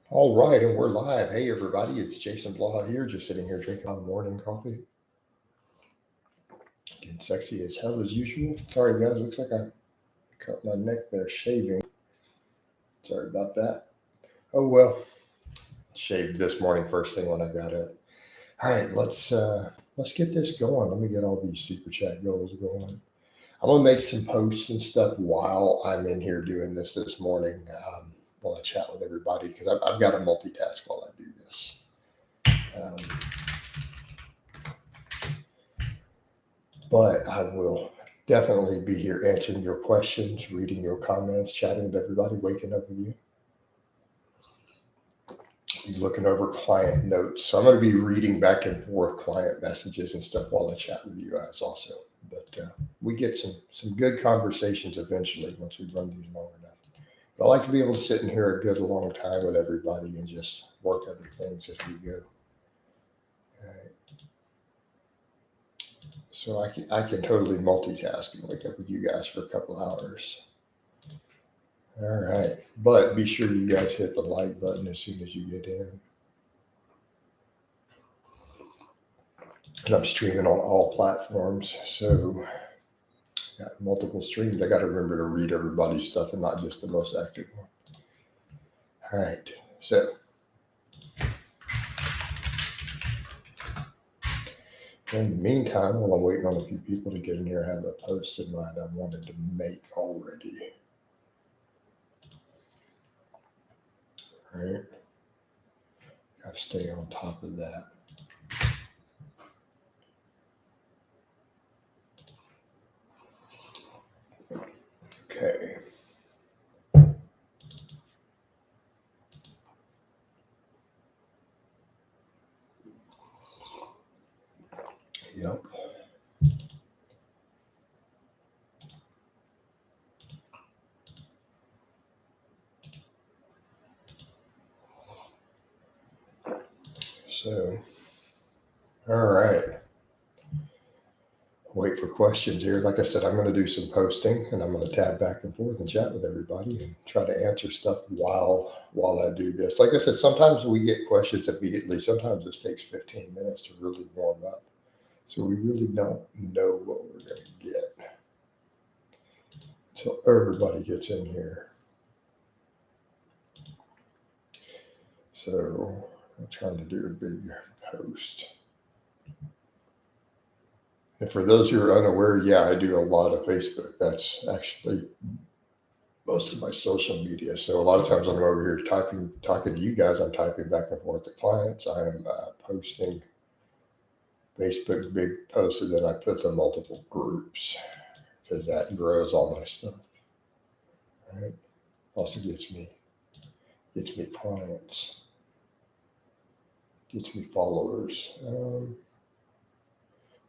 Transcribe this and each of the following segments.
All right, and we're live. Hey, everybody, it's Jason Blaha here, just sitting here drinking my morning coffee. Getting sexy as hell as usual. Sorry, guys, looks like I cut my neck there shaving. Sorry about that. Oh, well, shaved this morning first thing when I got up. All right, let's get this going. Let me get all these super chat goals going. I'm gonna make some posts and stuff while I'm in here doing this morning. While I chat with everybody because I've got to multitask while I do this. Um, but I will definitely be here answering your questions, reading your comments, chatting with everybody, waking up with you, looking over client notes. So I'm going to be reading back and forth client messages and stuff while I chat with you guys also. But we get some good conversations eventually once we run these long enough. But I like to be able to sit in here a good long time with everybody and just work other things as we go. All right. So I can totally multitask and wake up with you guys for a couple hours. All right. But be sure you guys hit the like button as soon as you get in. And I'm streaming on all platforms. So got multiple streams. I got to remember to read everybody's stuff and not just the most active one. All right. So in the meantime, while I'm waiting on a few people to get in here, I have a post in mind I wanted to make already. All right. Got to stay on top of that. Okay. Yep. So, all right. Wait for questions here. Like I said, I'm going to do some posting and I'm going to tab back and forth and chat with everybody and try to answer stuff while I do this. Like I said, sometimes we get questions immediately. Sometimes this takes 15 minutes to really warm up. So we really don't know what we're going to get until everybody gets in here. So I'm trying to do a big post. And for those who are unaware, yeah, I do a lot of Facebook. That's actually most of my social media. So a lot of times I'm over here talking to you guys. I'm typing back and forth to clients. I am posting Facebook big posts, and then I put them multiple groups because that grows all my stuff. Right? Also gets me clients, gets me followers.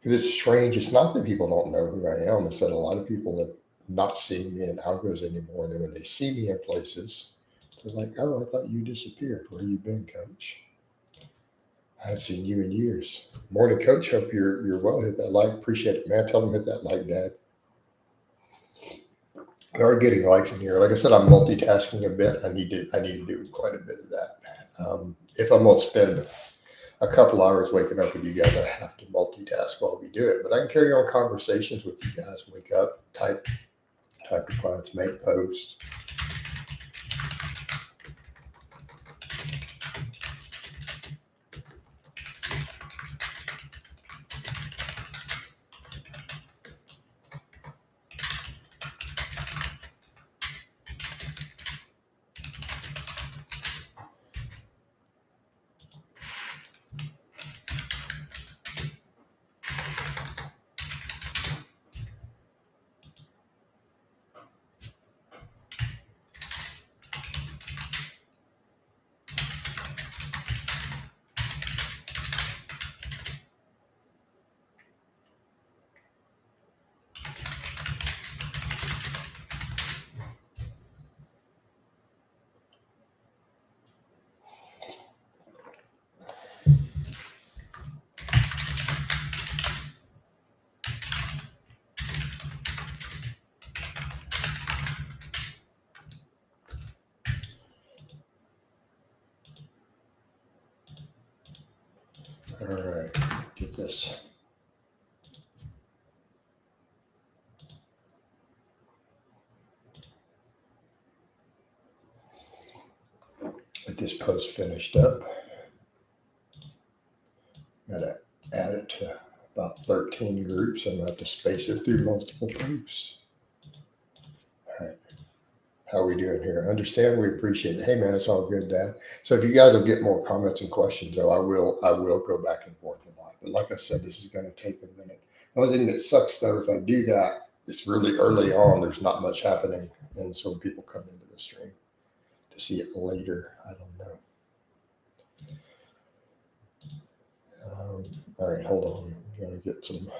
Because it's strange. It's not that people don't know who I am. It's that a lot of people have not seen me in algos anymore. And then when they see me in places, they're like, "Oh, I thought you disappeared. Where you been, Coach? I haven't seen you in years." Morning, Coach. Hope you're well. Hit that like. Appreciate it, man. Tell them hit that like, Dad. We are getting likes in here. Like I said, I'm multitasking a bit. I need to do quite a bit of that. If I'm going to spend a couple hours waking up with you guys, I have to multitask while we do it. But I can carry on conversations with you guys. Wake up, type your clients, make posts. All right, get this. Get this post finished up. Gotta add it to about 13 groups. I'm gonna have to space it through multiple posts. All right. How we doing here? Understand? We appreciate it. Hey man, it's all good, Dad. So if you guys will get more comments and questions, though, I will go back and forth a lot. But like I said, this is going to take a minute. The only thing that sucks though, if I do that, it's really early on. There's not much happening, and so when people come into the stream to see it later, I don't know. All right, hold on. I'm going to get some.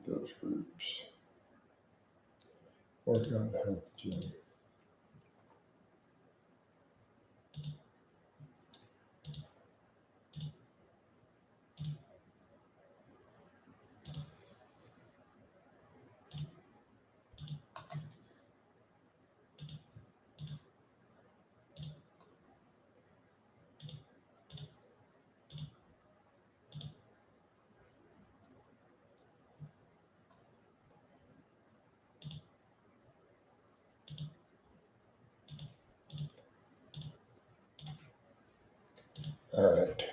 Those groups. Workout health gym. All right.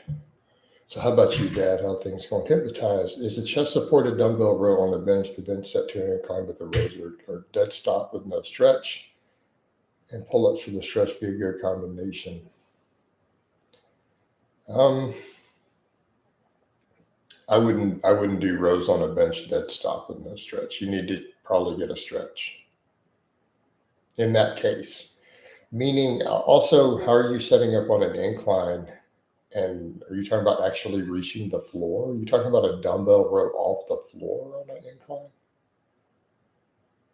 So how about you, Dad? How things going? Hypnotized. Is a chest-supported dumbbell row on the bench, the bench set to an incline with a raise or dead stop with no stretch, and pull-ups for the stretch be a good combination? I wouldn't do rows on a bench dead stop with no stretch. You need to probably get a stretch in that case. Meaning, also, how are you setting up on an incline? And are you talking about actually reaching the floor? Are you talking about a dumbbell row off the floor on an incline?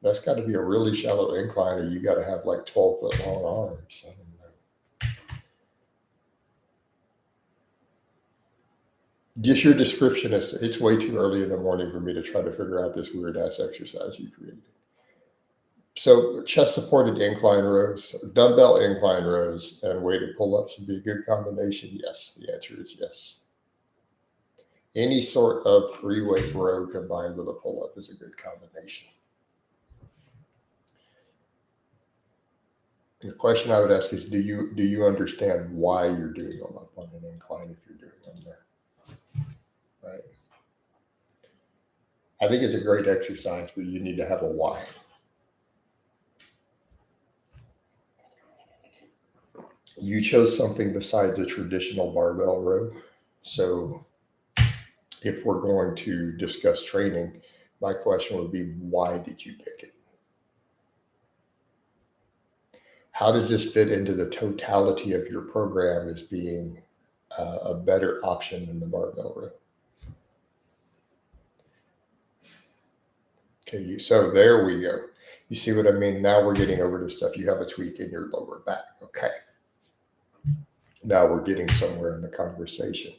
That's got to be a really shallow incline, or you got to have like 12-foot long arms. I don't know. Just your description is it's way too early in the morning for me to try to figure out this weird ass exercise you created. So chest supported incline rows, dumbbell incline rows, and weighted pull-ups would be a good combination. Yes, the answer is yes. Any sort of free weight row combined with a pull-up is a good combination. The question I would ask is, do you understand why you're doing them up on an incline if you're doing them there? Right. I think it's a great exercise, but you need to have a why. You chose something besides a traditional barbell row. So if we're going to discuss training, my question would be, why did you pick it? How does this fit into the totality of your program as being a better option than the barbell row? Okay, so there we go. You see what I mean? Now we're getting over to stuff. You have a tweak in your lower back. Okay. Now we're getting somewhere in the conversation.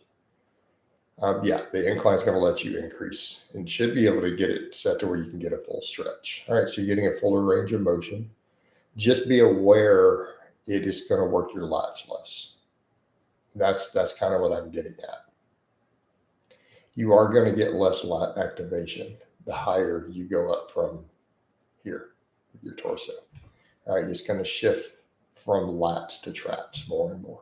Yeah, the incline is going to let you increase and should be able to get it set to where you can get a full stretch. All right, so you're getting a fuller range of motion. Just be aware it is going to work your lats less. That's kind of what I'm getting at. You are going to get less lat activation the higher you go up from here with your torso. All right, it's going to shift from lats to traps more and more.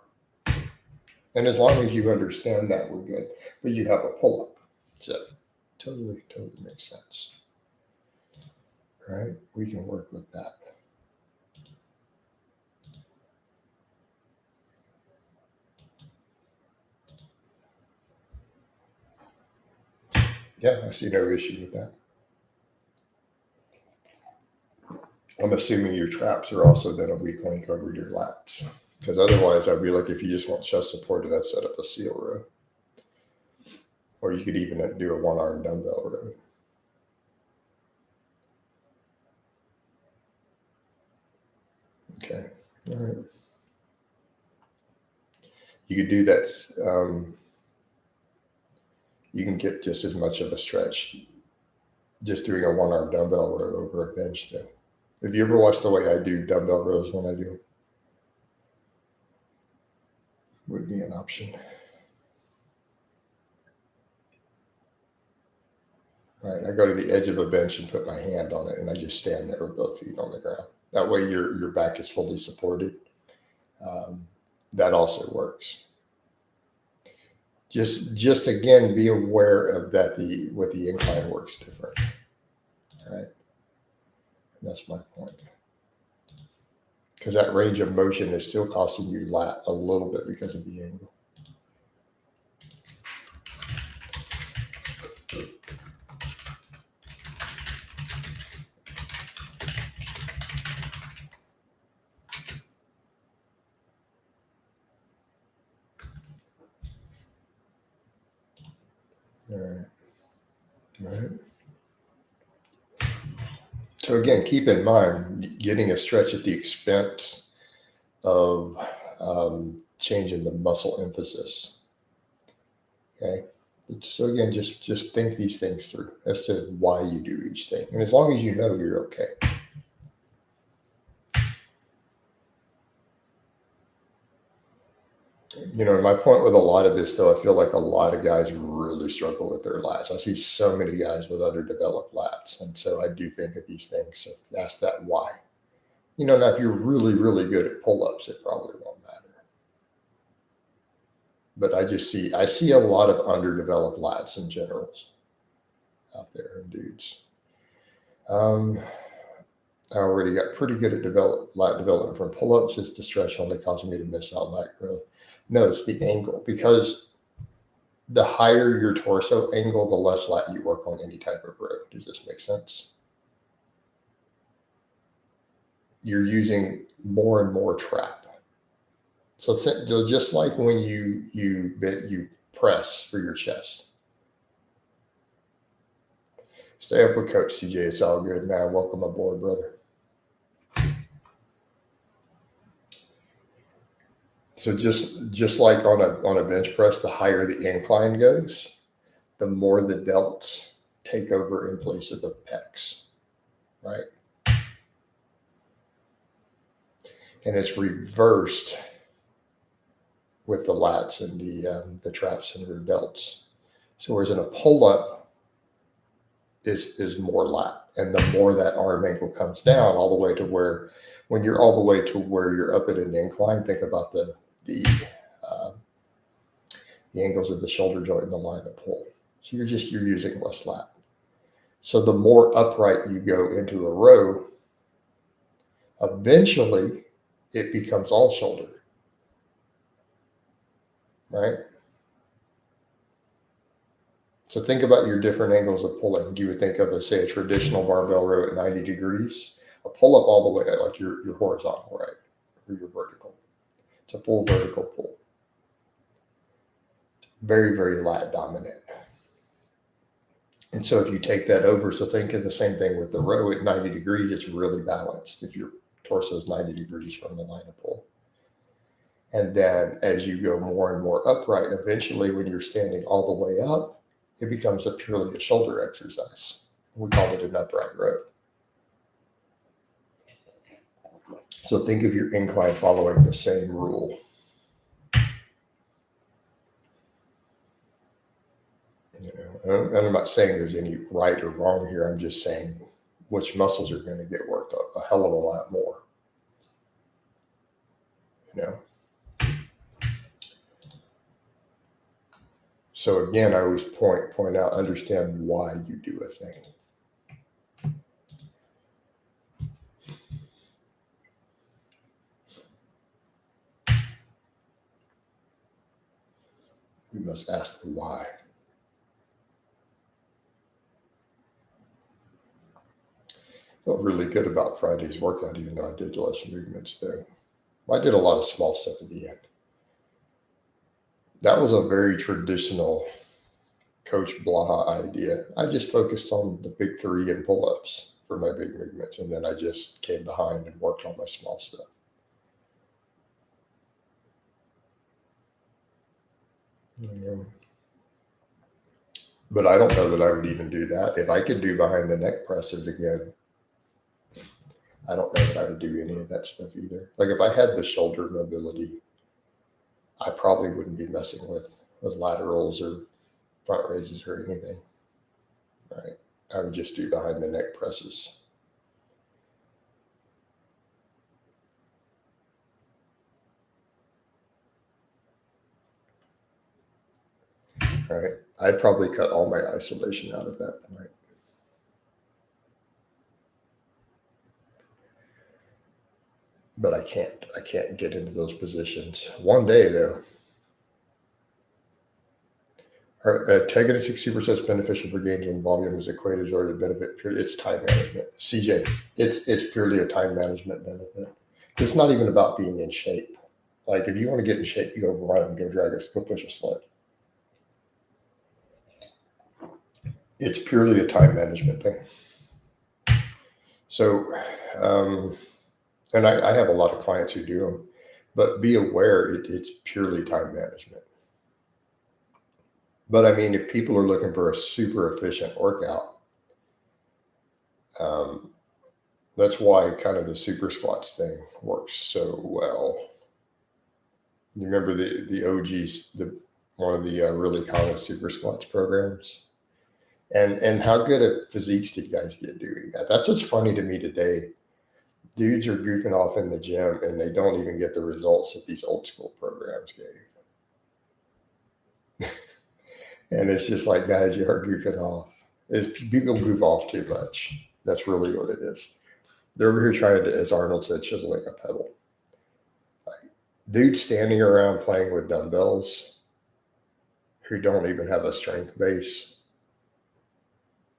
And as long as you understand that, we're good. But you have a pull-up. So totally makes sense. Right? We can work with that. Yeah, I see no issue with that. I'm assuming your traps are also then a weak link over your lats. Because otherwise, I'd be like, if you just want chest supported, I'd set up a seal row. Or you could even do a one-arm dumbbell row. Okay, all right. You could do that. You can get just as much of a stretch just doing a one-arm dumbbell row over a bench though. Have you ever watched the way I do dumbbell rows when I do them? Would be an option. All right, I go to the edge of a bench and put my hand on it, and I just stand there with both feet on the ground. That way your back is fully supported. That also works. Just again, be aware of that with the incline works different. All right. And that's my point. Because that range of motion is still costing you lat a little bit because of the angle. All right. All right. So again, keep in mind, getting a stretch at the expense of changing the muscle emphasis. Okay. So again, just think these things through as to why you do each thing. And as long as you know, you're okay. You know, my point with a lot of this, though, I feel like a lot of guys really struggle with their lats. I see so many guys with underdeveloped lats. And so I do think of these things. So ask that why. You know, now if you're really, really good at pull-ups, it probably won't matter. But I see a lot of underdeveloped lats in generals out there in dudes. I already got pretty good at lat development from pull-ups. It's the stretch only causing me to miss out lat growth. No, it's the angle, because the higher your torso angle, the less lat you work on any type of row. Does this make sense? You're using more and more trap. So just like when you press for your chest. Stay up with Coach CJ. It's all good, man. Welcome aboard, brother. So just like on a bench press, the higher the incline goes, the more the delts take over in place of the pecs, right? And it's reversed with the lats and the traps and your delts. So whereas in a pull-up is more lat, and the more that arm angle comes down all the way to where, when you're all the way to where you're up at an incline, think about the angles of the shoulder joint and the line of pull. So you're using less lat. So the more upright you go into a row, eventually it becomes all shoulder, right? So think about your different angles of pulling. You would think of, say, a traditional barbell row at 90 degrees, a pull-up all the way, like your horizontal, right? Or your vertical. It's a full vertical pull. Very, very lat dominant. And so if you take that over, so think of the same thing with the row at 90 degrees, it's really balanced if your torso is 90 degrees from the line of pull. And then as you go more and more upright, eventually when you're standing all the way up, it becomes purely a shoulder exercise. We call it an upright row. So think of your incline following the same rule. You know, and I'm not saying there's any right or wrong here. I'm just saying which muscles are going to get worked a hell of a lot more. You know. So again, I always point out, understand why you do a thing. We must ask the why. Felt really good about Friday's workout, even though I did less movements though. I did a lot of small stuff at the end. That was a very traditional Coach Blaha idea. I just focused on the big three and pull-ups for my big movements, and then I just came behind and worked on my small stuff. But I don't know that I would even do that. If I could do behind the neck presses again, I don't know that I would do any of that stuff either. Like if I had the shoulder mobility, I probably wouldn't be messing with laterals or front raises or anything. Right? I would just do behind the neck presses. Right? I'd probably cut all my isolation out at that point. But I can't get into those positions. One day though, taking a 60% is beneficial for gains when volume is equated or the benefit purely. It's time management. CJ, it's purely a time management benefit. It's not even about being in shape. Like if you want to get in shape, you go run, go drag us, go push a sled. It's purely a time management thing. So, and I have a lot of clients who do them, but be aware it's purely time management. But I mean, if people are looking for a super efficient workout, that's why kind of the super squats thing works so well. You remember the OGs, one of the really common super squats programs, and how good at physiques did guys get doing that? That's what's funny to me today. Dudes are goofing off in the gym and they don't even get the results that these old school programs gave. And it's just like, guys, you are goofing off. People goof off too much. That's really what it is. They're over here trying to, as Arnold said, chiseling a pedal. Like, dudes standing around playing with dumbbells who don't even have a strength base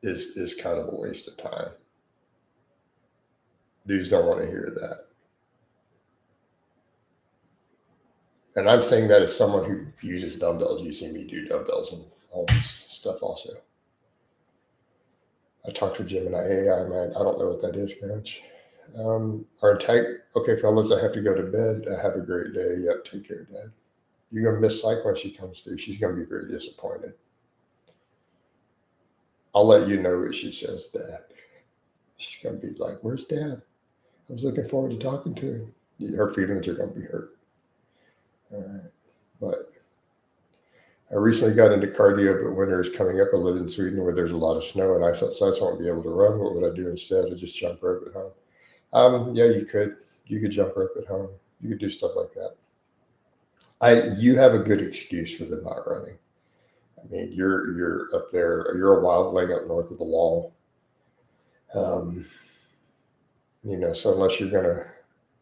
is kind of a waste of time. Dudes don't want to hear that. And I'm saying that as someone who uses dumbbells. You see me do dumbbells and all this stuff also. I talked to Jim and AI, man. I don't know what that is, guys. Our tag, okay, fellas, I have to go to bed. Have a great day. Yep, take care, Dad. You're going to miss Psych when she comes through. She's going to be very disappointed. I'll let you know what she says, Dad. She's going to be like, where's Dad? I was looking forward to talking to him. Her feelings are going to be hurt. All right. But I recently got into cardio, but winter is coming up. I live in Sweden where there's a lot of snow and ice outside, so I won't be able to run. What would I do instead? I just jump rope at home. Yeah, you could. You could jump rope at home. You could do stuff like that. You have a good excuse for the not running. I mean, you're up there. You're a wildling up north of the wall. So unless you're gonna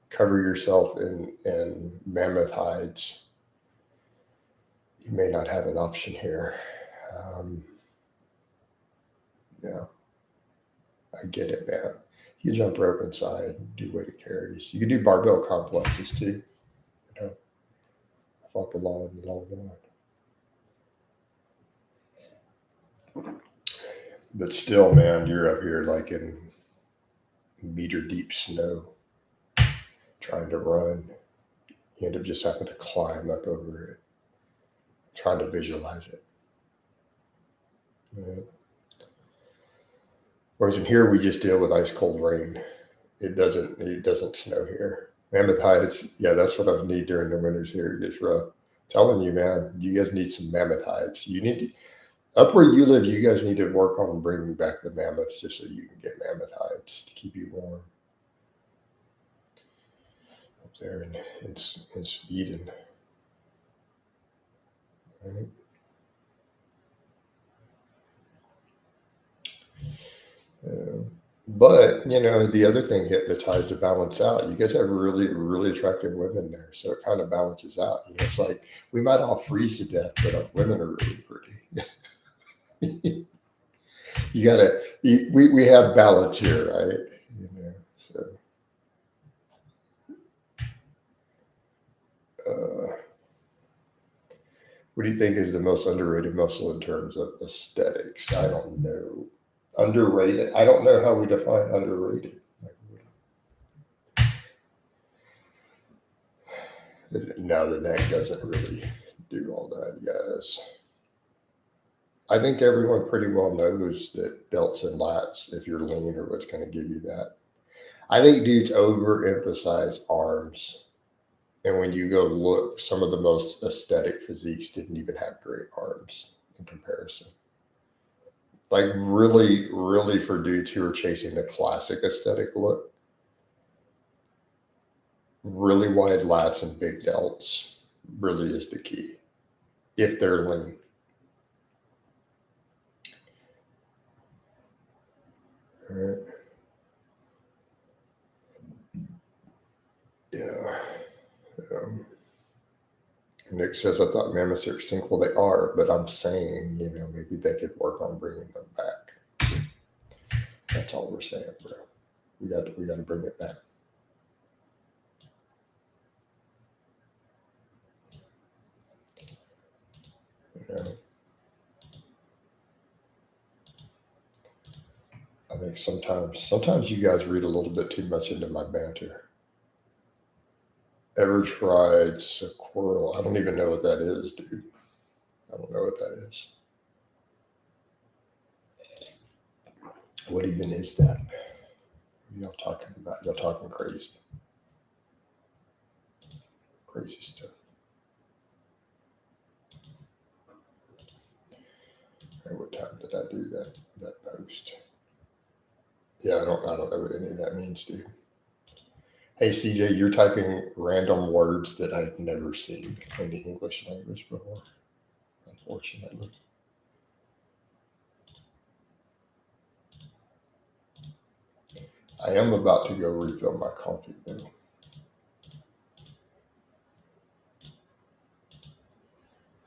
cover yourself in mammoth hides, you may not have an option here. Yeah, I get it, man. You jump rope inside, do weighted carries. You can do barbell complexes too. Fought the law and the law won. But still, man, you're up here like in meter deep snow trying to run. You end up just having to climb up over it, trying to visualize it. Right? Whereas in here, we just deal with ice cold rain. It doesn't snow here. Mammoth hides, yeah, that's what I need during the winters here. It gets rough. Telling you, man, you guys need some mammoth hides. You need to, up where you live, you guys need to work on bringing back the mammoths just so you can get mammoth hides to keep you warm. Up there in Sweden. Right? But the other thing hypnotized to balance out. You guys have really, really attractive women there, so it kind of balances out. It's like we might all freeze to death, but our women are really pretty. We have balance here, right? So. What do you think is the most underrated muscle in terms of aesthetics? I don't know. Underrated? I don't know how we define underrated. No, the neck doesn't really do all that, guys. I think everyone pretty well knows that belts and lats, if you're lean, are what's going to give you that. I think dudes overemphasize arms. And when you go look, some of the most aesthetic physiques didn't even have great arms in comparison. Like really, really for dudes who are chasing the classic aesthetic look, really wide lats and big delts really is the key if they're lean. All right. Yeah. Nick says, I thought mammoths are extinct. Well, they are, but I'm saying, maybe they could work on bringing them back. That's all we're saying, bro. We got to bring it back. I think sometimes you guys read a little bit too much into my banter. Average fried squirrel. I don't even know what that is, dude. I don't know what that is. What even is that? What are y'all talking about? Y'all talking crazy. Crazy stuff. And what time did I do that post? Yeah, I don't know what any of that means, dude. Hey CJ, you're typing random words that I've never seen in the English language before, unfortunately. I am about to go refill my coffee though.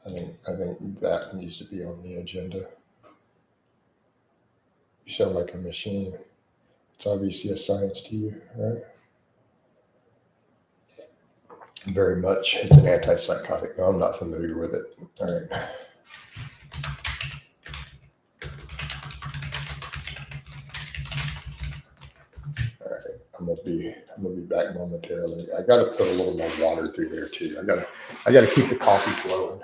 I think that needs to be on the agenda. You sound like a machine. It's obviously a science to you, right? Very much. It's an antipsychotic. No, I'm not familiar with it. All right. All right. I'm gonna be back momentarily. I gotta put a little more water through there too. I gotta keep the coffee flowing.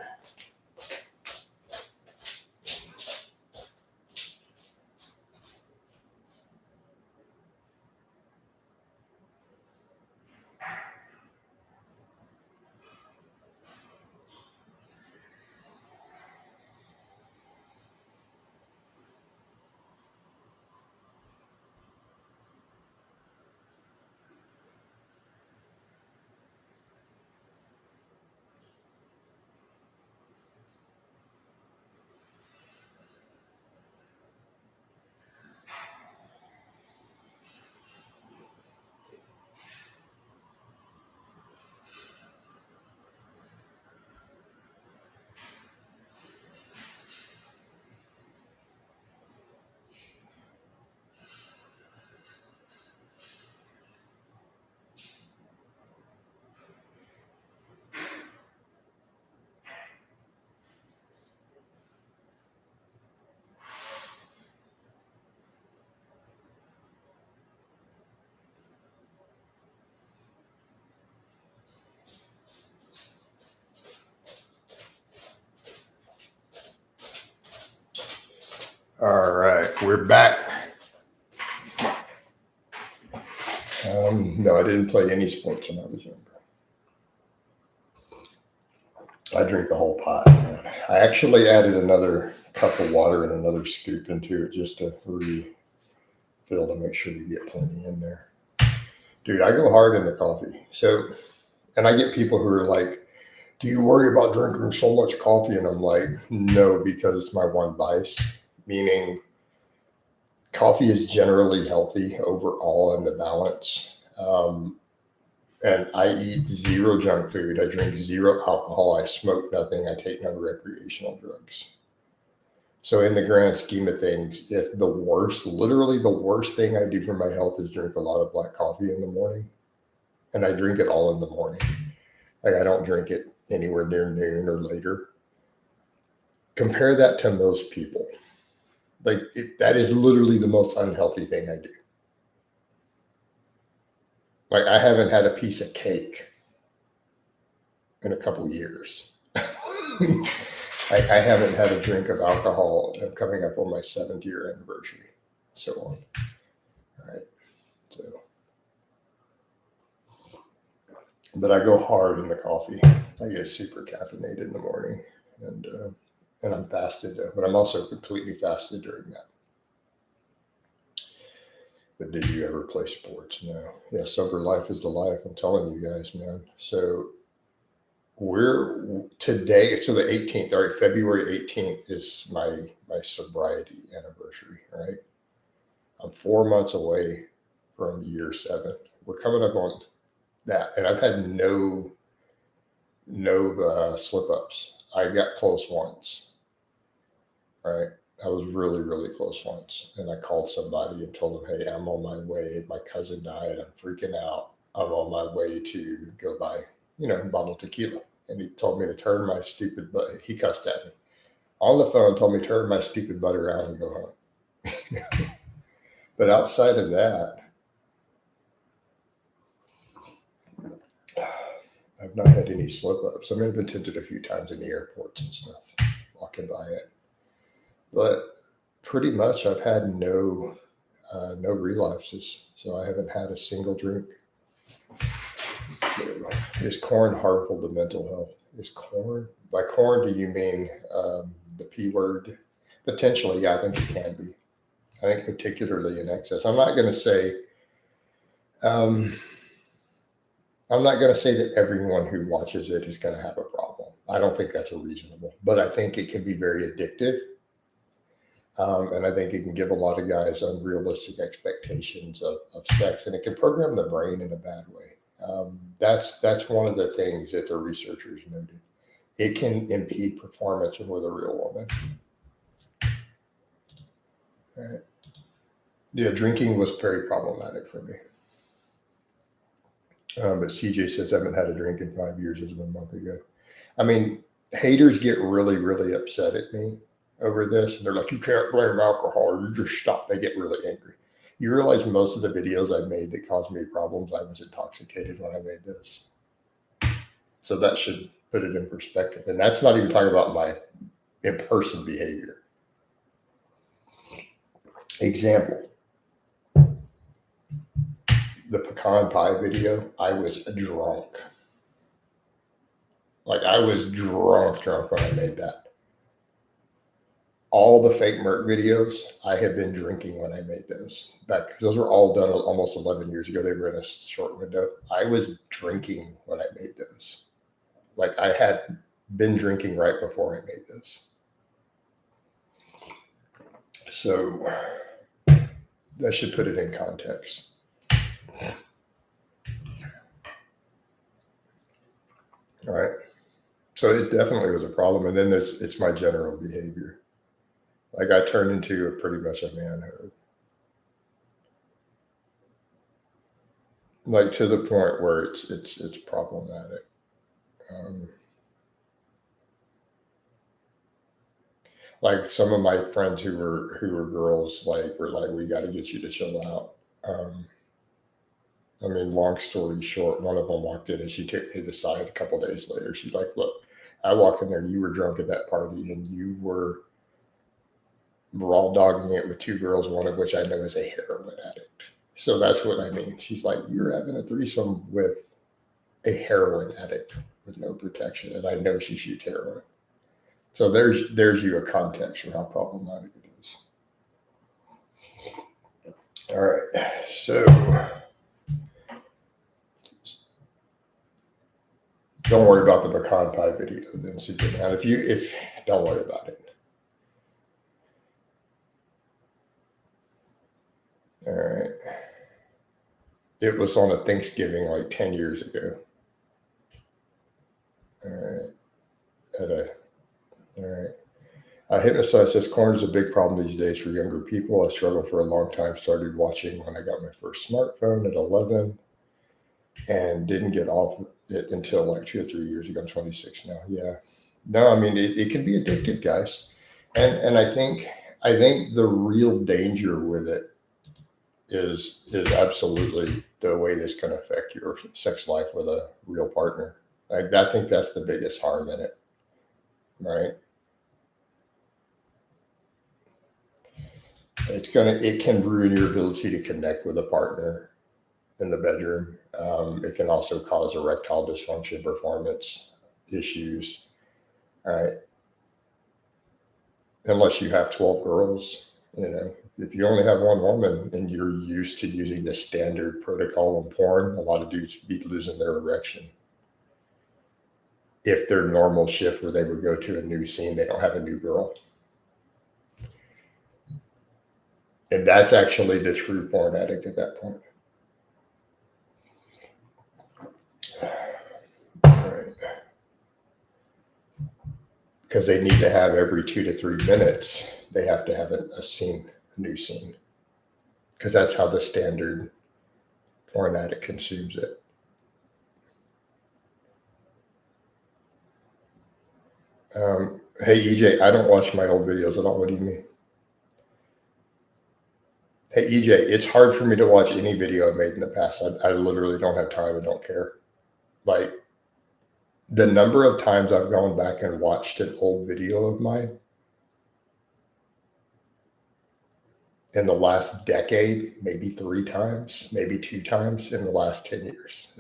All right, we're back. No, I didn't play any sports when I was younger. I drink the whole pot, man. I actually added another cup of water and another scoop into it just to refill to make sure you get plenty in there. Dude, I go hard in the coffee. So, and I get people who are like, do you worry about drinking so much coffee? And I'm like, no, because it's my one vice, meaning coffee is generally healthy overall in the balance. And I eat zero junk food. I drink zero alcohol. I smoke nothing. I take no recreational drugs. So in the grand scheme of things, if literally the worst thing I do for my health is drink a lot of black coffee in the morning, and I drink it all in the morning. Like I don't drink it anywhere near noon or later. Compare that to most people. That is literally the most unhealthy thing I do. Like I haven't had a piece of cake in a couple years. I haven't had a drink of alcohol. I'm coming up on my 7th-year anniversary. So on. All right. So, but I go hard in the coffee. I get super caffeinated in the morning, and I'm fasted, but I'm also completely fasted during that. But did you ever play sports? No. Yeah, sober life is the life. I'm telling you guys, man. So we're today. So the 18th. All right, February 18th is my sobriety anniversary. Right. I'm 4 months away from year 7. We're coming up on that, and I've had no slip ups. I got close once. Right. I was really, really close once. And I called somebody and told them, hey, I'm on my way. My cousin died. I'm freaking out. I'm on my way to go buy, a bottle of tequila. And he told me to turn my stupid butt. He cussed at me on the phone, told me to turn my stupid butt around and go home. But outside of that, I've not had any slip ups. I mean, I've been tempted a few times in the airports and stuff, walking by it. But pretty much I've had no relapses, so I haven't had a single drink. Is corn harmful to mental health? Is corn, by corn, do you mean the P word? Potentially, yeah, I think it can be. I think particularly in excess. Um, I'm not going to say that everyone who watches it is going to have a problem. I don't think that's reasonable, but I think it can be very addictive. And I think it can give a lot of guys unrealistic expectations of sex, and it can program the brain in a bad way. That's one of the things that the researchers noted. It can impede performance with a real woman. Right. Yeah, drinking was very problematic for me. But CJ says I haven't had a drink in 5 years as of a month ago. I mean, haters get really, really upset at me over this. And they're like, you can't blame alcohol. You just stop. They get really angry. You realize most of the videos I made that caused me problems, I was intoxicated when I made this. So that should put it in perspective. And that's not even talking about my in-person behavior. Example. The pecan pie video, I was drunk. Like I was drunk when I made that. All the fake Merc videos, I had been drinking when I made those. Those were all done almost 11 years ago. They were in a short window. I was drinking when I made those. Like I had been drinking right before I made this. So that should put it in context. All right. So it definitely was a problem. And then it's my general behavior. Like I turned into pretty much a manhood. Like to the point where it's problematic. Like some of my friends who were girls, were like, we got to get you to chill out. I mean, long story short, one of them walked in and she took me to the side a couple days later. She's like, look, I walked in there, you were drunk at that party and you were raw dogging it with 2 girls, one of which I know is a heroin addict. So that's what I mean. She's like, you're having a threesome with a heroin addict with no protection. And I know she shoots heroin. So there's you a context for how problematic it is. All right. So don't worry about the pecan pie video. Then sit down. If don't worry about it. All right. It was on a Thanksgiving like 10 years ago. All right. All right. Hypnotize says corn is a big problem these days for younger people. I struggled for a long time. Started watching when I got my first smartphone at 11 and didn't get off it until like 2 or 3 years ago. I'm 26 now. Yeah. No, I mean, it can be addictive, guys. And I think the real danger with it is absolutely the way this can affect your sex life with a real partner. I think that's the biggest harm in it, right? It can ruin your ability to connect with a partner in the bedroom. It can also cause erectile dysfunction, performance issues. All right. Unless you have 12 girls, if you only have one woman and you're used to using the standard protocol in porn, a lot of dudes be losing their erection. If their normal shift where they would go to a new scene, they don't have a new girl. And that's actually the true porn addict at that point. Right. Because they need to have every 2 to 3 minutes, they have to have a scene, a new scene. Because that's how the standard porn addict consumes it. Hey, EJ, I don't watch my old videos at all. What do you mean? Hey, EJ, it's hard for me to watch any video I've made in the past. I literally don't have time. I don't care. Like, the number of times I've gone back and watched an old video of mine in the last decade, maybe 3 times, maybe 2 times in the last 10 years.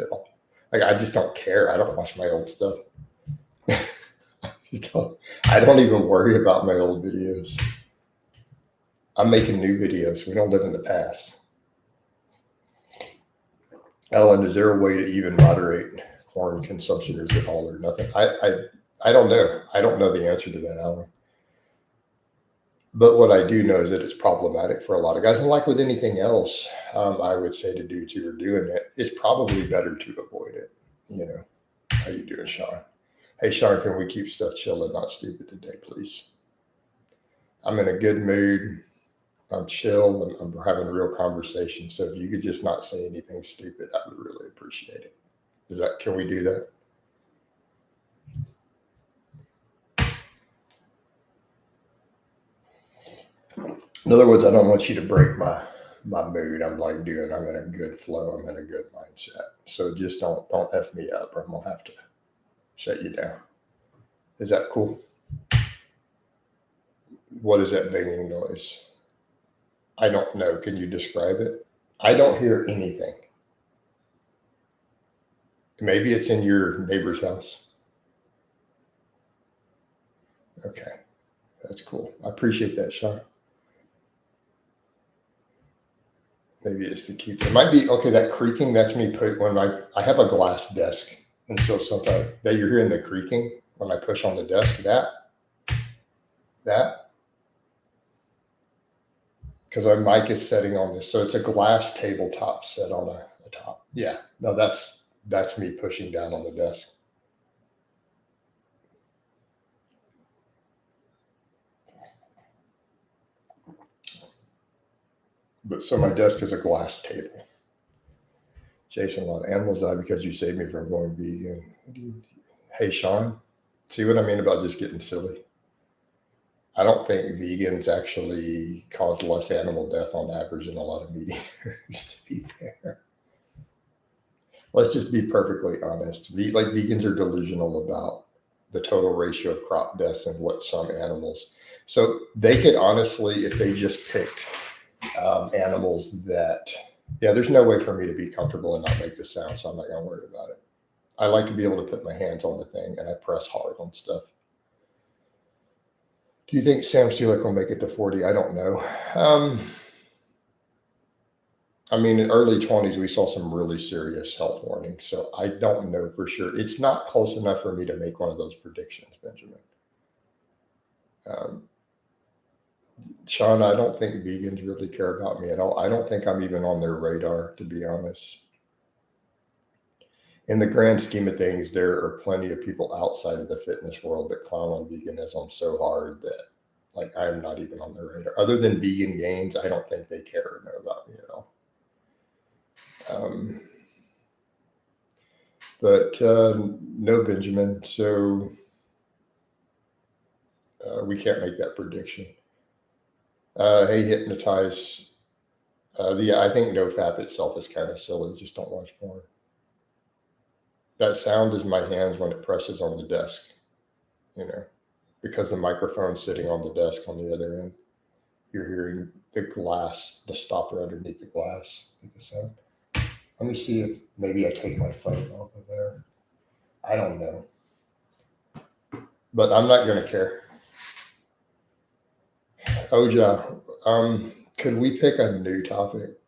Like, I just don't care. I don't watch my old stuff. I don't even worry about my old videos. I'm making new videos. We don't live in the past. Ellen, is there a way to even moderate porn consumption, or is it all or nothing? I don't know. I don't know the answer to that, Alan. But what I do know is that it's problematic for a lot of guys. And like with anything else, I would say to dudes who are doing it, it's probably better to avoid it. How you doing, Sean? Hey, Sean, can we keep stuff chill and not stupid today, please? I'm in a good mood. I'm chill and I'm having a real conversation. So if you could just not say anything stupid, I would really appreciate it. Can we do that? In other words, I don't want you to break my mood. I'm in a good flow. I'm in a good mindset. So just don't F me up or I'm going to have to shut you down. Is that cool? What is that banging noise? I don't know. Can you describe it? I don't hear anything. Maybe it's in your neighbor's house. Okay. That's cool. I appreciate that, Sean. Maybe it's the keep. It might be, okay, that creaking, that's me when I have a glass desk. And so sometimes that you're hearing the creaking when I push on the desk, that, because our mic is setting on this. So it's a glass tabletop set on a top. Yeah, no, that's me pushing down on the desk. But so my desk is a glass table. Jason, a lot of animals die because you saved me from going vegan. Hey, Sean, see what I mean about just getting silly? I don't think vegans actually cause less animal death on average than a lot of meat eaters, to be fair. Let's just be perfectly honest. Like, vegans are delusional about the total ratio of crop deaths and what some animals. So they could honestly, if they just picked animals that, there's no way for me to be comfortable and not make the sound, so I'm not going to worry about it. I like to be able to put my hands on the thing and I press hard on stuff. Do you think Sam Sulek will make it to 40? I don't know. In early 20s, we saw some really serious health warnings. So I don't know for sure. It's not close enough for me to make one of those predictions, Benjamin. Sean, I don't think vegans really care about me at all. I don't think I'm even on their radar, to be honest. In the grand scheme of things, there are plenty of people outside of the fitness world that clown on veganism so hard that, like, I'm not even on their radar. Other than Vegan Gains, I don't think they care or know about me at all. No, Benjamin. So we can't make that prediction. Hey, Hypnotize. I think NoFap itself is kind of silly. Just don't watch porn. That sound is my hands when it presses on the desk, because the microphone's sitting on the desk on the other end. You're hearing the glass, the stopper underneath the glass. Let me see if maybe I take my phone off of there. I don't know. But I'm not going to care. Oja, could we pick a new topic?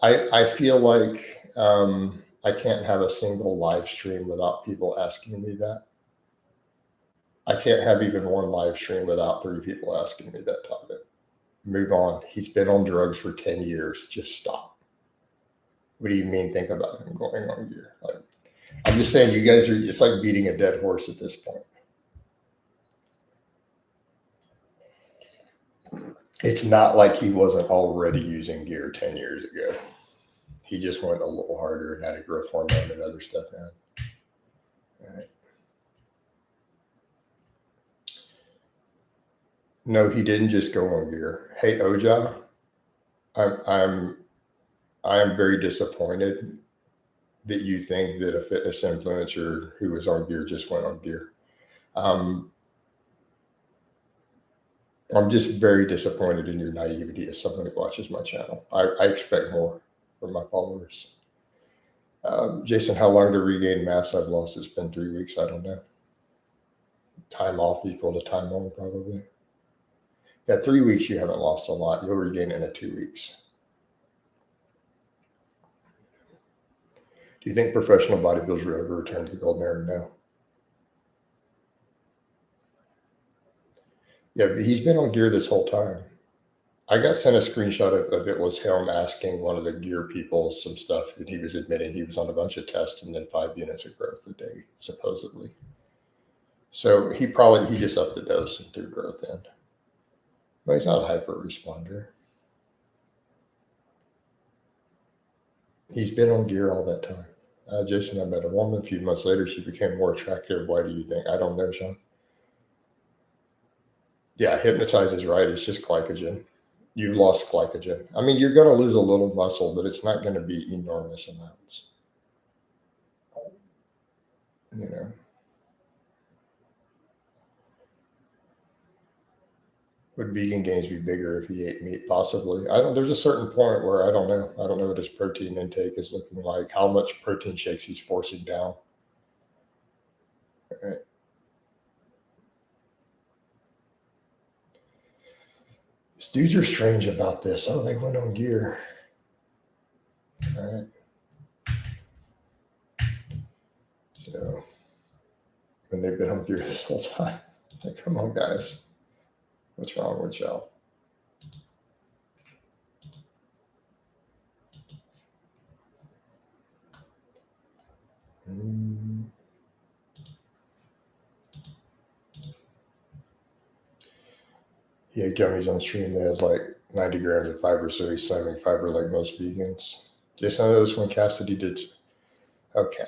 I feel like I can't have a single live stream without people asking me that. I can't have even one live stream without 3 people asking me that topic. Move on. He's been on drugs for 10 years. Just stop. What do you mean? Think about him going on gear. Like, I'm just saying, you guys are, it's like beating a dead horse at this point. It's not like he wasn't already using gear 10 years ago. He just went a little harder and had a growth hormone and other stuff in. All right. No, he didn't just go on gear. Hey, Oja, I am very disappointed that you think that a fitness influencer who was on gear just went on gear. I'm just very disappointed in your naivety as someone who watches my channel. I expect more from my followers. Jason, how long to regain mass? I've lost. It's been 3 weeks. I don't know. Time off equal to time on, probably. Yeah, 3 weeks you haven't lost a lot. You'll regain it in 2 weeks. Do you think professional bodybuilders will ever return to the golden era? No. Yeah, but he's been on gear this whole time. I got sent a screenshot of it was him asking one of the gear people some stuff, and he was admitting he was on a bunch of tests and then 5 units of growth a day, supposedly. So he just upped the dose and threw growth in. But he's not a hyper responder. He's been on gear all that time. Jason, I met a woman a few months later. She became more attractive. Why do you think? I don't know, Sean. Yeah, hypnotize is right. It's just glycogen. You've lost glycogen. I mean, you're going to lose a little muscle, but it's not going to be enormous amounts. You know. Would vegan gains be bigger if he ate meat? Possibly. There's a certain point where I don't know. I don't know what his protein intake is looking like, how much protein shakes he's forcing down. All right. These dudes are strange about this. Oh, they went on gear. All right. So, and they've been on gear this whole time. Like, come on, guys. What's wrong with y'all? He had gummies on stream. They had like 90 grams of fiber, so he's slamming fiber like most vegans. Jason, I noticed when Cassidy did. Okay.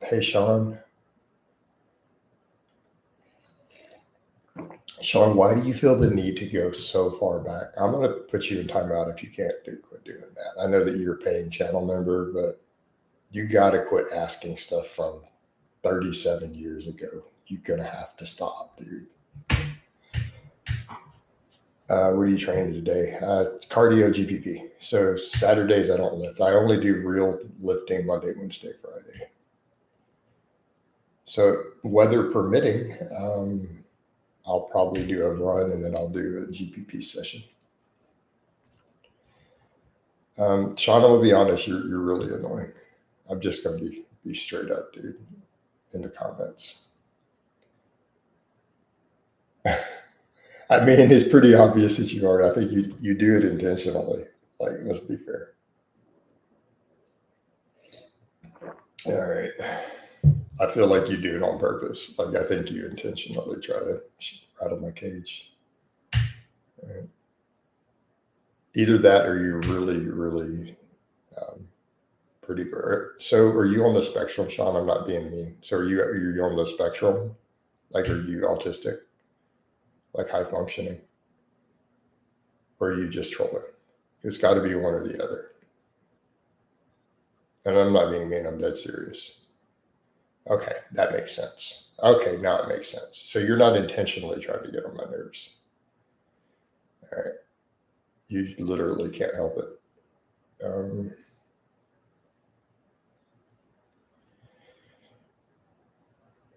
Hey, Sean. Sean, why do you feel the need to go so far back? I'm going to put you in timeout if you can't quit doing that. I know that you're a paying channel member, but you got to quit asking stuff from 37 years ago. You're going to have to stop, dude. What are you training today? Cardio GPP. So Saturdays I don't lift. I only do real lifting Monday, Wednesday, Friday. So weather permitting, I'll probably do a run and then I'll do a GPP session. Sean, I'll be honest, you're really annoying. I'm just going to be straight up, dude, in the comments. I mean, it's pretty obvious that you are. I think you do it intentionally. Like, let's be fair. All right. I feel like you do it on purpose. Like, I think you intentionally try to rattle my cage. All right. Either that or you're really, really pretty good. So are you on the spectrum, Sean? I'm not being mean. So are you on the spectrum? Like, are you autistic? Like high functioning? Or are you just trolling? It's got to be one or the other. And I'm not being mean. I'm dead serious. Okay, that makes sense. Okay, now it makes sense. So you're not intentionally trying to get on my nerves. All right. You literally can't help it.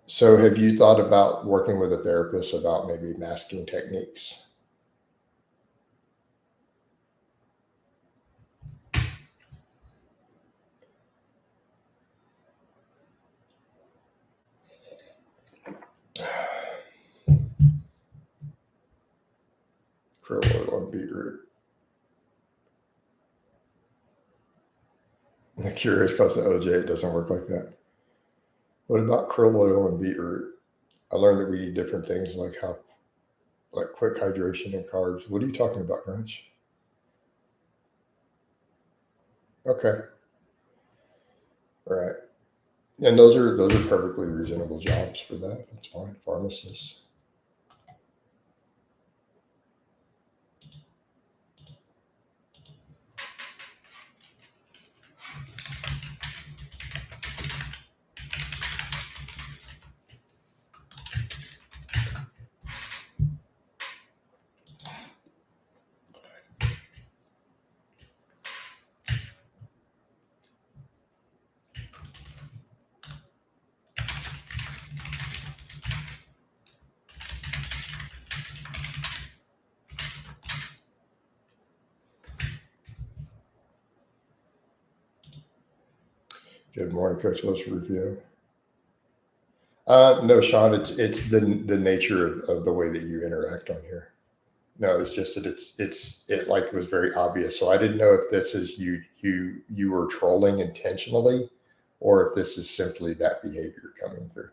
So have you thought about working with a therapist about maybe masking techniques? Krill oil and beetroot. I'm curious because the OJ it doesn't work like that. What about krill oil and beetroot? I learned that we need different things like quick hydration and carbs. What are you talking about, Grunch? Okay, all right. And those are perfectly reasonable jobs for that. That's fine. Pharmacists. Good morning, Coach. Let's review. No, Sean. It's the nature of the way that you interact on here. No, it's just that it like was very obvious. So I didn't know if this is you were trolling intentionally, or if this is simply that behavior coming through.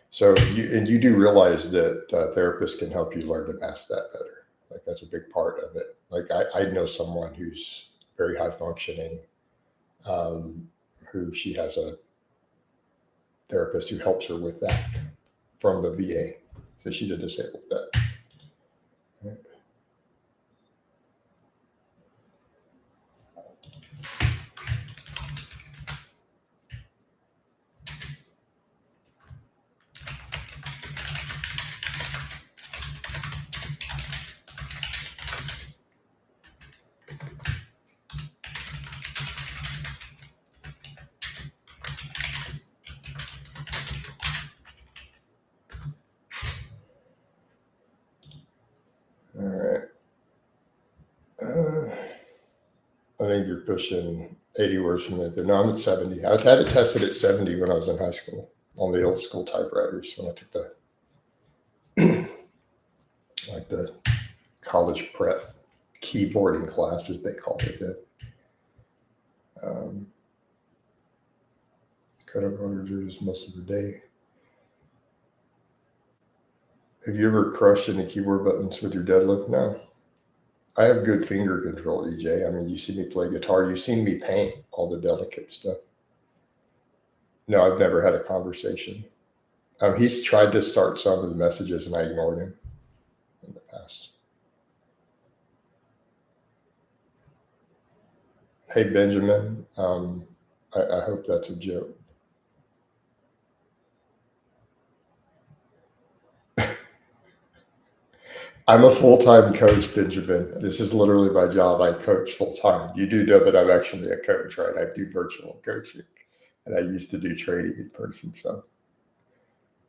So you do realize that therapists can help you learn to mask that better. Like that's a big part of it. Like I know someone who's very high functioning, who she has a therapist who helps her with that from the VA. So she's a disabled vet. All right. I think you're pushing 80 words per minute there. No, I'm at 70. I had it tested at 70 when I was in high school on the old school typewriters when I took the like the college prep keyboarding classes they called it then. Cut up orders most of the day. Have you ever crushed any keyboard buttons with your deadlift? No. I have good finger control, EJ. I mean, you see me play guitar, you've seen me paint all the delicate stuff. No, I've never had a conversation. He's tried to start some of the messages and I ignored him in the past. Hey, Benjamin, I hope that's a joke. I'm a full-time coach, Benjamin. This is literally my job. I coach full-time. You do know that I'm actually a coach, right? I do virtual coaching, and I used to do training in person stuff.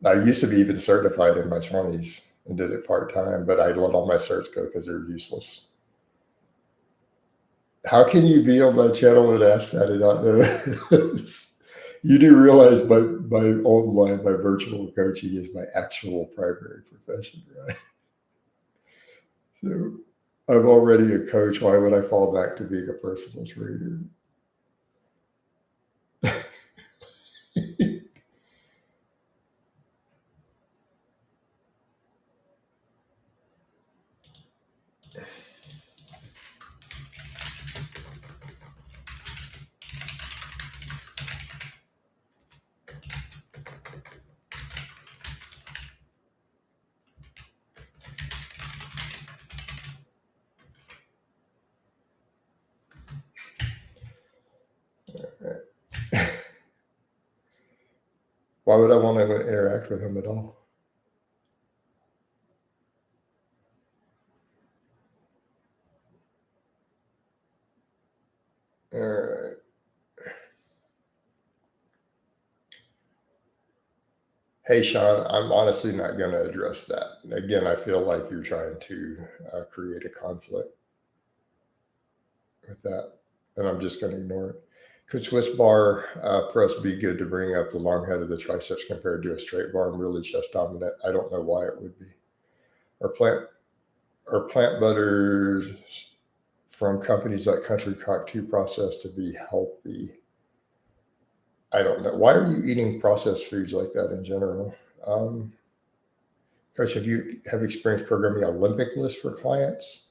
I used to be even certified in my 20s and did it part-time, but I let all my certs go because they're useless. How can you be on my channel and ask that and not know this? You do realize my online, my virtual coaching is my actual primary profession, right? So I'm already a coach. Why would I fall back to being a personal trainer? Why would I want to interact with him at all? All right. Hey, Sean, I'm honestly not going to address that. Again, I feel like you're trying to create a conflict with that, and I'm just going to ignore it. Could Swiss bar press be good to bring up the long head of the triceps compared to a straight bar? I'm really chest dominant. I don't know why it would be. Are plant butters from companies like Country Cock 2 processed to be healthy? I don't know. Why are you eating processed foods like that in general? Coach, have you have experience programming Olympic lists for clients?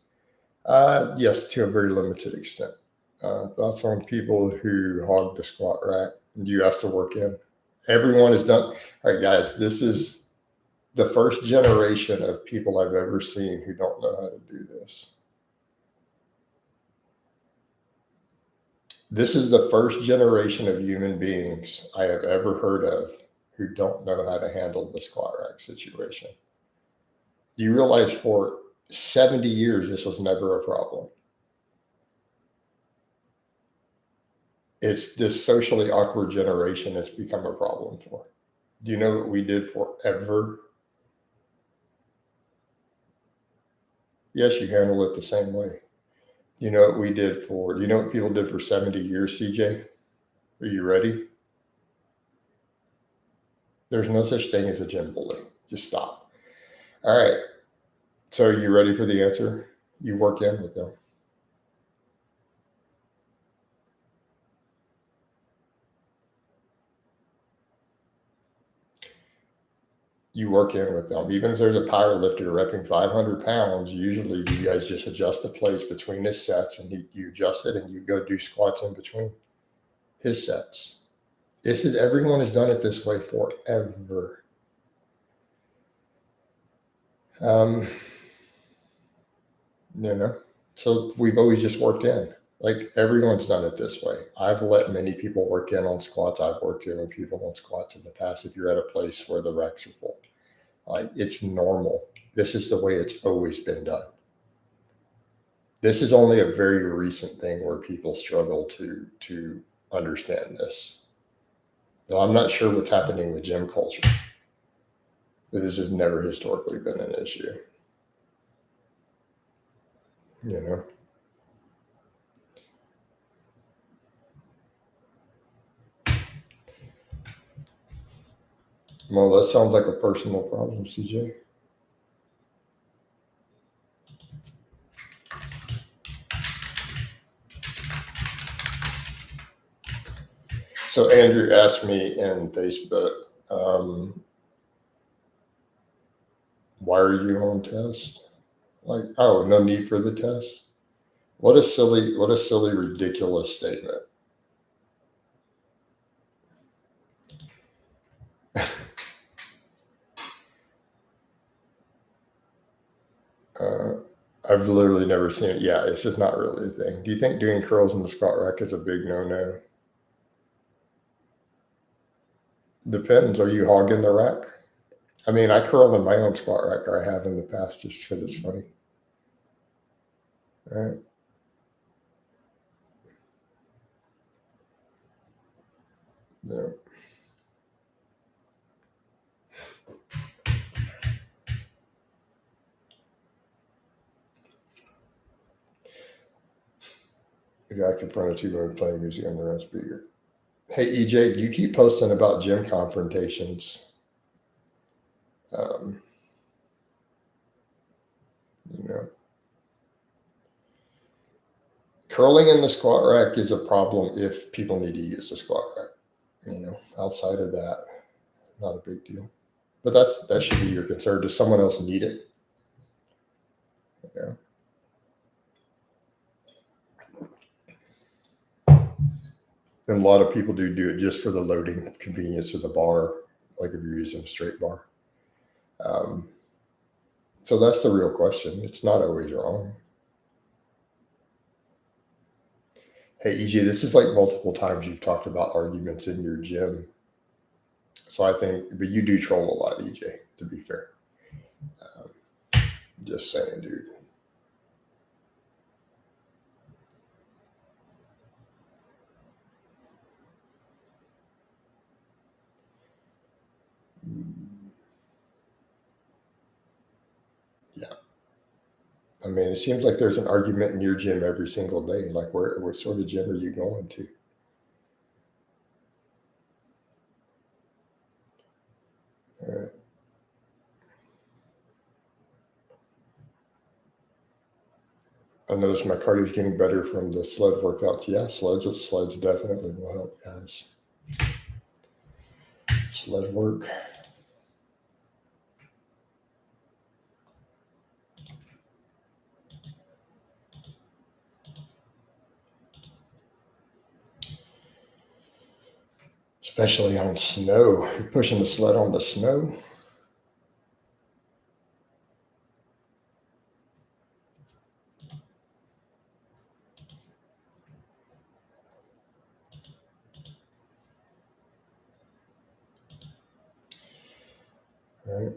Yes, to a very limited extent. Thoughts on people who hog the squat rack? You asked to work in. Everyone is done. All right, guys, this is the first generation of people I've ever seen who don't know how to do this. This is the first generation of human beings I have ever heard of who don't know how to handle the squat rack situation. You realize for 70 years, this was never a problem. It's this socially awkward generation that's become a problem for. Do you know what we did forever? Yes, you handle it the same way. You know what we did for, do you know what people did for 70 years, CJ? Are you ready? There's no such thing as a gym bully. Just stop. All right. So are you ready for the answer? You work in with them. You work in with them. Even if there's a power lifter repping 500 pounds, usually you guys just adjust the plates between his sets and you adjust it and you go do squats in between his sets. Everyone has done it this way forever. So we've always just worked in. Like everyone's done it this way. I've let many people work in on squats. I've worked in with people on squats in the past. If you're at a place where the racks are full, like it's normal. This is the way it's always been done. This is only a very recent thing where people struggle to understand this. Now, I'm not sure what's happening with gym culture, but this has never historically been an issue. You know. Well, that sounds like a personal problem, CJ. So Andrew asked me in Facebook, why are you on test? Like, oh, no need for the test. What a silly, ridiculous statement. I've literally never seen it. Yeah, it's just not really a thing. Do you think doing curls in the squat rack is a big no-no? Depends. Are you hogging the rack? I mean, I curl in my own squat rack, or I have in the past, just because it's funny. All right. Yeah. The guy confronted two women playing music on their own speaker. Hey, EJ, you keep posting about gym confrontations. You know, curling in the squat rack is a problem if people need to use the squat rack. You know, outside of that, not a big deal. But that should be your concern. Does someone else need it? Yeah. And a lot of people do it just for the loading convenience of the bar, like if you're using a straight bar. So that's the real question. It's not always wrong. Hey, EJ, this is like multiple times you've talked about arguments in your gym. So I think, but you do troll a lot, EJ, to be fair. Just saying, dude. Yeah. I mean, it seems like there's an argument in your gym every single day. Like, what sort of gym are you going to? All right. I noticed my cardio's getting better from the sled workouts. Yeah, sleds definitely will help, guys. Sled work. Especially on snow. You're pushing the sled on the snow. All right.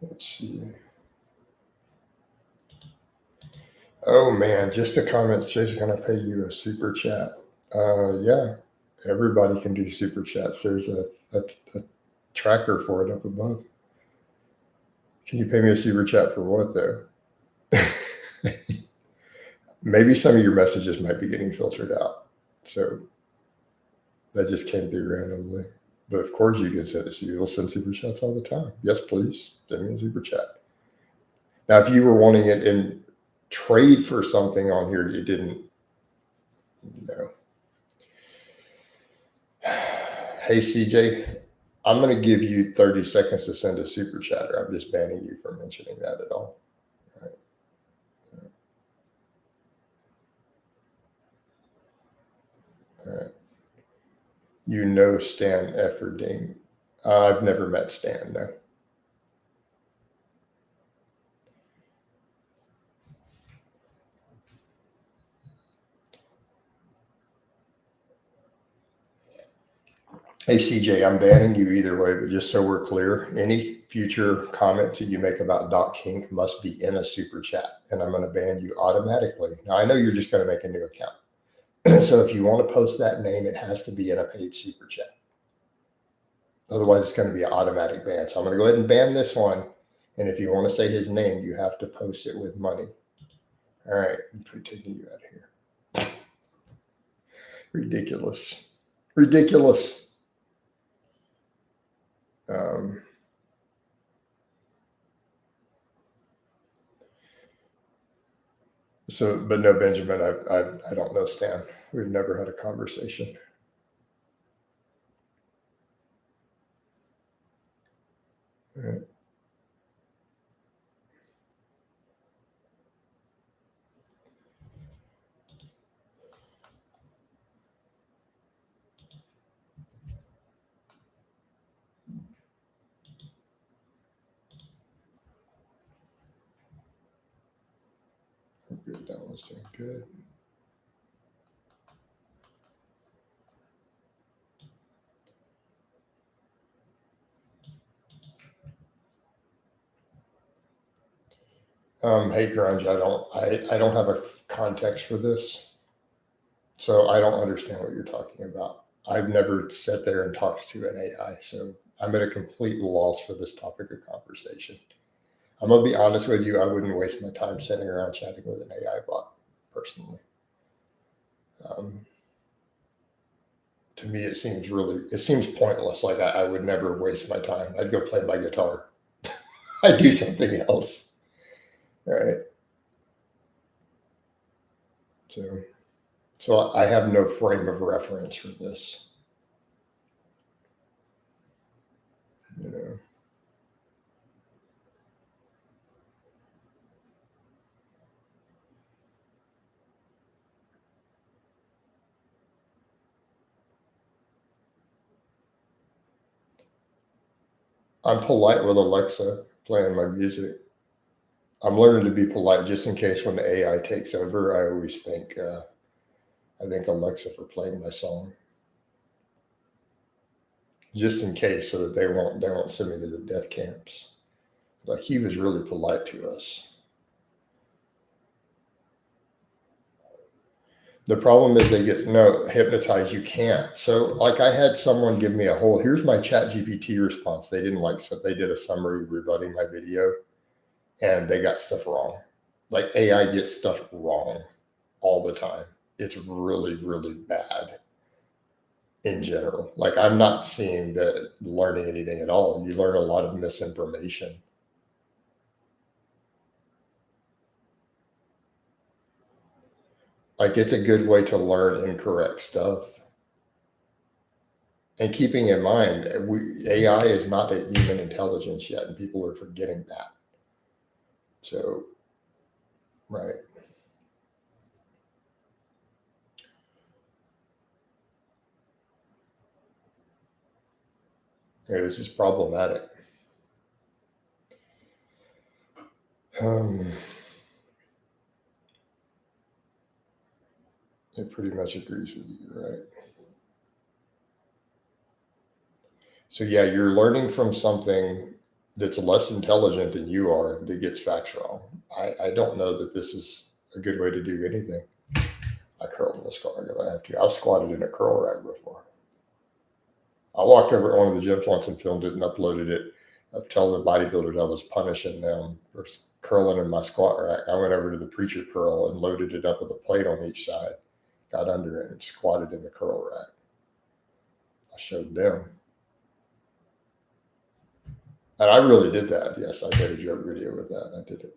Let's see. Oh man, just a comment. Jay's gonna pay you a super chat. Yeah, everybody can do super chats. There's a tracker for it up above. Can you pay me a super chat for what though? Maybe some of your messages might be getting filtered out. So that just came through randomly. But of course you can send it. So you'll send super chats all the time. Yes, please. Send me a super chat. Now, if you were wanting it in trade for something on here, you didn't, know. Hey, CJ, I'm going to give you 30 seconds to send a super chat, or I'm just banning you from mentioning that at all. All right. All right. You know Stan Efferding. I've never met Stan, no. Hey, CJ, I'm banning you either way, but just so we're clear, any future comment that you make about Doc Kink must be in a super chat, and I'm going to ban you automatically. Now, I know you're just going to make a new account. So if you want to post that name, it has to be in a paid super chat. Otherwise, it's going to be an automatic ban. So I'm going to go ahead and ban this one. And if you want to say his name, you have to post it with money. All right, I'm taking you out of here. Ridiculous. Ridiculous. But no, Benjamin, I don't know Stan. We've never had a conversation. All right. Good. That one's doing good. Hey, Grunge, I don't have a context for this, so I don't understand what you're talking about. I've never sat there and talked to an AI, so I'm at a complete loss for this topic of conversation. I'm gonna be honest with you. I wouldn't waste my time sitting around chatting with an AI bot, personally. To me, it seems pointless. Like I would never waste my time. I'd go play my guitar. I'd do something else. All right. So I have no frame of reference for this. You know. I'm polite with Alexa playing my music. I'm learning to be polite just in case when the AI takes over. I always think I thank Alexa for playing my song, just in case, so that they won't send me to the death camps. Like, he was really polite to us. The problem is they get no hypnotized. You can't. So, like, I had someone give me a whole. Here's my Chat GPT response. They didn't like. So they did a summary rebutting my video, and they got stuff wrong. Like, AI gets stuff wrong all the time. It's really, really bad in general. Like, I'm not seeing that learning anything at all. You learn a lot of misinformation. Like, it's a good way to learn incorrect stuff. And keeping in mind, AI is not a human intelligence yet, and people are forgetting that. So, right. Yeah, this is problematic. Um, it pretty much agrees with you, right? So, yeah, you're learning from something that's less intelligent than you are that gets facts wrong. I don't know that this is a good way to do anything. I curled in this car if I have to. I've squatted in a curl rack before. I walked over at one of the gyms once and filmed it and uploaded it of telling the bodybuilders I was punishing them for curling in my squat rack. I went over to the preacher curl and loaded it up with a plate on each side, got under it, and squatted in the curl rack. I showed them. And I really did that. Yes, I did a joke video with that. I did it.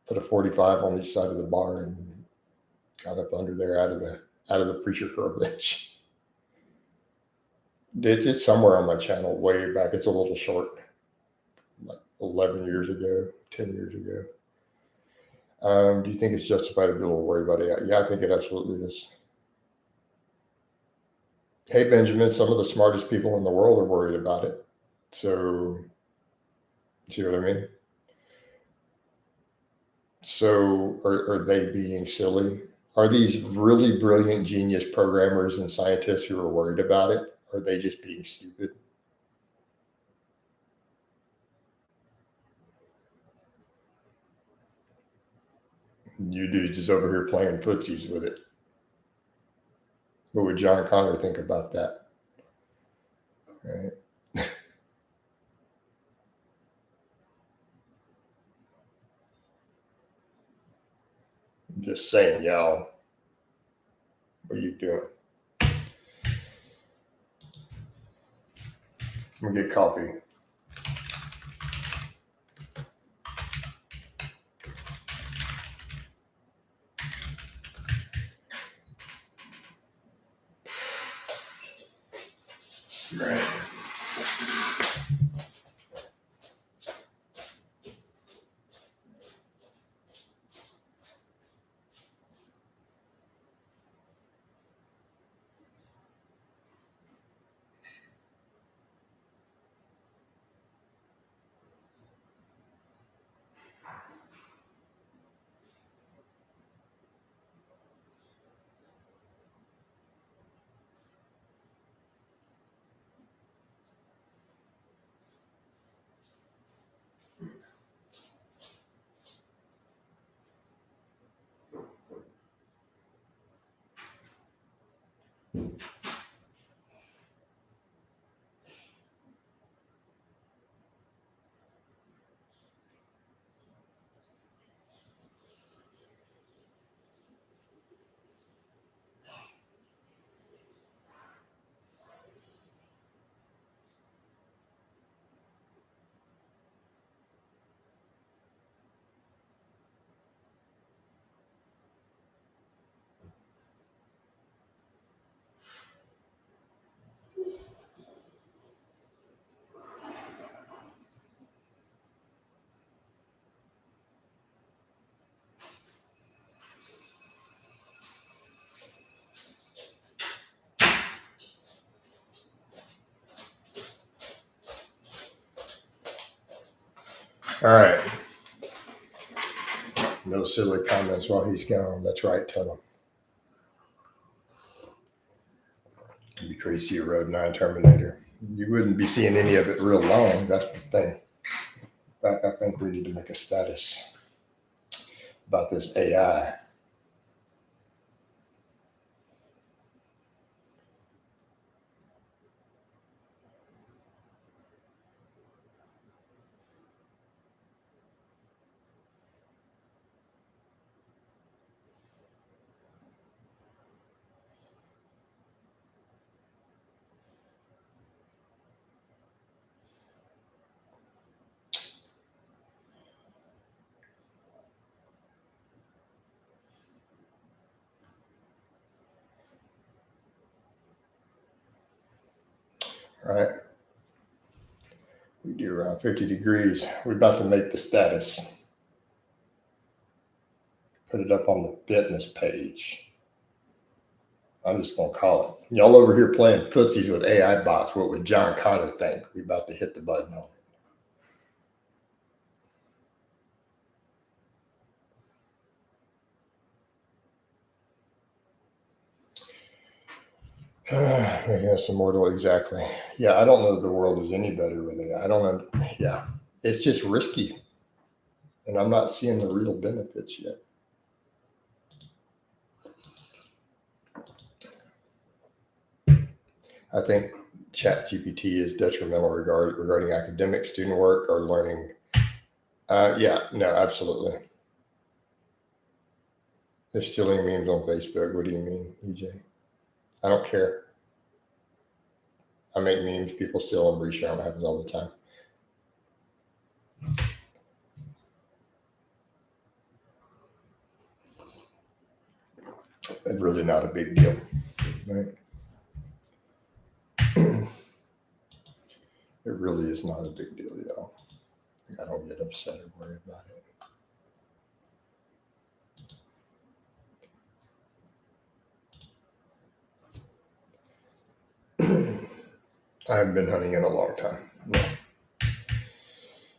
Put a 45 on each side of the bar and got up under there out of the preacher curl bench. It's somewhere on my channel way back. It's a little short, like 11 years ago, 10 years ago. Do you think it's justified to be a little worried about AI? Yeah, I think it absolutely is. Hey, Benjamin, some of the smartest people in the world are worried about it. So, see what I mean? So, are they being silly? Are these really brilliant genius programmers and scientists who are worried about it? Or are they just being stupid? You dudes is over here playing footsies with it. What would John Connor think about that? Right? I'm just saying, y'all, what are you doing? I'm gonna get coffee. Right. All right. No silly comments while he's gone. That's right, tell him. It'd be crazy to see a Road 9 Terminator. You wouldn't be seeing any of it real long. That's the thing. In fact, I think we need to make a status about this AI. All right. We do around 50 degrees. We're about to make the status. Put it up on the fitness page. I'm just going to call it. Y'all over here playing footsies with AI bots. What would John Connor think? We're about to hit the button on it. Yes, immortal, exactly. Yeah, I don't know if the world is any better with it. I don't know. Yeah, it's just risky. And I'm not seeing the real benefits yet. I think ChatGPT is detrimental regarding academic student work or learning. Yeah, no, absolutely. They're stealing memes on Facebook. What do you mean, EJ? I don't care. I make memes, people steal them, reshare them. It happens all the time. It's really not a big deal, right? It really is not a big deal, y'all. I don't get upset or worry about it. I haven't been hunting in a long time. No.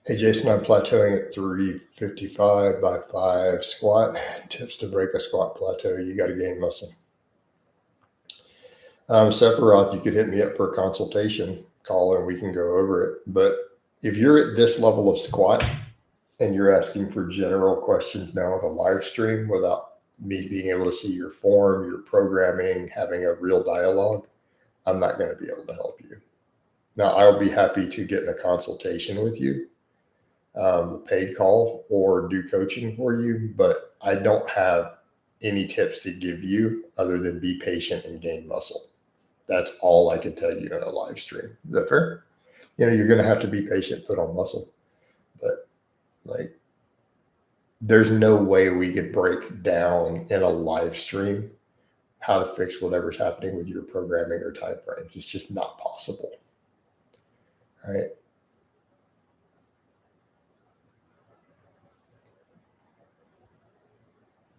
Hey, Jason, I'm plateauing at 355 by 5 squat. Tips to break a squat plateau. You got to gain muscle. Sephiroth, you could hit me up for a consultation call and we can go over it. But if you're at this level of squat and you're asking for general questions now on a live stream without me being able to see your form, your programming, having a real dialogue, I'm not going to be able to help you. Now, I'll be happy to get in a consultation with you, a paid call, or do coaching for you, but I don't have any tips to give you other than be patient and gain muscle. That's all I can tell you in a live stream. Is that fair? You're going to have to be patient, put on muscle, but like, there's no way we could break down in a live stream how to fix whatever's happening with your programming or time frames. It's just not possible. All right.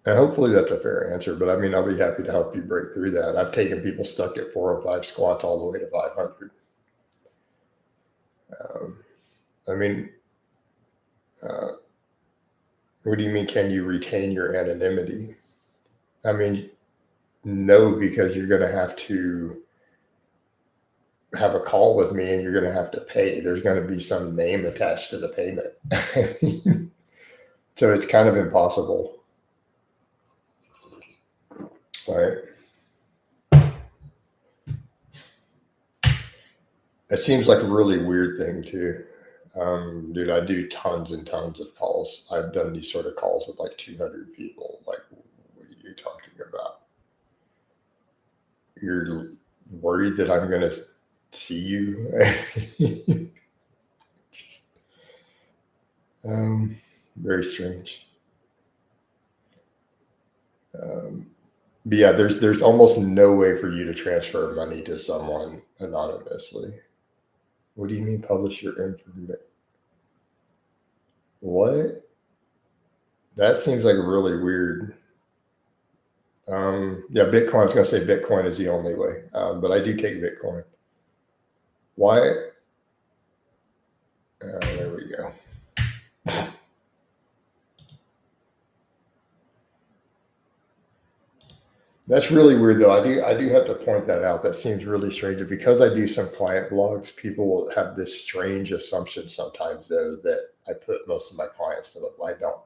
And hopefully that's a fair answer, but I mean, I'll be happy to help you break through that. I've taken people stuck at 405 squats all the way to 500. I mean, what do you mean, can you retain your anonymity? I mean, no, because you're going to have a call with me and you're going to have to pay. There's going to be some name attached to the payment. So it's kind of impossible. Right. It seems like a really weird thing too. Dude, I do tons and tons of calls. I've done these sort of calls with like 200 people. Like, what are you talking about? You're worried that I'm going to see you? Very strange. But yeah, there's almost no way for you to transfer money to someone anonymously. What do you mean publish your information? What? That seems like really weird. Yeah, Bitcoin. I was going to say Bitcoin is the only way, but I do take Bitcoin. Why? There we go. That's really weird, though. I do have to point that out. That seems really strange. Because I do some client blogs, people will have this strange assumption sometimes, though, that I put most of my clients to look. I don't.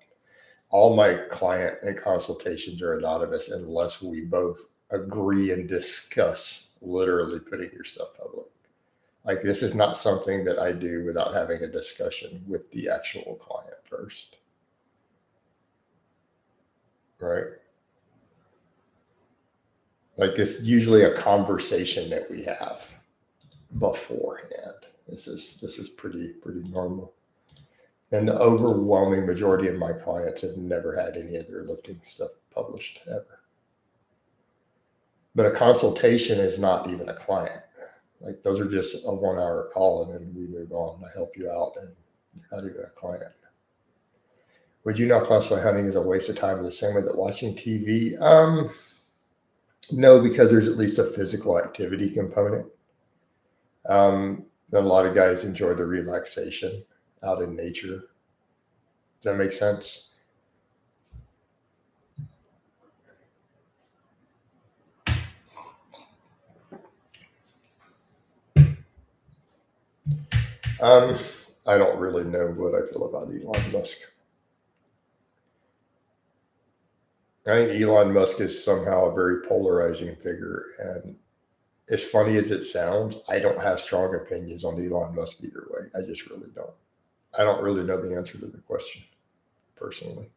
All my client and consultations are anonymous unless we both agree and discuss literally putting your stuff public. Like, this is not something that I do without having a discussion with the actual client first. Right? Like, it's usually a conversation that we have beforehand. This is pretty normal. And the overwhelming majority of my clients have never had any of their lifting stuff published ever. But a consultation is not even a client. Like, those are just a 1 hour call and then we move on. I help you out and you're not even a client. Would you not classify hunting as a waste of time in the same way that watching TV? No, because there's at least a physical activity component. A lot of guys enjoy the relaxation out in nature. Does that make sense? I don't really know what I feel about Elon Musk. I think Elon Musk is somehow a very polarizing figure. And as funny as it sounds, I don't have strong opinions on Elon Musk either way. I just really don't. I don't really know the answer to the question, personally.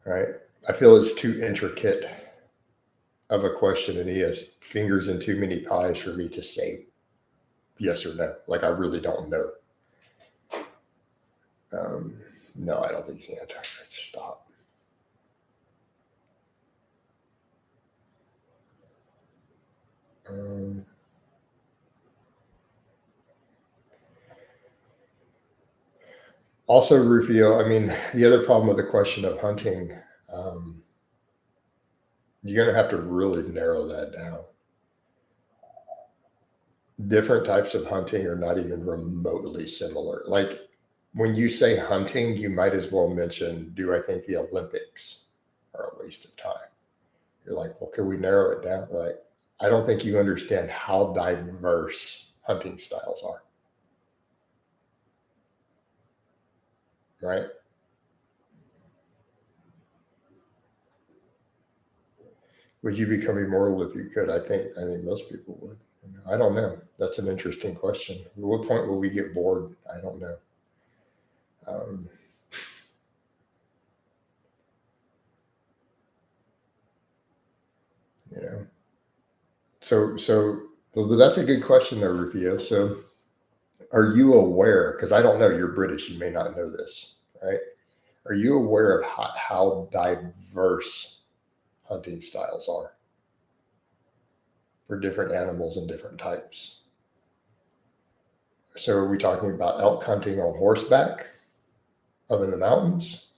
Right? I feel it's too intricate of a question, and he has fingers in too many pies for me to say yes or no. Like, I really don't know. No, I don't think he's anti. Stop. Also, Rufio, I mean, the other problem with the question of hunting, you're going to have to really narrow that down. Different types of hunting are not even remotely similar. Like, when you say hunting, you might as well mention, do I think the Olympics are a waste of time? You're like, well, can we narrow it down? Like, I don't think you understand how diverse hunting styles are. Right? Would you become immortal if you could? I think most people would. I don't know. That's an interesting question. At what point will we get bored? I don't know. You know. But that's a good question, though, Rufio. So, are you aware? Because I don't know. You're British. You may not know this, right? Are you aware of how diverse hunting styles are for different animals and different types? So, are we talking about elk hunting on horseback up in the mountains?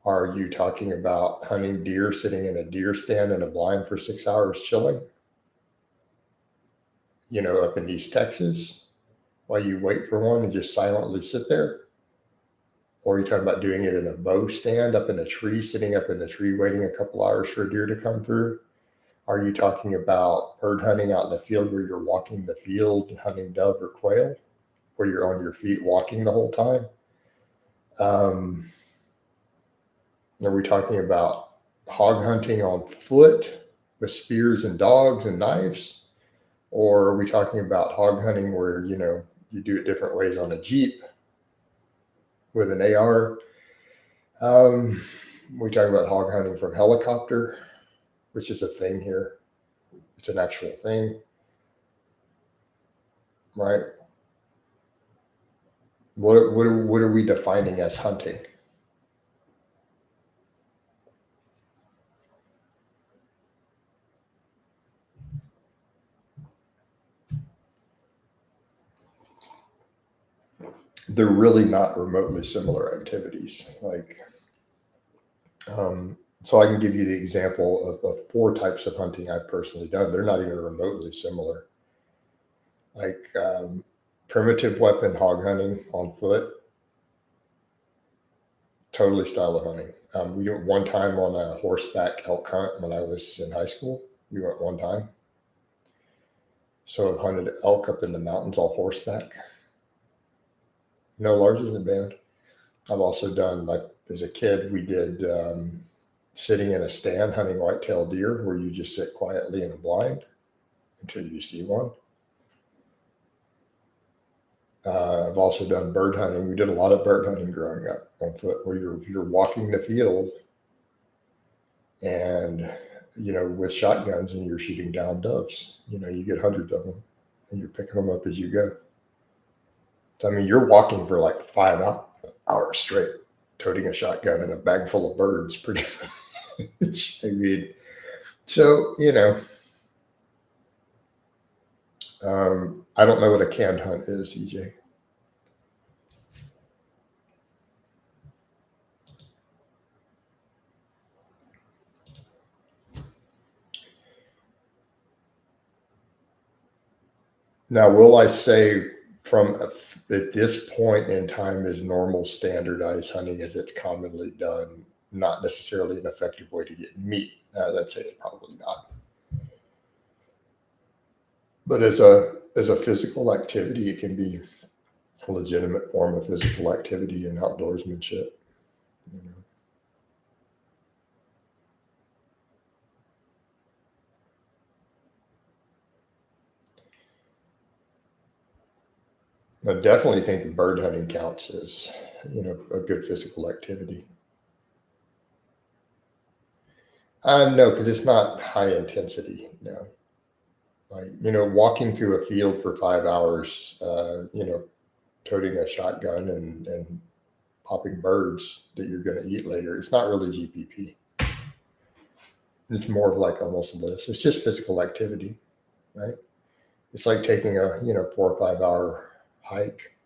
Are you talking about hunting deer sitting in a deer stand in a blind for 6 hours chilling? Up in East Texas while you wait for one and just silently sit there? Or are you talking about doing it in a bow stand up in a tree, sitting up in the tree, waiting a couple hours for a deer to come through? Are you talking about bird hunting out in the field where you're walking the field, hunting dove or quail, where you're on your feet walking the whole time? Are we talking about hog hunting on foot with spears and dogs and knives? Or are we talking about hog hunting where, you do it different ways on a Jeep with an AR? We talk about hog hunting from helicopter, which is a thing here. It's an actual thing, right? What are we defining as hunting? They're really not remotely similar activities. Like, so I can give you the example of 4 types of hunting I've personally done. They're not even remotely similar. Like, primitive weapon, hog hunting on foot, totally style of hunting. We went one time on a horseback elk hunt when I was in high school. We went one time. So I've hunted elk up in the mountains all horseback. No larges in band. I've also done, like, as a kid, we did sitting in a stand hunting whitetail deer, where you just sit quietly in a blind until you see one. I've also done bird hunting. We did a lot of bird hunting growing up on foot, where you're walking the field and, with shotguns, and you're shooting down doves. You get hundreds of them and you're picking them up as you go. So, I mean, you're walking for like 5 hours straight, toting a shotgun and a bag full of birds, pretty much. I mean, so, I don't know what a canned hunt is, EJ. Now, will I say from at this point in time is normal standardized hunting as it's commonly done, not necessarily an effective way to get meat? I'd say it's probably not. But as a physical activity, it can be a legitimate form of physical activity and outdoorsmanship. I definitely think that bird hunting counts as, a good physical activity. No, because it's not high intensity. No, like, walking through a field for 5 hours, toting a shotgun and popping birds that you're going to eat later. It's not really GPP. It's more of like almost bliss. It's just physical activity, right? It's like taking a 4 or 5 hour hike.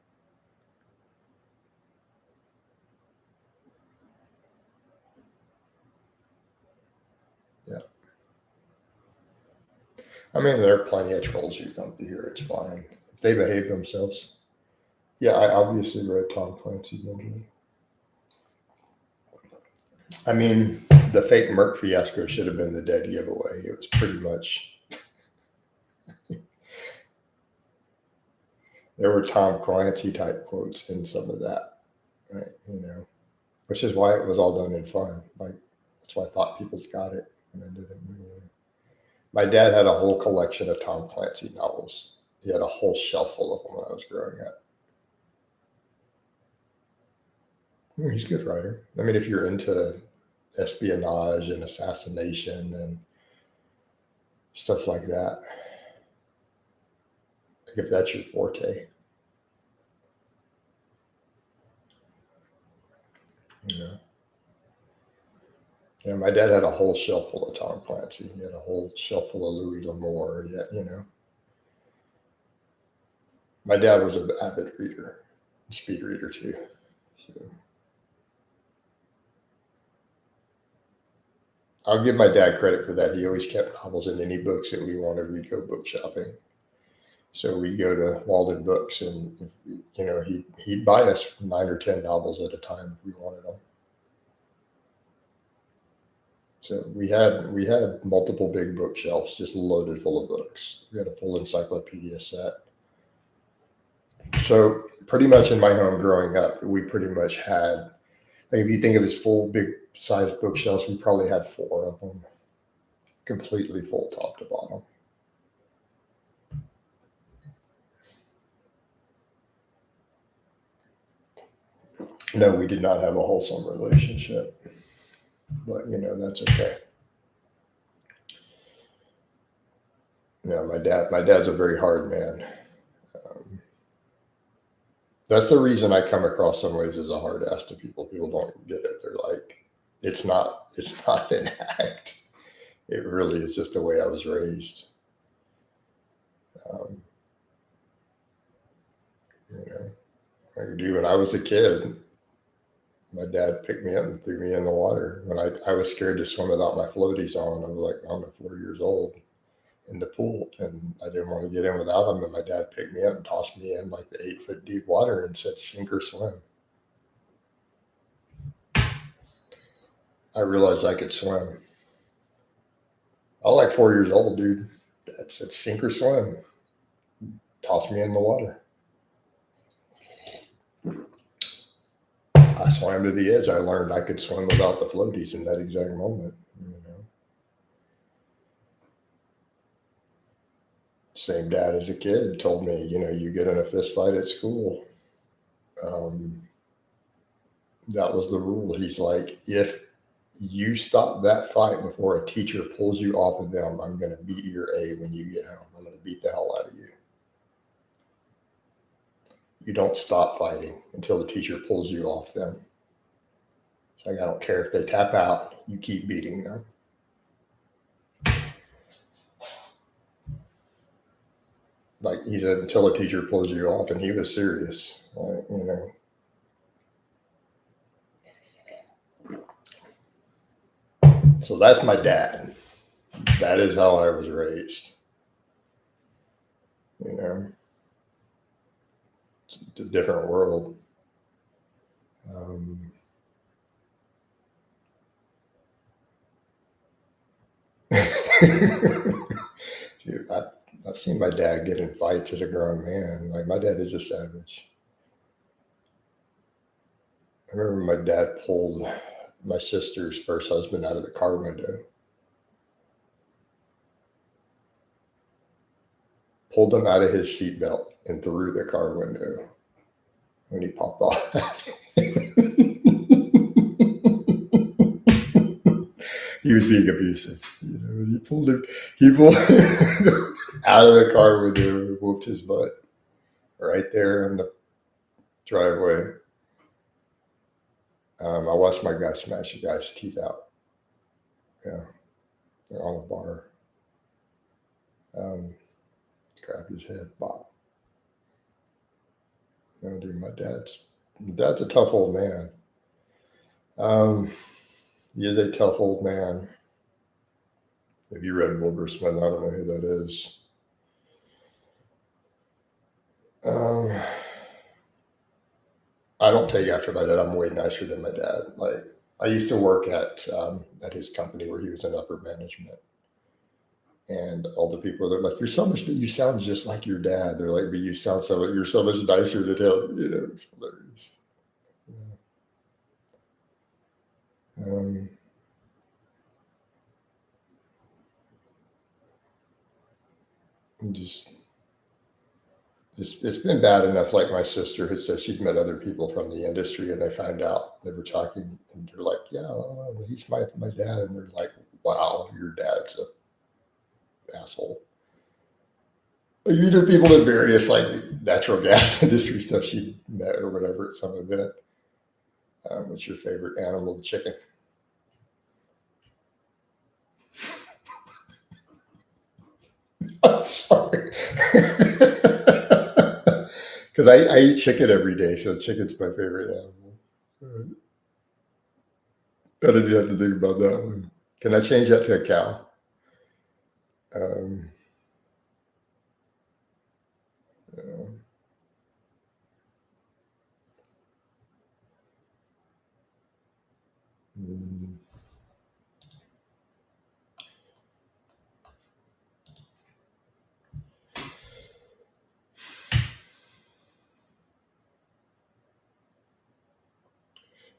Yeah. I mean, there are plenty of trolls who come through here. It's fine if they behave themselves. Yeah, I obviously read Tom Clancy Benjamin. I mean, the fake Merc fiasco should have been the dead giveaway. It was pretty much. There were Tom Clancy type quotes in some of that, right? Which is why it was all done in fun. Like, that's why I thought people's got it when I did it. My dad had a whole collection of Tom Clancy novels. He had a whole shelf full of them when I was growing up. He's a good writer. I mean, if you're into espionage and assassination and stuff like that, if that's your forte, Yeah, my dad had a whole shelf full of Tom Clancy. He had a whole shelf full of Louis L'Amour. Yeah. My dad was an avid reader, speed reader too. So I'll give my dad credit for that. He always kept novels in any books that we wanted. We'd go book shopping. So we'd go to Walden Books, and he'd buy us 9 or 10 novels at a time if we wanted them. So we had multiple big bookshelves just loaded full of books. We had a full encyclopedia set. So pretty much in my home growing up, we pretty much had, like, if you think of his full big size bookshelves, we probably had 4 of them completely full top to bottom. No, we did not have a wholesome relationship, but that's okay. My dad's a very hard man. That's the reason I come across some ways as a hard ass to people. People don't get it. They're like, it's not an act. It really is just the way I was raised. Like, dude, when I was a kid, my dad picked me up and threw me in the water when I was scared to swim without my floaties on. I was like, I don't know, 4 years old. in the pool, and I didn't want to get in without him. And my dad picked me up and tossed me in like the 8-foot deep water and said, "Sink or swim." I realized I could swim. I was like 4 years old, dude. Dad said, "Sink or swim." Tossed me in the water. I swam to the edge. I learned I could swim without the floaties in that exact moment. Same dad as a kid told me, you get in a fist fight at school. That was the rule. He's like, if you stop that fight before a teacher pulls you off of them, I'm going to beat your A when you get home. I'm going to beat the hell out of you. You don't stop fighting until the teacher pulls you off them. So I don't care if they tap out, you keep beating them. Like he said, until a teacher pulls you off, and he was serious. So that's my dad. That is how I was raised. It's a different world. Dude, I've seen my dad get in fights as a grown man. Like, my dad is a savage. I remember my dad pulled my sister's first husband out of the car window. Pulled him out of his seatbelt and through the car window when he popped off. He was being abusive. He pulled him out of the car window and whooped his butt right there in the driveway. I watched my guy smash a guy's teeth out. Yeah, they're on the bar. Grab his head, bop. Dude, my dad's a tough old man. He is a tough old man. If you read Wilbur-Smith, I don't know who that is. I don't take after my dad. I'm way nicer than my dad. Like, I used to work at his company where he was in upper management. And all the people, they're like, you sound just like your dad. They're like, but you're so much nicer than him. It's hilarious. It's been bad enough. Like, my sister has said, she's met other people from the industry, and they find out, they were talking, and they're like, yeah, he's my dad. And they're like, wow, your dad's a asshole. Like, these are people in various, like, natural gas industry stuff she met or whatever at some event. What's your favorite animal? The chicken. I'm sorry. Because I eat chicken every day, so chicken's my favorite animal. I didn't have to think about that one. Can I change that to a cow?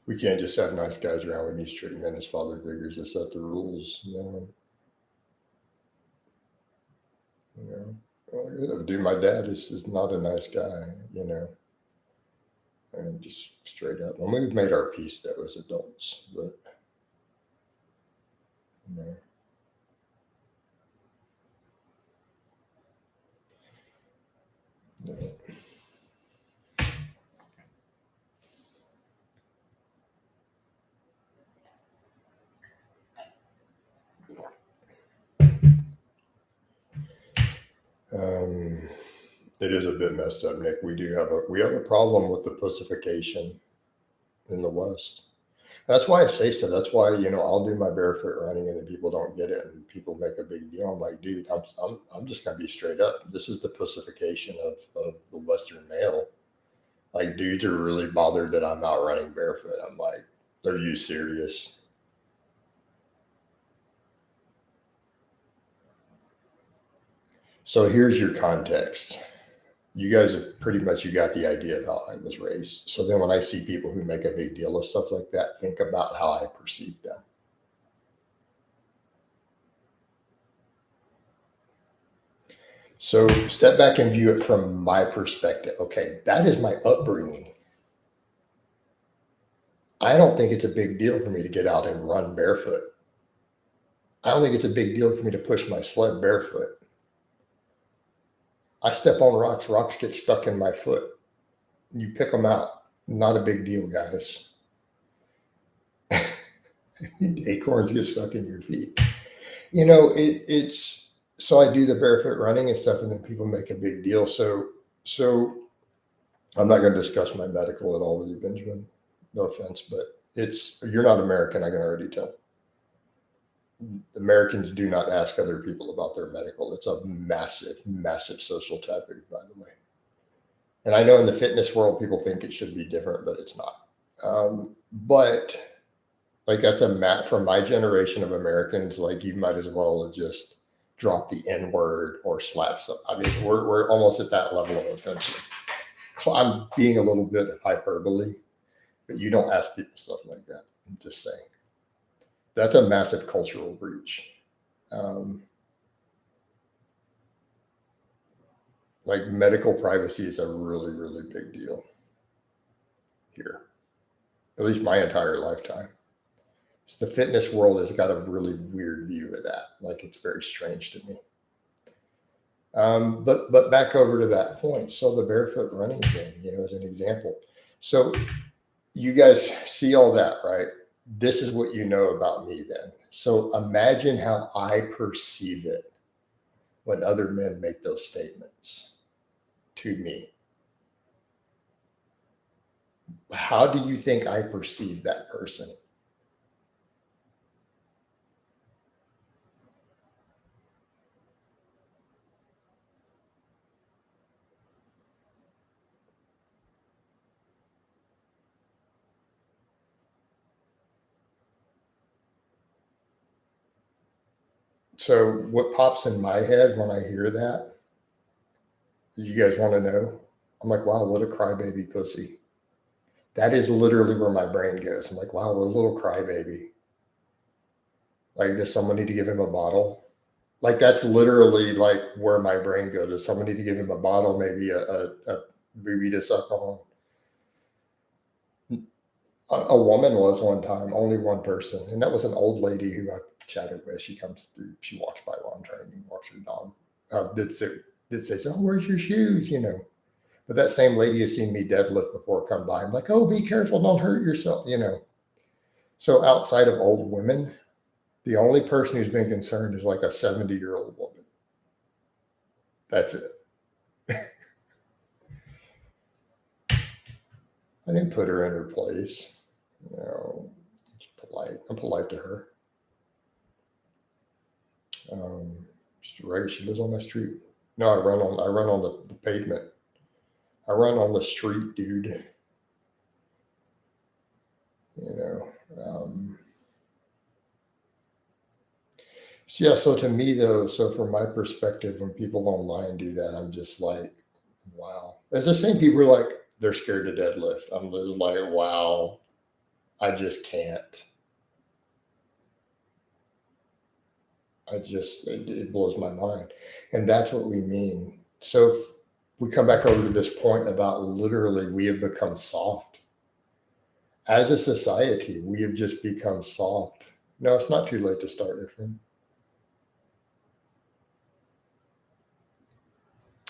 We can't just have nice guys around. We need strict men as father figures to set the rules. Dude, my dad is not a nice guy, and just straight up. And we've made our peace though as adults, but it is a bit messed up, Nick. We have a problem with the pussification in the West. That's why I say so. That's why, I'll do my barefoot running and then people don't get it and people make a big deal. I'm like, dude, I'm just going to be straight up. This is the pussification of the Western male. Like, dudes are really bothered that I'm out running barefoot. I'm like, are you serious? So here's your context. You guys have pretty much, you got the idea of how I was raised. So then when I see people who make a big deal of stuff like that, think about how I perceive them. So step back and view it from my perspective. Okay, that is my upbringing. I don't think it's a big deal for me to get out and run barefoot. I don't think it's a big deal for me to push my sled barefoot. I step on rocks get stuck in my foot. You pick them out. Not a big deal, guys. Acorns get stuck in your feet. It's so I do the barefoot running and stuff, and then people make a big deal. So I'm not going to discuss my medical at all with you, Benjamin. No offense, but you're not American. I can already tell. Americans do not ask other people about their medical. It's a massive, massive social taboo, by the way. And I know in the fitness world, people think it should be different, but it's not. But like that's from my generation of Americans, like you might as well have just dropped the N word or slap some. I mean, we're almost at that level of offensive. I'm being a little bit of hyperbole, but you don't ask people stuff like that. I'm just saying. That's a massive cultural breach. Like medical privacy is a really, really big deal here, at least my entire lifetime. The fitness world has got a really weird view of that. Like it's very strange to me. But back over to that point. So the barefoot running thing, as an example. So you guys see all that, right? This is what you know about me then. So imagine how I perceive it when other men make those statements to me. How do you think I perceive that person? So what pops in my head when I hear that, you guys want to know? I'm like, wow, what a crybaby pussy. That is literally where my brain goes. I'm like, wow, what a little crybaby. Like, does someone need to give him a bottle? Like, that's literally like where my brain goes. Does someone need to give him a bottle, maybe a booby to suck on? A woman was one time, only one person. And that was an old lady who I chatted with. She comes through, she walks by while I'm training, walks her dog. Did say, oh, where's your shoes? But that same lady has seen me deadlift before come by. I'm like, oh, be careful, don't hurt yourself, So outside of old women, the only person who's been concerned is like a 70-year-old woman. That's it. I didn't put her in her place. It's polite. I'm polite to her. She's right. She lives on my street. No, I run on the pavement. I run on the street, dude. So to me though, so from my perspective, when people online do that, I'm just like, wow. It's the same people who are like, they're scared to deadlift. I'm just like, wow, I just can't. It blows my mind. And that's what we mean. So if we come back over to this point about literally we have become soft. As a society, we have just become soft. No, it's not too late to start different.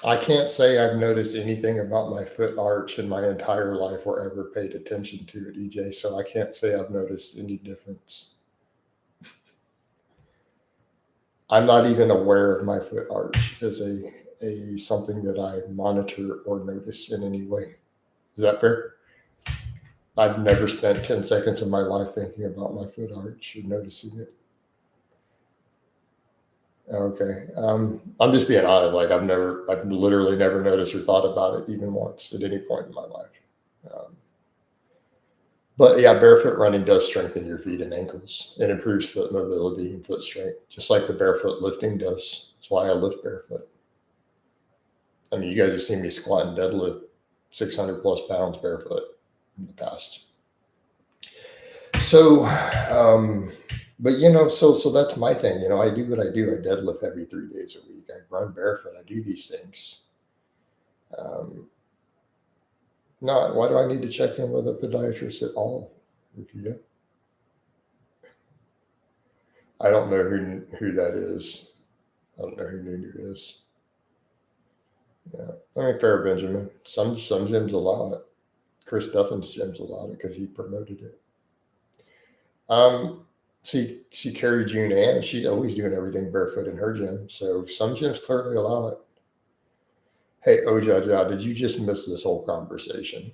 I can't say I've noticed anything about my foot arch in my entire life or ever paid attention to it, EJ. So I can't say I've noticed any difference. I'm not even aware of my foot arch as a something that I monitor or notice in any way. Is that fair? I've never spent 10 seconds of my life thinking about my foot arch or noticing it. Okay. I'm just being honest. Like I've literally never noticed or thought about it even once at any point in my life. But yeah, barefoot running does strengthen your feet and ankles. It improves foot mobility and foot strength, just like the barefoot lifting does. That's why I lift barefoot. I mean, you guys have seen me squat and deadlift 600 plus pounds barefoot in the past. So, but so that's my thing. I do what I do. I deadlift heavy 3 days a week. I run barefoot. I do these things. No, why do I need to check in with a podiatrist at all? Yeah. I don't know who that is. I don't know who Nunu is. Yeah, I mean, fair Benjamin. Some gyms allow it. Chris Duffin's gyms allow it because he promoted it. See Carrie June Ann, she's always doing everything barefoot in her gym. So some gyms clearly allow it. Hey, Ojaja, did you just miss this whole conversation?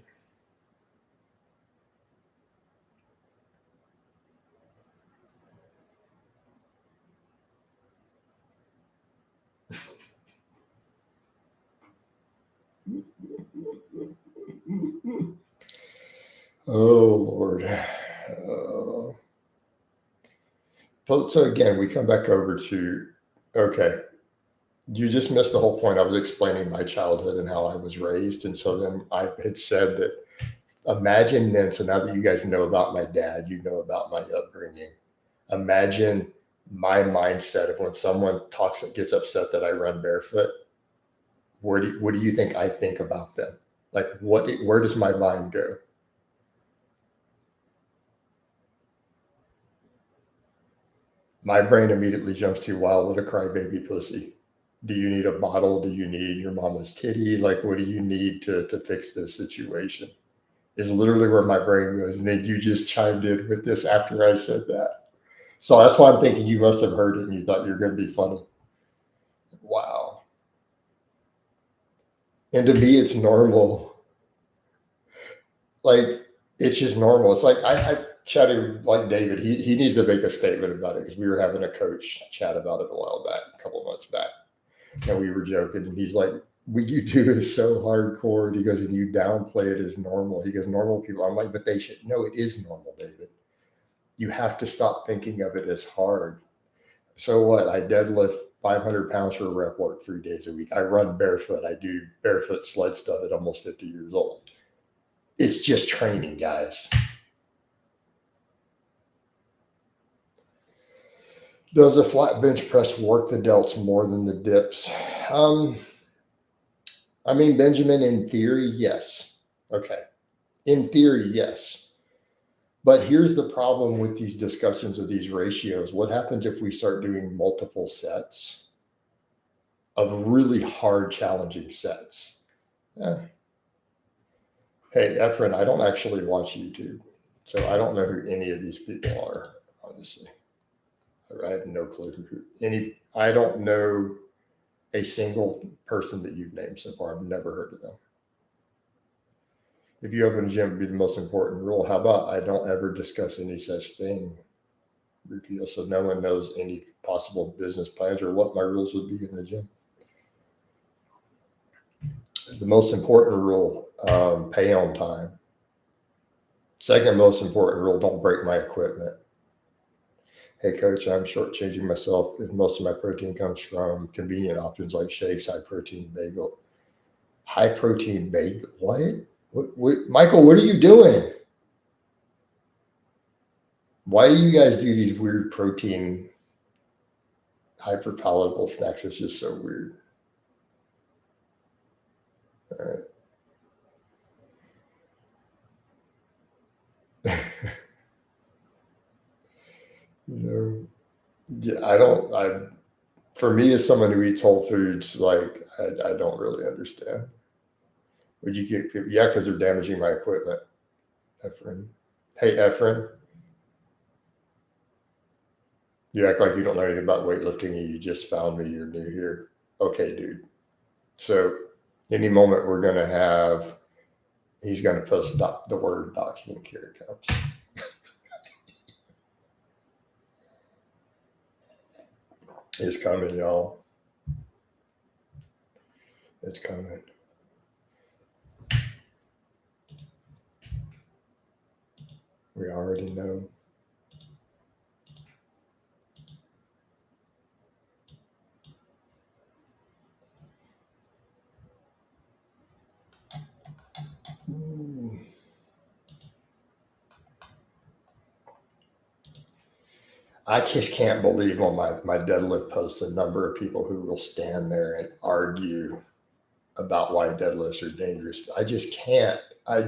Oh, Lord. So again, we come back over to, okay, you just missed the whole point. I was explaining my childhood and how I was raised. And so then I had said that, imagine then, so now that you guys know about my dad, you know about my upbringing, imagine my mindset of when someone gets upset that I run barefoot. What do you think I think about them? Like where does my mind go? My brain immediately jumps to, wow, what a crybaby pussy. Do you need a bottle? Do you need your mama's titty? Like, what do you need to fix this situation? Is literally where my brain goes. And then you just chimed in with this after I said that. So that's why I'm thinking you must have heard it and you thought you were going to be funny. Wow. And to me, it's normal. Like, it's just normal. It's like I chatted like David. He needs to make a statement about it because we were having a coach chat about it a couple months back. And we were joking. And he's like, what you do is so hardcore. And he goes, and you downplay it as normal. He goes, normal people. I'm like, but they should. No, it is normal, David. You have to stop thinking of it as hard. So what? I deadlift 500 pounds for rep work 3 days a week. I run barefoot. I do barefoot sled stuff at almost 50 years old. It's just training, guys. Does a flat bench press work the delts more than the dips? I mean, Benjamin, in theory, yes. Okay. In theory, yes. But here's the problem with these discussions of these ratios. What happens if we start doing multiple sets of really hard, challenging sets? Hey, Efren, I don't actually watch YouTube, so I don't know who any of these people are, honestly. I have no clue I don't know a single person that you've named so far. I've never heard of them. If you open a gym, it'd be the most important rule. How about I don't ever discuss any such thing, Rufio, so no one knows any possible business plans or what my rules would be in the gym. The most important rule, pay on time. Second most important rule, don't break my equipment. Hey, coach, I'm shortchanging myself if most of my protein comes from convenient options like shakes, high protein bagel. High protein bagel? What? Michael, what are you doing? Why do you guys do these weird protein hyper palatable snacks? It's just so weird. All right. Yeah, for me as someone who eats whole foods, like I don't really understand. Would you get people? Yeah, because they're damaging my equipment. Efren. Hey, Efren. You act like you don't know anything about weightlifting and you just found me. You're new here. Okay, dude. So any moment we're going to have He's going to post the word document. Here it comes. It's coming, y'all. It's coming. We already know. I just can't believe on my deadlift posts the number of people who will stand there and argue about why deadlifts are dangerous. I just can't. I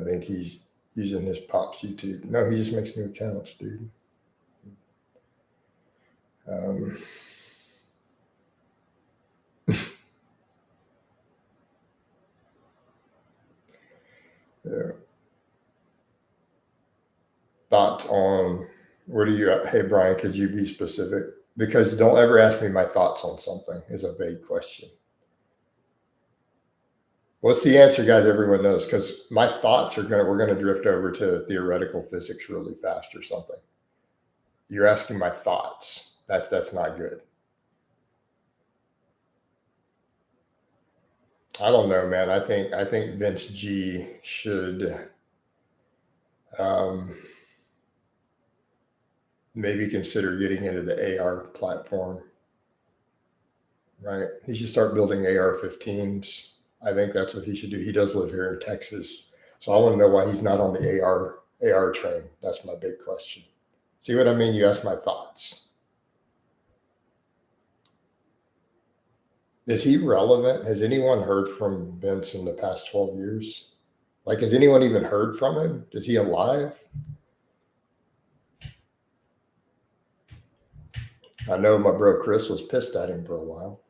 think he's using his Pops YouTube. No, he just makes new accounts, dude. Yeah. Thoughts on where do you? Hey, Brian, could you be specific? Because don't ever ask me my thoughts on something. Is a vague question. What's the answer, guys? Everyone knows, because my thoughts we're gonna drift over to theoretical physics really fast or something. You're asking my thoughts. That's not good. I don't know, man. I think Vince G should maybe consider getting into the AR platform. Right? He should start building AR-15s. I think that's what he should do. He does live here in Texas, so I want to know why he's not on the AR train. That's my big question. See what I mean? You asked my thoughts. Is he relevant? Has anyone heard from Vince in the past 12 years? Like, has anyone even heard from him? Is he alive? I know my bro Chris was pissed at him for a while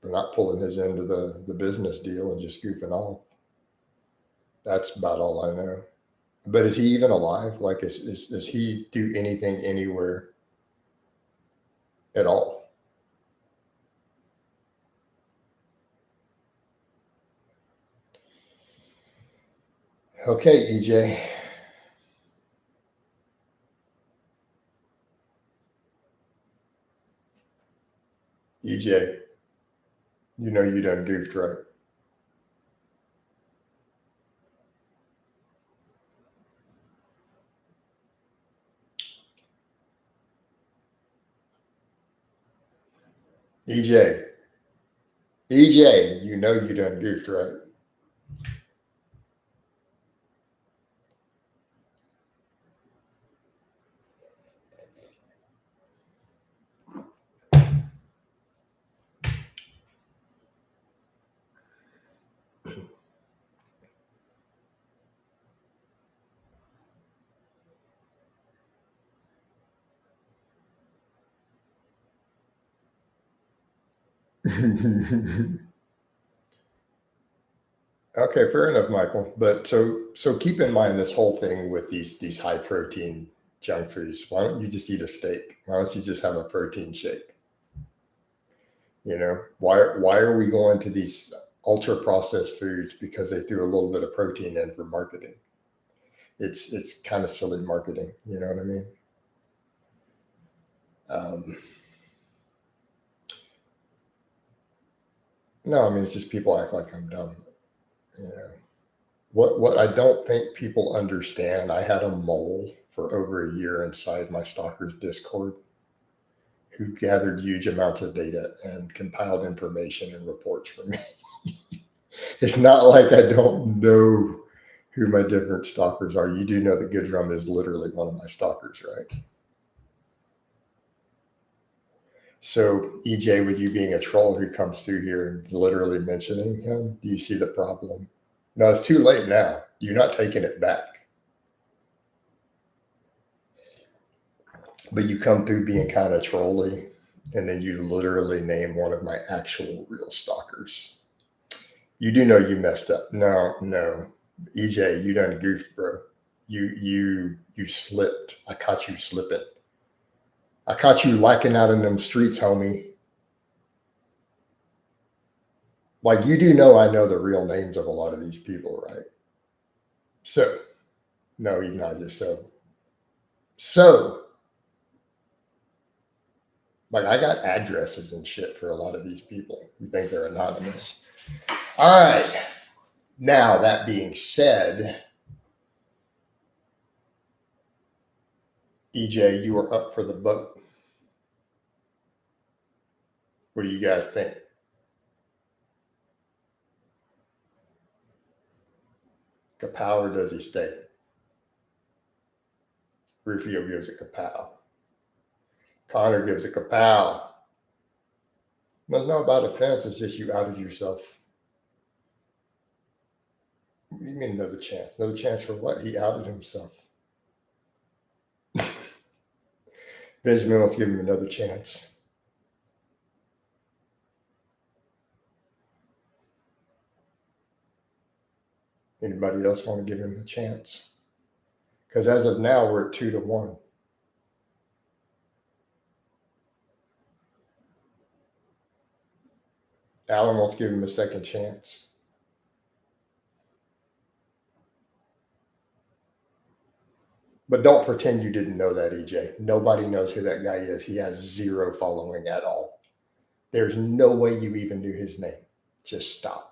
for not pulling his end of the business deal and just goofing off. That's about all I know. But is he even alive? Like, does he do anything anywhere at all? Okay, EJ. EJ, you know you done goofed, right? EJ, you know you done goofed, right? Okay, fair enough, Michael. But so keep in mind this whole thing with these high protein junk foods. Why don't you just eat a steak? Why don't you just have a protein shake? You know, why are we going to these ultra processed foods because they threw a little bit of protein in for marketing? It's kind of silly marketing. You know what I mean? No, I mean it's just people act like I'm dumb. You know, what I don't think people understand. I had a mole for over a year inside my stalkers Discord who gathered huge amounts of data and compiled information and reports for me. It's not like I don't know who my different stalkers are. You do know that Goodrum is literally one of my stalkers, right? So EJ, with you being a troll who comes through here and literally mentioning him, do you see the problem? No, it's too late now. You're not taking it back. But you come through being kind of trolly, and then you literally name one of my actual real stalkers. You do know you messed up. No. EJ, you done goofed, bro. You slipped. I caught you slipping. I caught you lacking out in them streets, homie. Like, you do know I know the real names of a lot of these people, right? So, no, he's not just so. So, like, I got addresses and shit for a lot of these people. You think they're anonymous. All right. Now, that being said, EJ, you are up for the vote. What do you guys think? Kapow, or does he stay? Rufio gives it kapow. Connor gives it kapow. Nothing about offense, it's just you outed yourself. What do you mean another chance? Another chance for what? He outed himself. Benjamin wants to give him another chance. Anybody else want to give him a chance? Because as of now, we're at 2-1. Alan wants to give him a second chance. But don't pretend you didn't know that, EJ. Nobody knows who that guy is. He has 0 following at all. There's no way you even knew his name. Just stop.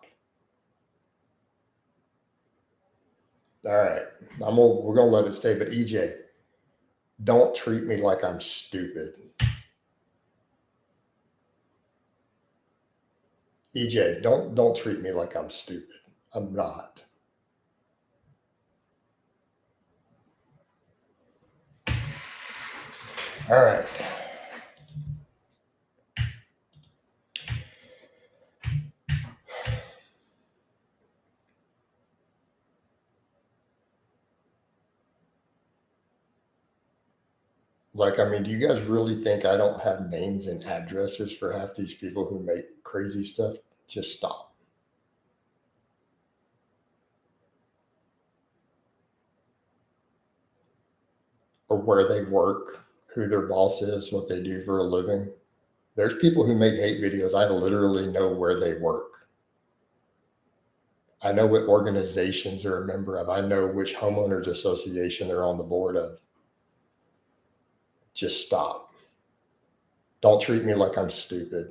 All right. We're going to let it stay. But EJ, don't treat me like I'm stupid. EJ, don't treat me like I'm stupid. I'm not. All right. Like, I mean, do you guys really think I don't have names and addresses for half these people who make crazy stuff? Just stop. Or where they work, who their boss is, what they do for a living. There's people who make hate videos. I literally know where they work. I know what organizations they're a member of. I know which homeowners association they're on the board of. Just stop. Don't treat me like I'm stupid.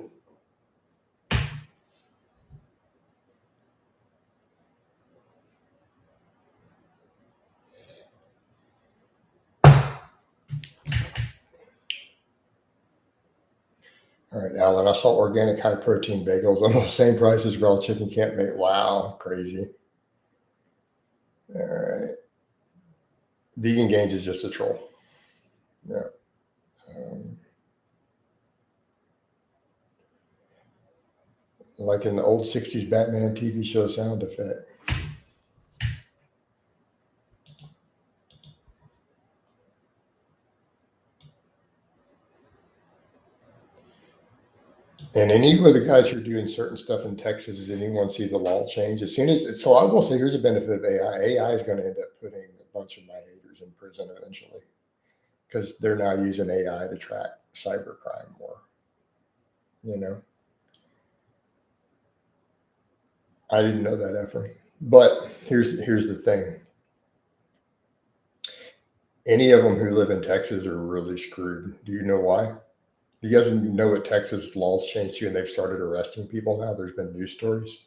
All right, Alan, I saw organic high protein bagels on the same price as raw chicken can't make. Wow, crazy. All right. Vegan Gains is just a troll. Yeah. Like in the old 60s Batman TV show sound effect. And any of the guys who are doing certain stuff in Texas, does anyone see the law change? As soon as, so I will say, here's a benefit of AI. AI is going to end up putting a bunch of my haters in prison eventually because they're now using AI to track cybercrime more. You know, I didn't know that, Ephraim. But here's the thing. Any of them who live in Texas are really screwed. Do you know why? You guys know what Texas laws changed to, and they've started arresting people now? There's been news stories.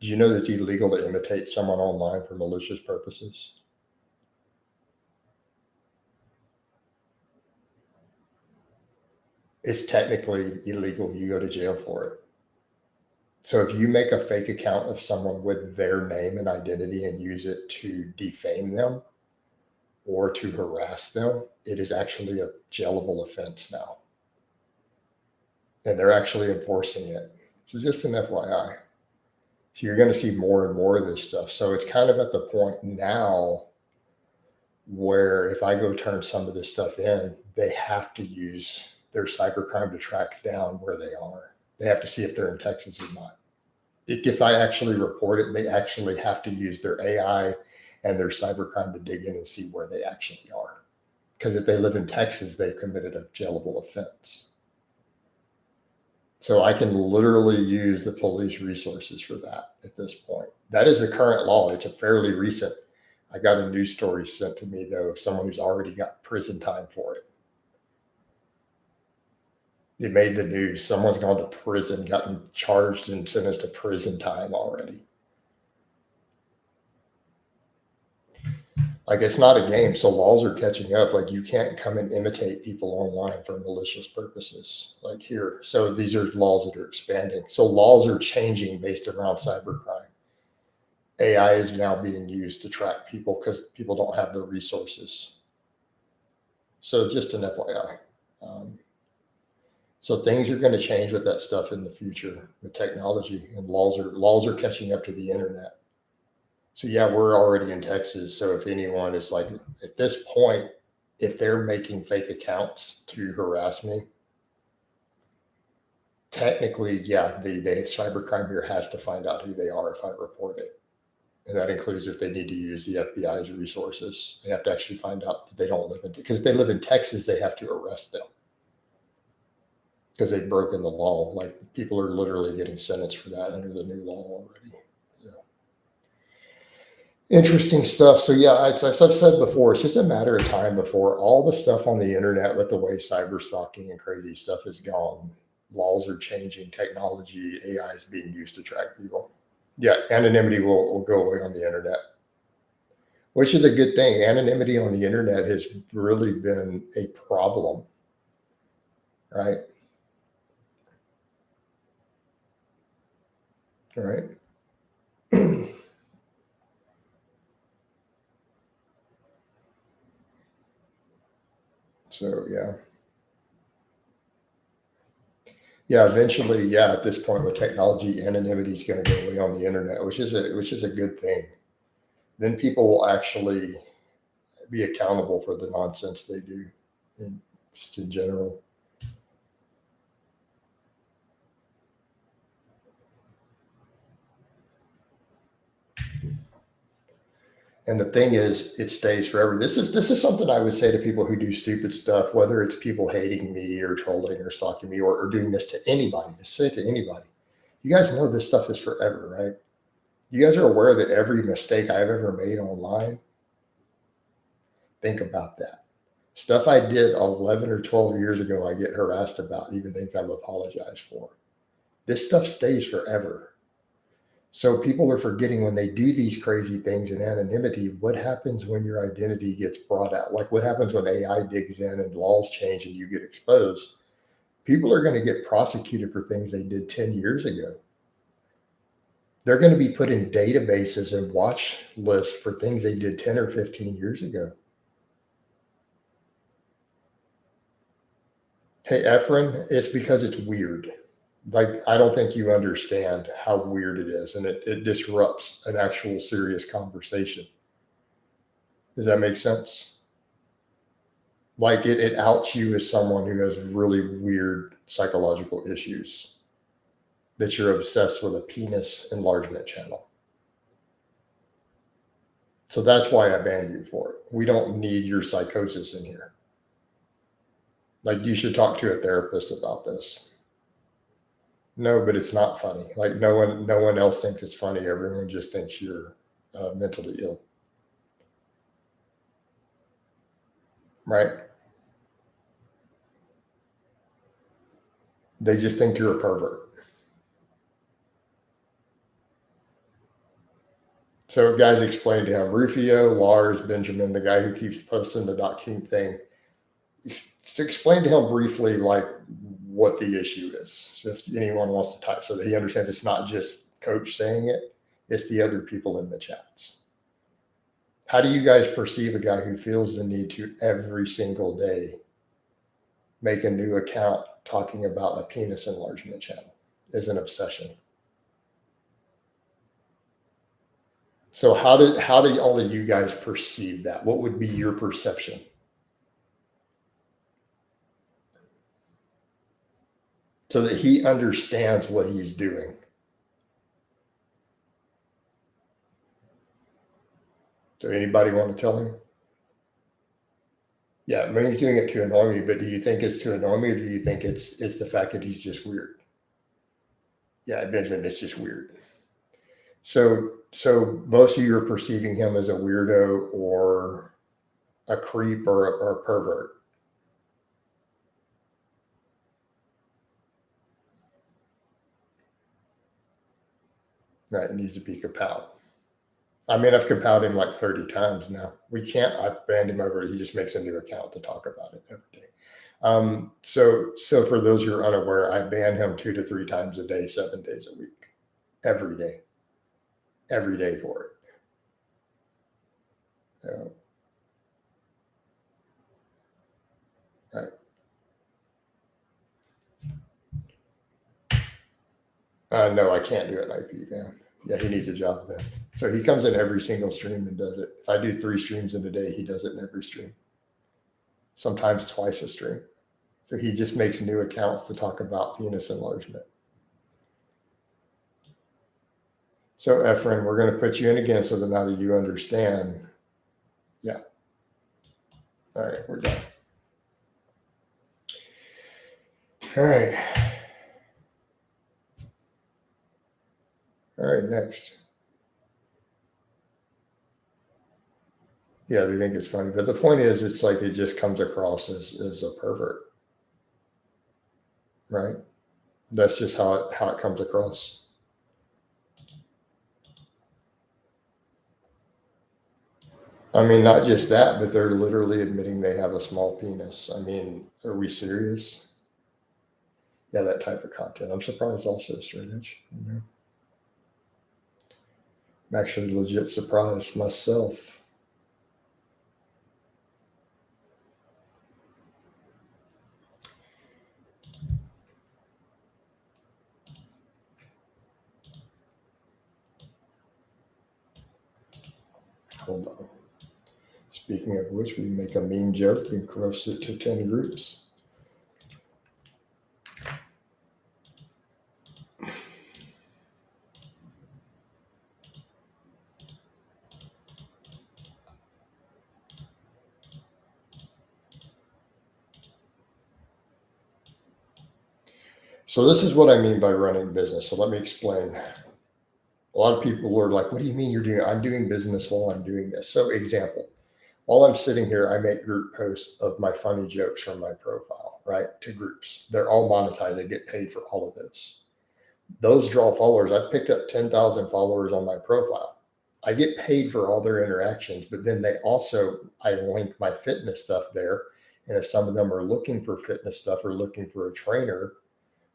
Did you know that it's illegal to imitate someone online for malicious purposes? It's technically illegal. You go to jail for it. So if you make a fake account of someone with their name and identity and use it to defame them or to harass them, it is actually a jailable offense now. And they're actually enforcing it. So just an FYI. So you're going to see more and more of this stuff. So it's kind of at the point now where if I go turn some of this stuff in, they have to use their cybercrime to track down where they are. They have to see if they're in Texas or not. If I actually report it, they actually have to use their AI and their cybercrime to dig in and see where they actually are. Because if they live in Texas, they've committed a jailable offense. So I can literally use the police resources for that at this point. That is the current law. It's a fairly recent. I got a news story sent to me, though, of someone who's already got prison time for it. It made the news. Someone's gone to prison, gotten charged and sentenced to prison time already. Like, it's not a game, so laws are catching up. Like, you can't come and imitate people online for malicious purposes, like here. So these are laws that are expanding. So laws are changing based around cybercrime. AI is now being used to track people because people don't have the resources. So just an FYI. So things are going to change with that stuff in the future with technology, and laws are catching up to the internet. So yeah, we're already in Texas. So if anyone is like, at this point, if they're making fake accounts to harass me, technically, yeah, the cybercrime here has to find out who they are if I report it. And that includes if they need to use the FBI's resources. They have to actually find out that they don't live in, because if they live in Texas, they have to arrest them because they've broken the law. Like, people are literally getting sentenced for that under the new law already. Interesting stuff. So yeah, as I've said before, it's just a matter of time before all the stuff on the internet with the way cyber stalking and crazy stuff is gone. Laws are changing, technology, AI is being used to track people. Yeah, anonymity will go away on the internet, which is a good thing. Anonymity on the internet has really been a problem, right? All right. So yeah, eventually, yeah, at this point with technology, anonymity is going to go away on the internet, which is a good thing. Then people will actually be accountable for the nonsense they do, just in general. And the thing is, it stays forever. This is something I would say to people who do stupid stuff, whether it's people hating me or trolling or stalking me or doing this to anybody. Just say it to anybody. You guys know this stuff is forever, right? You guys are aware that every mistake I've ever made online, think about that. Stuff I did 11 or 12 years ago, I get harassed about, even things I've apologized for. This stuff stays forever. So people are forgetting when they do these crazy things in anonymity, what happens when your identity gets brought out? Like, what happens when AI digs in and laws change and you get exposed? People are going to get prosecuted for things they did 10 years ago. They're going to be put in databases and watch lists for things they did 10 or 15 years ago. Hey, Efren, it's because it's weird. Like, I don't think you understand how weird it is, and it disrupts an actual serious conversation. Does that make sense? Like, it outs you as someone who has really weird psychological issues, that you're obsessed with a penis enlargement channel. So that's why I banned you for it. We don't need your psychosis in here. Like, you should talk to a therapist about this. No, but it's not funny. Like, no one else thinks it's funny. Everyone just thinks you're mentally ill, right? They just think you're a pervert. So guys explained to him, Rufio, Lars, Benjamin, the guy who keeps posting the Dot King thing, to explain to him briefly, like, what the issue is. So if anyone wants to type, so that he understands it's not just Coach saying it, it's the other people in the chats. How do you guys perceive a guy who feels the need to every single day make a new account talking about a penis enlargement channel as an obsession? So how do all of you guys perceive that? What would be your perception? So that he understands what he's doing. So anybody want to tell him? Yeah, I mean, he's doing it to annoy me, but do you think it's to annoy me, or do you think it's the fact that he's just weird? Yeah, Benjamin, it's just weird. So most of you are perceiving him as a weirdo or a creep or a pervert. Right, it needs to be kapowed. I mean, I've compelled him like 30 times now. We can't, I've banned him over. He just makes a new account to talk about it every day. So for those who are unaware, I ban him 2 to 3 times a day, 7 days a week, every day for it. Right. No, I can't do an IP ban. Yeah, he needs a job then. So he comes in every single stream and does it. If I do 3 streams in a day, he does it in every stream. Sometimes twice a stream. So he just makes new accounts to talk about penis enlargement. So Efren, we're going to put you in again so that now that you understand. Yeah. All right, we're done. All right. All right, next. Yeah, they think it's funny. But the point is, it's like it just comes across as a pervert. Right? That's just how it comes across. I mean, not just that, but they're literally admitting they have a small penis. I mean, are we serious? Yeah, that type of content. I'm surprised also, straight edge. You know? I'm actually legit surprised myself. Hold on. Speaking of which, we make a mean joke and cross it to 10 groups. So this is what I mean by running business. So let me explain. A lot of people are like, what do you mean you're doing? I'm doing business while I'm doing this. So example, while I'm sitting here, I make group posts of my funny jokes from my profile, right? To groups. They're all monetized. I get paid for all of those. Those draw followers. I've picked up 10,000 followers on my profile. I get paid for all their interactions, but then I link my fitness stuff there. And if some of them are looking for fitness stuff or looking for a trainer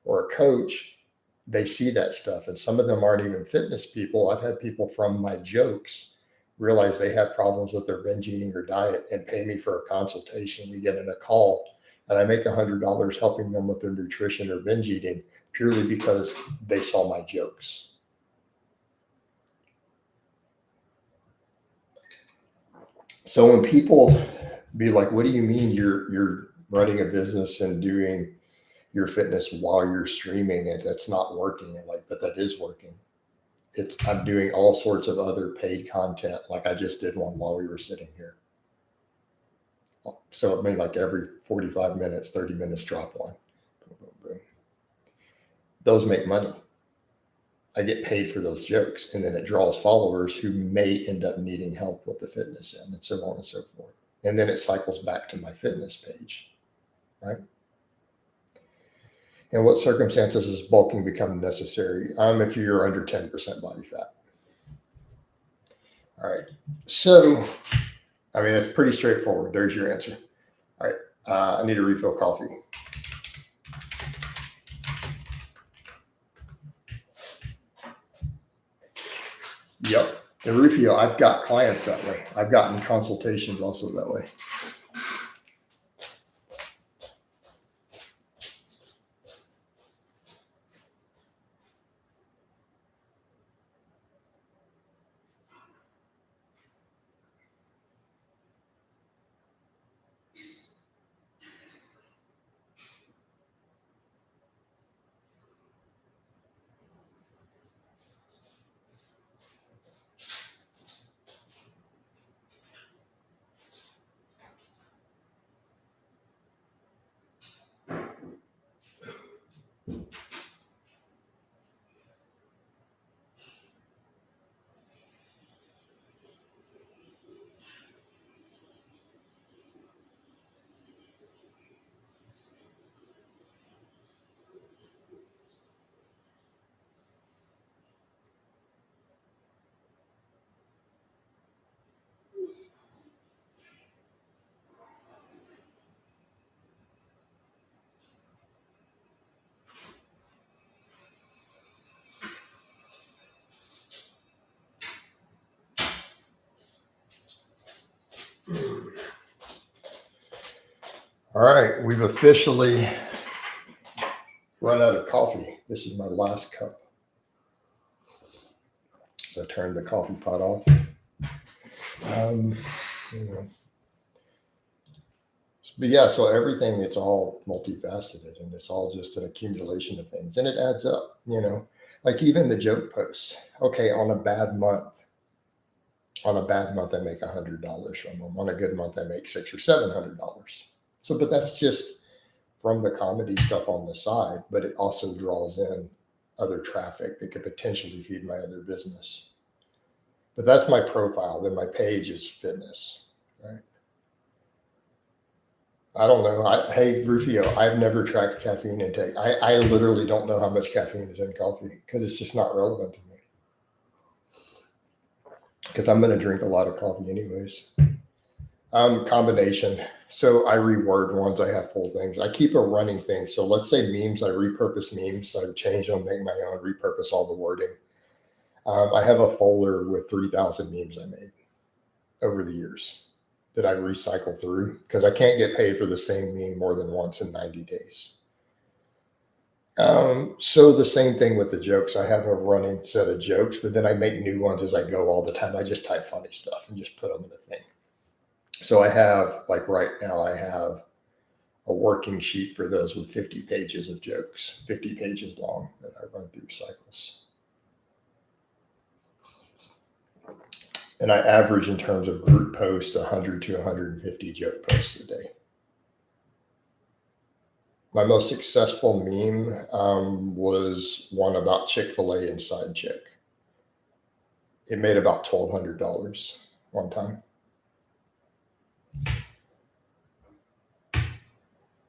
or a coach, they see that stuff. And some of them aren't even fitness people. I've had people from my jokes realize they have problems with their binge eating or diet and pay me for a consultation. We get in a call and I make $100 helping them with their nutrition or binge eating purely because they saw my jokes. So when people be like, what do you mean you're running a business and doing your fitness while you're streaming and that's not working? And like, but that is working. I'm doing all sorts of other paid content. Like I just did one while we were sitting here. So it made like every 45 minutes, 30 minutes, drop one. Boom, boom, boom. Those make money. I get paid for those jokes, and then it draws followers who may end up needing help with the fitness end and so on and so forth. And then it cycles back to my fitness page, right? In what circumstances does bulking become necessary? If you're under 10% body fat. All right. So, I mean, it's pretty straightforward. There's your answer. All right. I need a refill coffee. Yep. The Rufio, I've got clients that way. I've gotten consultations also that way. All right, we've officially run out of coffee. This is my last cup. So I turned the coffee pot off. You know. But yeah, so everything, it's all multifaceted and it's all just an accumulation of things and it adds up, like even the joke posts. Okay, on a bad month, I make $100 from them. On a good month, I make $600 or $700. So, but that's just from the comedy stuff on the side, but it also draws in other traffic that could potentially feed my other business. But that's my profile. Then my page is fitness, right? I don't know. Hey, Rufio, I've never tracked caffeine intake. I literally don't know how much caffeine is in coffee because it's just not relevant to me. Because I'm going to drink a lot of coffee anyways. Combination. So I reword ones. I have full things. I keep a running thing. So let's say memes. I repurpose memes. I change them, make my own, repurpose all the wording. I have a folder with 3,000 memes I made over the years that I recycle through because I can't get paid for the same meme more than once in 90 days. So the same thing with the jokes. I have a running set of jokes, but then I make new ones as I go all the time. I just type funny stuff and just put them in a thing. So I have, like right now, I have a working sheet for those with 50 pages of jokes, 50 pages long that I run through cycles. And I average in terms of group posts 100 to 150 joke posts a day. My most successful meme was one about Chick-fil-A inside chick. It made about $1,200 one time.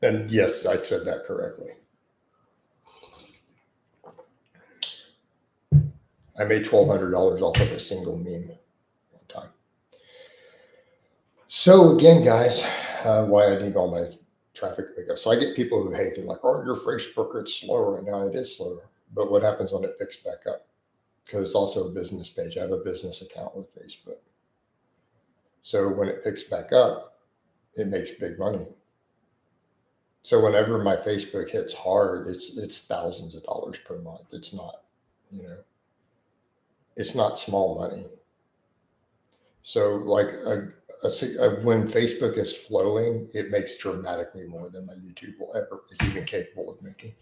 And yes, I said that correctly. I made $1,200 off of a single meme one time. So again, guys, why I need all my traffic to pick up. So I get people who hate, they're like, oh, your Facebook, it's slow right now. It is slower. But what happens when it picks back up? Because it's also a business page. I have a business account with Facebook. So when it picks back up, it makes big money. So whenever my Facebook hits hard, it's thousands of dollars per month. It's not, it's not small money. So like when Facebook is flowing, it makes dramatically more than my YouTube will ever is even capable of making.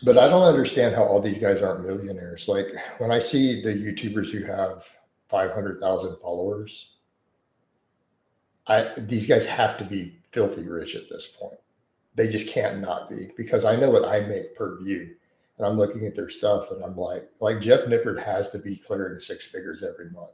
But I don't understand how all these guys aren't millionaires. Like when I see the YouTubers who have 500,000 followers, these guys have to be filthy rich at this point. They just can't not be, because I know what I make per view. And I'm looking at their stuff and I'm like Jeff Nippard has to be clearing 6 figures every month.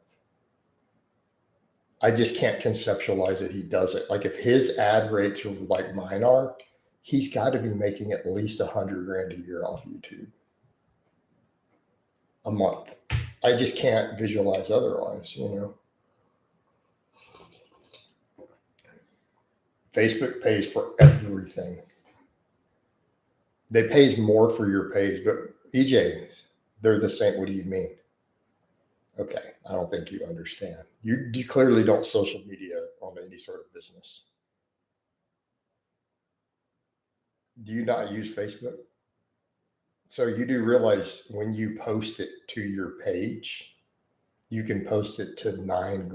I just can't conceptualize that he does it. Like if his ad rates are like mine are, he's got to be making at least $100,000 a year off YouTube a month. I just can't visualize otherwise, Facebook pays for everything. They pays more for your page, but EJ, they're the same. What do you mean? Okay, I don't think you understand. You clearly don't social media on any sort of business. Do you not use Facebook? So you do realize when you post it to your page, you can post it to 9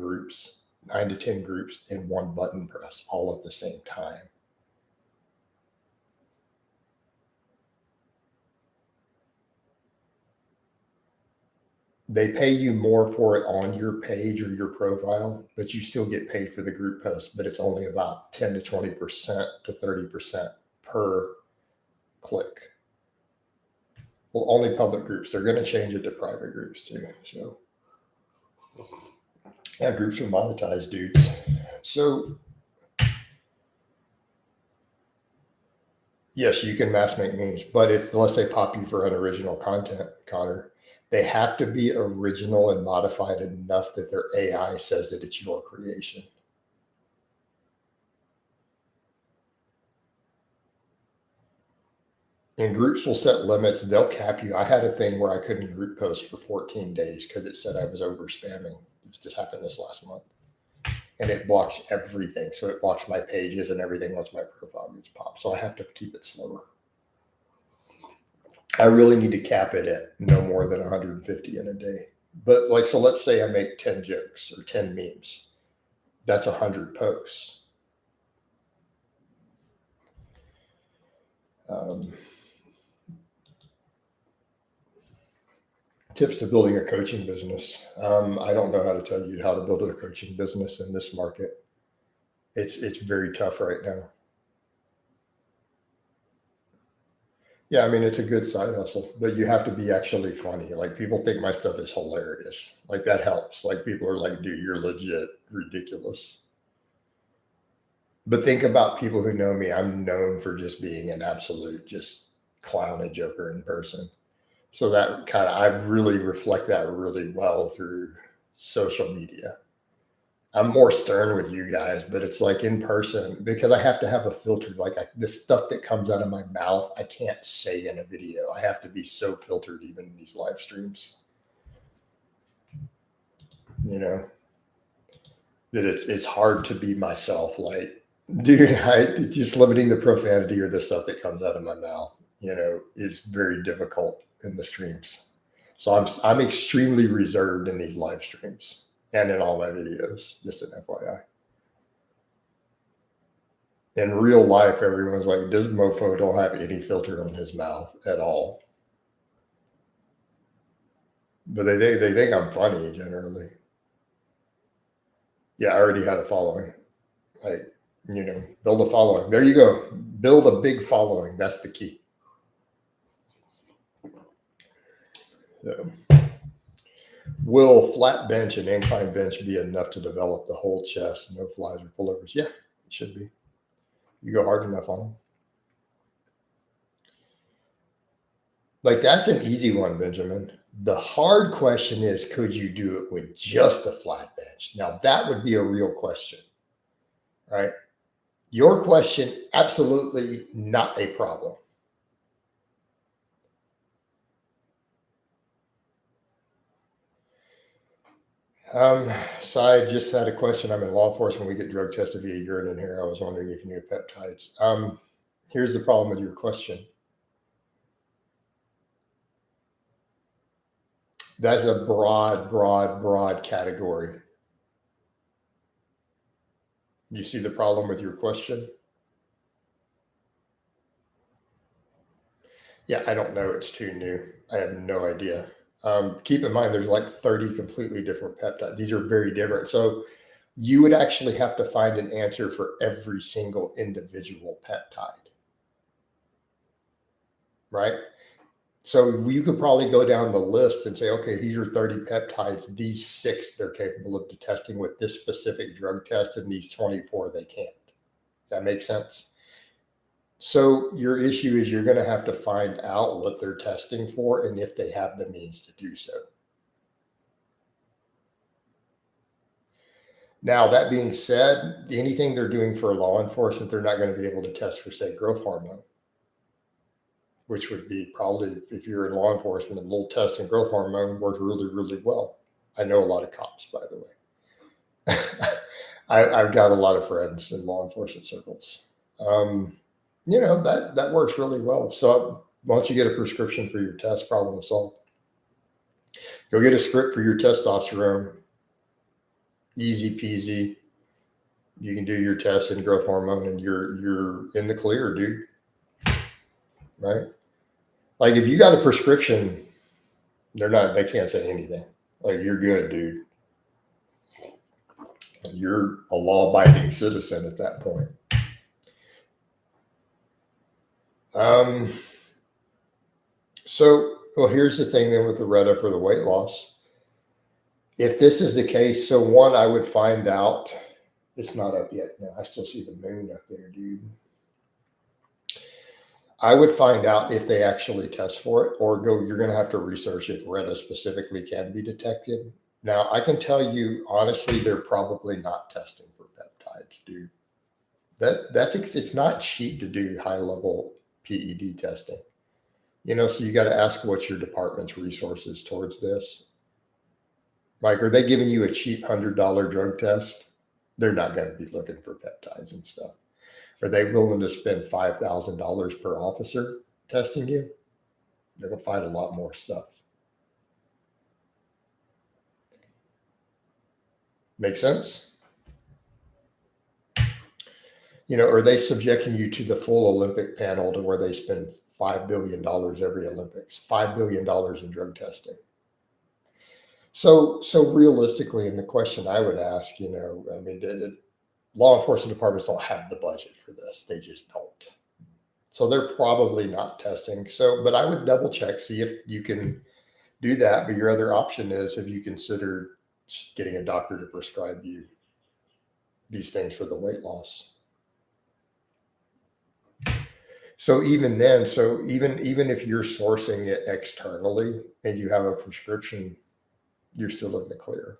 to 10 groups in one button press all at the same time. They pay you more for it on your page or your profile, but you still get paid for the group post, but it's only about 10 to 20% to 30% per click. Well, only public groups. They're going to change it to private groups too. So yeah, groups are monetized, dudes. So yes, you can mass make memes, but unless they pop you for unoriginal content, Connor, they have to be original and modified enough that their AI says that it's your creation. And groups will set limits. They'll cap you. I had a thing where I couldn't group post for 14 days because it said I was over spamming. It just happened this last month. and it blocks everything. So it blocks my pages and everything once my profile gets popped. So I have to keep it slower. I really need to cap it at no more than 150 in a day. But like, so let's say I make 10 jokes or 10 memes. That's 100 posts. Tips to building a coaching business. I don't know how to tell you how to build a coaching business in this market. It's very tough right now. Yeah, I mean, it's a good side hustle, but you have to be actually funny. Like, people think my stuff is hilarious. Like, that helps. Like, people are like, dude, you're legit ridiculous. But think about people who know me. I'm known for just being an absolute just clown and joker in person. So that kind of, I really reflect that really well through social media. I'm more stern with you guys, but it's like in person, because I have to have a filter. Like, this stuff that comes out of my mouth, I can't say in a video. I have to be so filtered even in these live streams. You know, that it's hard to be myself. Like, dude, just limiting the profanity or the stuff that comes out of my mouth, is very difficult in the streams. So I'm extremely reserved in these live streams and in all my videos, just an FYI. In real life, everyone's like, this mofo don't have any filter on his mouth at all. But they think I'm funny generally. Yeah, I already had a following. Like, build a following. There you go. Build a big following. That's the key. So, will flat bench and incline bench be enough to develop the whole chest, no flies or pullovers? Yeah, it should be. You go hard enough on them. Like, that's an easy one, Benjamin. The hard question is, could you do it with just a flat bench? Now, that would be a real question, right? Your question, absolutely not a problem. So I just had a question. I'm in law enforcement. We get drug tested via urine in here. I was wondering if you knew peptides. Here's the problem with your question. That's a broad category. You see the problem with your question? Yeah, I don't know. It's too new. I have no idea. Keep in mind, there's like 30 completely different peptides. These are very different. So you would actually have to find an answer for every single individual peptide, right? So you could probably go down the list and say, okay, these are 30 peptides. These 6 they're capable of testing with this specific drug test, and these 24 they can't. Does that make sense? So your issue is you're going to have to find out what they're testing for and if they have the means to do so. Now, that being said, anything they're doing for law enforcement, they're not going to be able to test for, say, growth hormone, which would be probably, if you're in law enforcement, a little test in growth hormone works really, really well. I know a lot of cops, by the way. I've got a lot of friends in law enforcement circles. That works really well. So once you get a prescription for your test, problem solved. Go get a script for your testosterone. Easy peasy. You can do your test in growth hormone and you're in the clear, dude. Right? Like, if you got a prescription, they can't say anything. Like, you're good, dude. You're a law-abiding citizen at that point. Well, here's the thing then with the Retta for the weight loss. If this is the case, so one, I would find out, it's not up yet. No, I still see the moon up there, dude. I would find out if they actually test for it, or you're going to have to research if Retta specifically can be detected. Now, I can tell you, honestly, they're probably not testing for peptides, dude. It's not cheap to do high-level PED testing. So you got to ask what's your department's resources towards this. Mike, are they giving you a cheap $100 drug test? They're not going to be looking for peptides and stuff. Are they willing to spend $5,000 per officer testing you? They're going to find a lot more stuff. Make sense? Are they subjecting you to the full Olympic panel to where they spend $5 billion every Olympics, $5 billion in drug testing? So realistically, and the question I would ask, law enforcement departments don't have the budget for this. They just don't. So they're probably not testing. But I would double check, see if you can do that. But your other option is, have you considered getting a doctor to prescribe you these things for the weight loss? So even then, even if you're sourcing it externally and you have a prescription, you're still in the clear.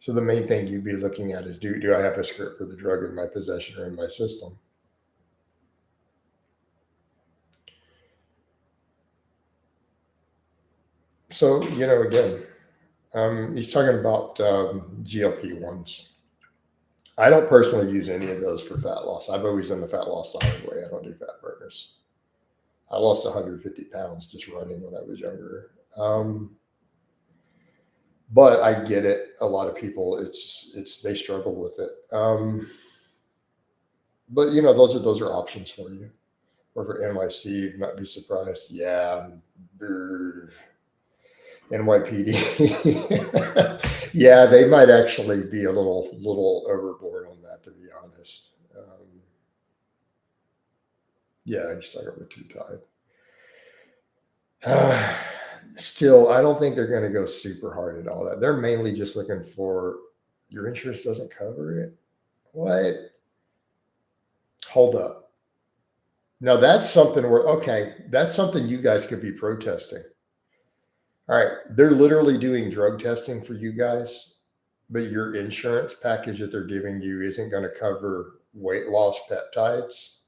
So the main thing you'd be looking at is, do I have a script for the drug in my possession or in my system? So, again, he's talking about GLP-1s. I don't personally use any of those for fat loss. I've always done the fat loss the hard way. I don't do fat burners. I lost 150 pounds just running when I was younger. But I get it. A lot of people, they struggle with it. But those are options for you. Or for NYC, you might be surprised. Yeah, NYPD. Yeah, they might actually be a little overboard on that, to be honest. Yeah, he's talking about too tight. Still, I don't think they're going to go super hard at all that. They're mainly just looking for, your insurance doesn't cover it. What? Hold up. Now that's something that's something you guys could be protesting. All right, they're literally doing drug testing for you guys, but your insurance package that they're giving you isn't going to cover weight loss peptides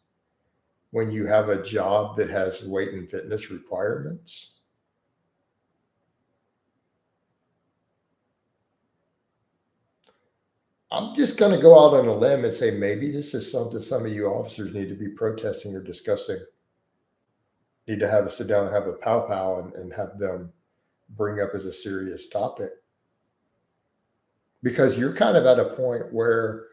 when you have a job that has weight and fitness requirements. I'm just going to go out on a limb and say maybe this is something some of you officers need to be protesting or discussing. Need to have a sit down and have a pow and have them bring up as a serious topic. Because you're kind of at a point where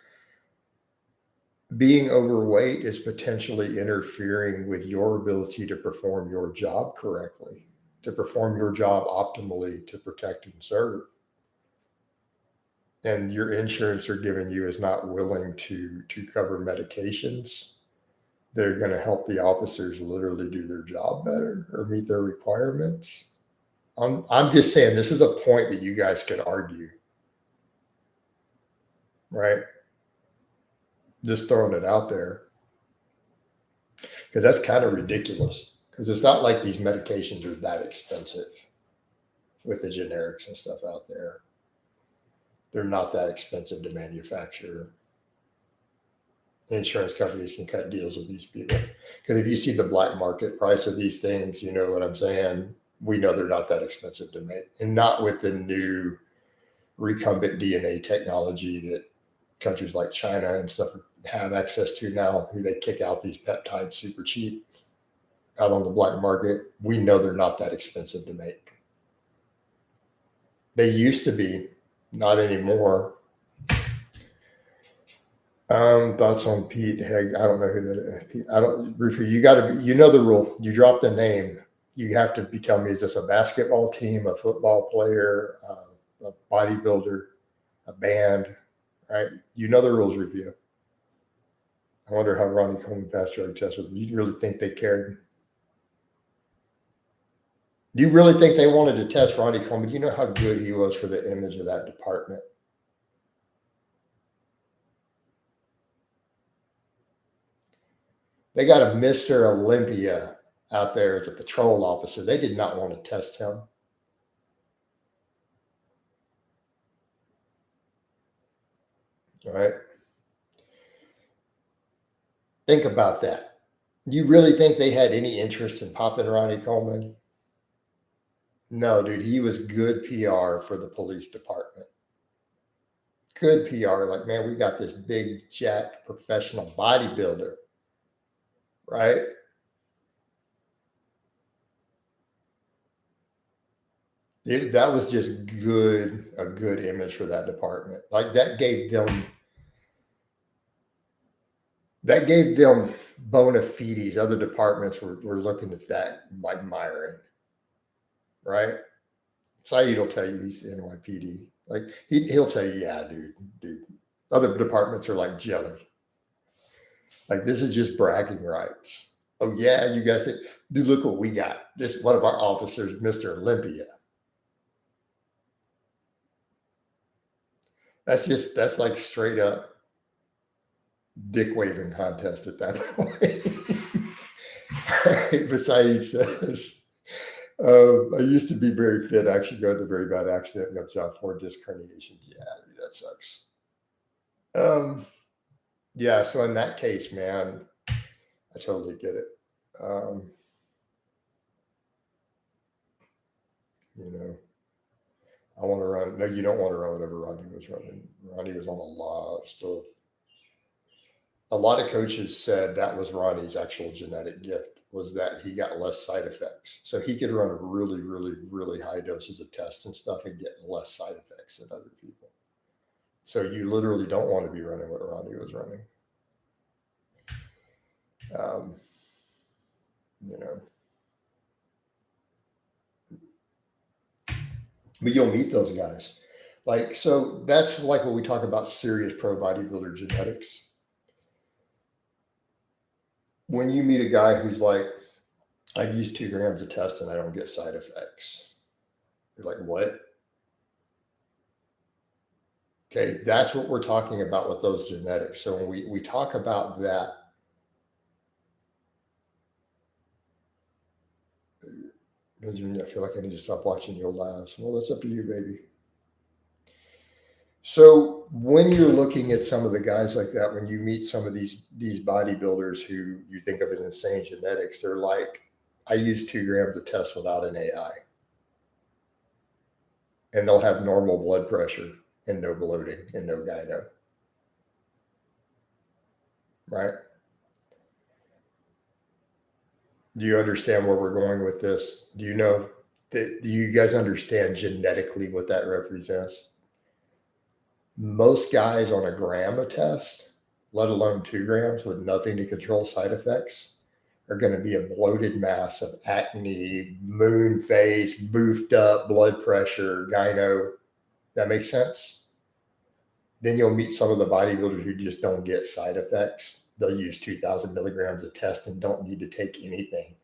being overweight is potentially interfering with your ability to perform your job correctly, to perform your job optimally, to protect and serve. And your insurance they're giving you is not willing to cover medications that are going to help the officers literally do their job better or meet their requirements. I'm just saying this is a point that you guys could argue, right? Just throwing it out there, because that's kind of ridiculous, because it's not like these medications are that expensive with the generics and stuff out there. They're not that expensive to manufacture. Insurance companies can cut deals with these people, because if you see the black market price of these things, you know what I'm saying? We know they're not that expensive to make, and not with the new recombinant DNA technology that countries like China and stuff have access to now. They kick out these peptides super cheap out on the black market. We know they're not that expensive to make. They used to be, not anymore. Thoughts on Pete Heg? I don't know who that is. Pete, I don't. Roofer, you got to. You know the rule. You drop the name. You have to be telling me, is this a basketball team, a football player, a bodybuilder, a band, right? You know the rules, review. I wonder how Ronnie Coleman passed drug tests with them. You really think they cared? Do you really think they wanted to test Ronnie Coleman? Do you know how good he was for the image of that department? They got a Mr. Olympia out there as a patrol officer. They did not want to test him. All right. Think about that. Do you really think they had any interest in popping Ronnie Coleman? No, dude, he was good PR for the police department. good PR. Like, man, we got this big, jacked professional bodybuilder, right? That was just a good image for that department. Like that gave them bona fides. Other departments were looking at that, admiring, right? Saeed will tell you he's NYPD. Like he'll tell you, yeah, dude. Other departments are like jelly. Like this is just bragging rights. Oh yeah, you guys think, dude, look what we got. This one of our officers, Mr. Olympia. That's like straight up dick waving contest at that point. Right, besides says, I used to be very fit. I actually got a very bad accident, got job 4 disc herniations. Yeah, dude, that sucks. Yeah, so in that case, man, I totally get it. You know, I want to run. No, you don't want to run whatever Rodney was running. Rodney was on a lot of stuff. A lot of coaches said that was Ronnie's actual genetic gift, was that he got less side effects. So he could run really, really, really high doses of tests and stuff and get less side effects than other people. So you literally don't want to be running what Ronnie was running. You know, but you'll meet those guys. Like, so that's like when we talk about serious pro bodybuilder genetics. When you meet a guy who's like, I use 2 grams of test and I don't get side effects. You're like, what? Okay, that's what we're talking about with those genetics. So when we talk about that, Benjamin, I feel like I need to stop watching your lives. Well, that's up to you, baby. So when you're looking at some of the guys like that, when you meet some of these bodybuilders who you think of as insane genetics, they're like, I use 2 grams of test without an AI. And they'll have normal blood pressure and no bloating and no gyno. Right? Do you understand where we're going with this? Do you guys understand genetically what that represents? Most guys on a gram of test, let alone 2 grams with nothing to control side effects, are going to be a bloated mass of acne, moon face, boofed up, blood pressure, gyno. That makes sense? Then you'll meet some of the bodybuilders who just don't get side effects. They'll use 2,000 milligrams of test and don't need to take anything.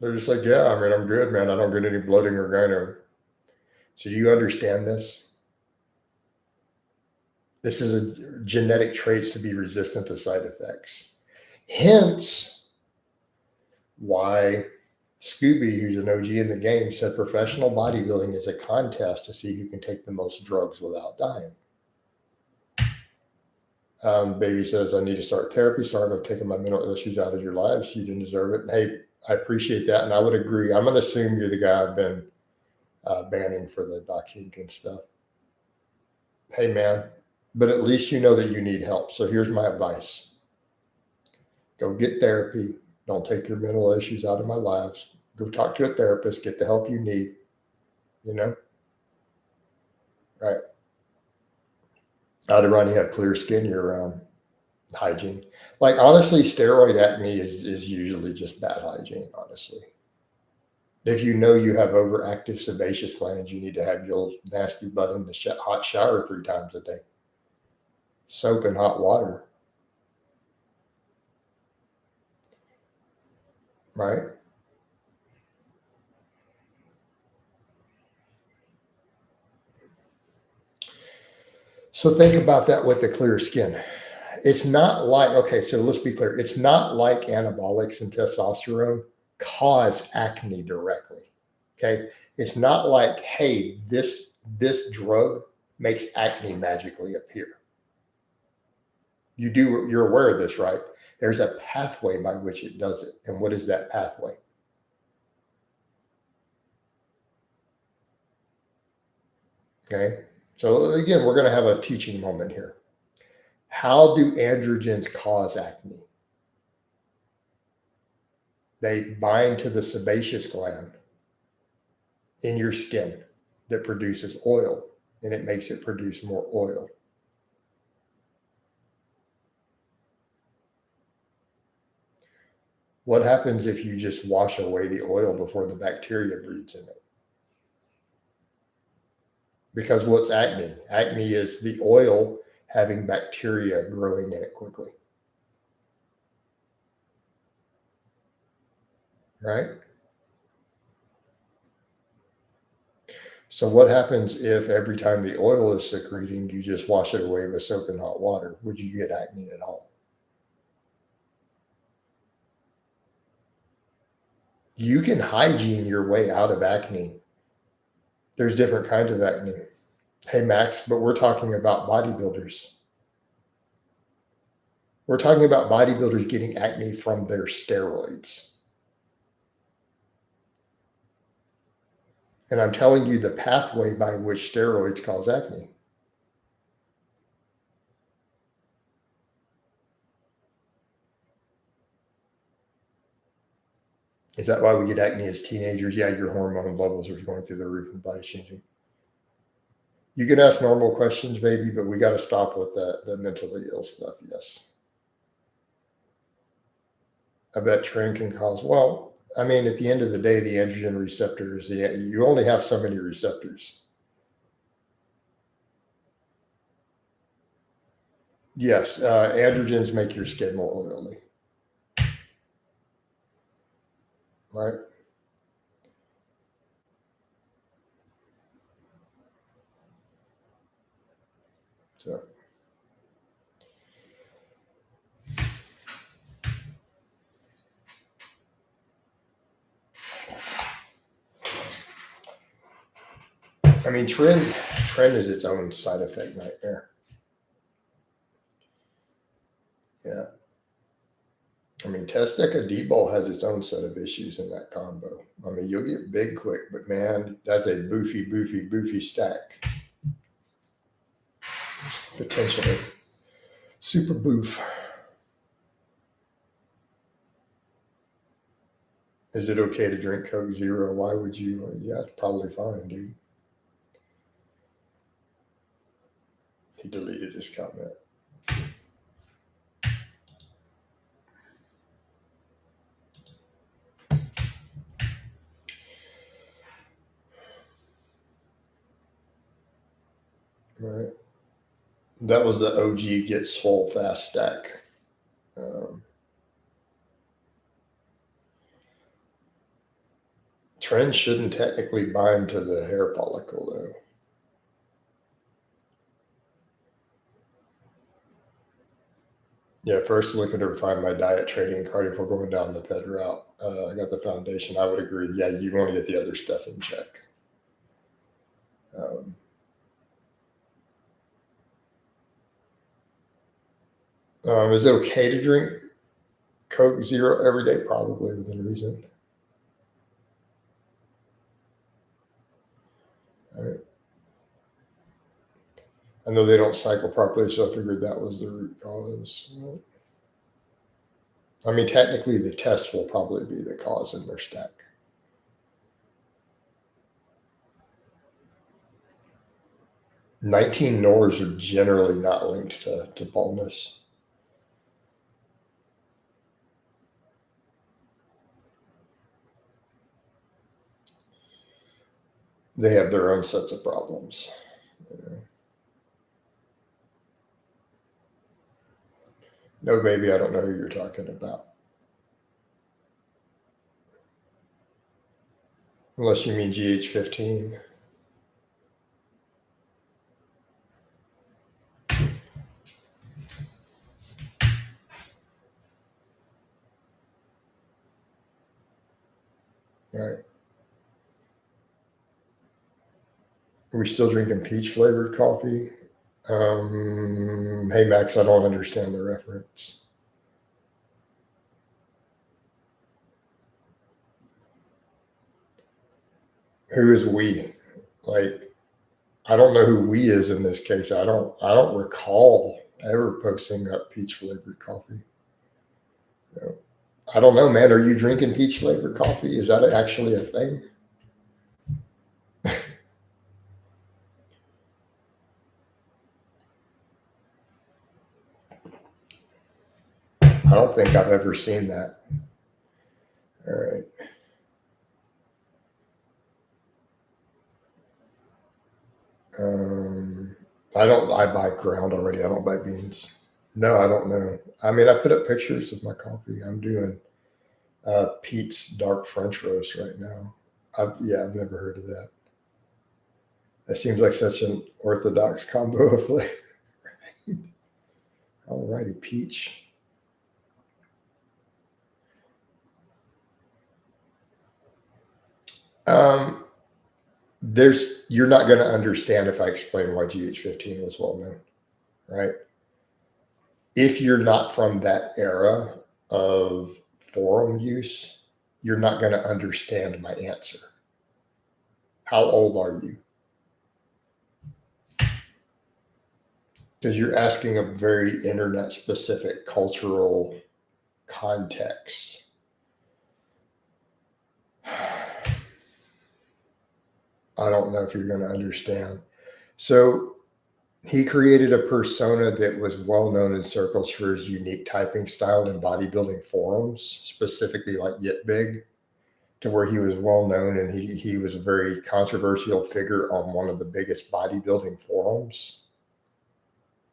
They're just like, yeah, I mean, I'm good, man. I don't get any bloating or gyno. So do you understand this? This is a genetic traits to be resistant to side effects. Hence why Scooby, who's an OG in the game, said professional bodybuilding is a contest to see who can take the most drugs without dying. Baby says, I need to start therapy. Sorry about taking my mental issues out of your lives. You didn't deserve it. And hey, I appreciate that. And I would agree. I'm going to assume you're the guy I've been banning for the Doc Hink and stuff. Hey, man, but at least you know that you need help. So here's my advice. Go get therapy. Don't take your mental issues out of my lives. Go talk to a therapist. Get the help you need. You know? Right. How to run, you have clear skin year-round. Hygiene. Like, honestly, steroid acne is usually just bad hygiene, honestly. If you know you have overactive sebaceous glands, you need to have your nasty butt in the hot shower 3 times a day. Soap and hot water. Right? So think about that with the clear skin. It's not like, okay, so let's be clear. It's not like anabolics and testosterone cause acne directly. Okay. It's not like, hey, this drug makes acne magically appear. You're aware of this, right? There's a pathway by which it does it. And what is that pathway? Okay. So again, we're going to have a teaching moment here. How do androgens cause acne? They bind to the sebaceous gland in your skin that produces oil, and it makes it produce more oil. What happens if you just wash away the oil before the bacteria breeds in it? Because what's acne? Acne is the oil having bacteria growing in it quickly. Right? So what happens if every time the oil is secreting, you just wash it away with soap and hot water? Would you get acne at all? You can hygiene your way out of acne. There's different kinds of acne. Hey, Max, but we're talking about bodybuilders. We're talking about bodybuilders getting acne from their steroids. And I'm telling you the pathway by which steroids cause acne. Is that why we get acne as teenagers? Yeah, your hormone levels are going through the roof and body's changing. You can ask normal questions, baby, but we got to stop with the mentally ill stuff. Yes. I bet trend can cause, well, I mean, at the end of the day, the androgen receptor is you only have so many receptors. Yes, androgens make your skin more oily. Right? So, I mean, trend is its own side effect nightmare. Yeah. I mean, Testica Debol has its own set of issues in that combo. I mean, you'll get big quick, but man, that's a boofy stack. Potentially. Super boof. Is it okay to drink Coke Zero? Why would you? Yeah, it's probably fine, dude. He deleted his comment. Right. That was the OG get swole fast stack. Trends shouldn't technically bind to the hair follicle, though. Yeah, first looking to refine my diet, training, and cardio before going down the ped route. I got the foundation. I would agree. Yeah, you want to get the other stuff in check. Is it okay to drink Coke Zero every day? Probably within reason. All right. I know they don't cycle properly, so I figured that was the root cause. I mean, technically, the test will probably be the cause in their stack. 19 NORs are generally not linked to baldness. They have their own sets of problems. You know? No, baby, I don't know who you're talking about. Unless you mean GH15. All right. Are we still drinking peach flavored coffee? Hey, Max, I don't understand the reference. Who is we? Like, I don't know who we is in this case. I don't recall ever posting up peach flavored coffee. You know, I don't know, man. Are you drinking peach flavored coffee? Is that actually a thing? I don't think I've ever seen that. All right. I buy ground already. I don't buy beans. No, I don't know. I mean, I put up pictures of my coffee. I'm doing Pete's dark French roast right now. I've never heard of that. That seems like such an orthodox combo of flavor. Alrighty, peach. You're not going to understand if I explain why GH15 was well known, right? If you're not from that era of forum use, you're not going to understand my answer. How old are you? Because you're asking a very internet specific cultural context. I don't know if you're going to understand. So he created a persona that was well known in circles for his unique typing style in bodybuilding forums, specifically like Get Big, to where he was well known, and he was a very controversial figure on one of the biggest bodybuilding forums.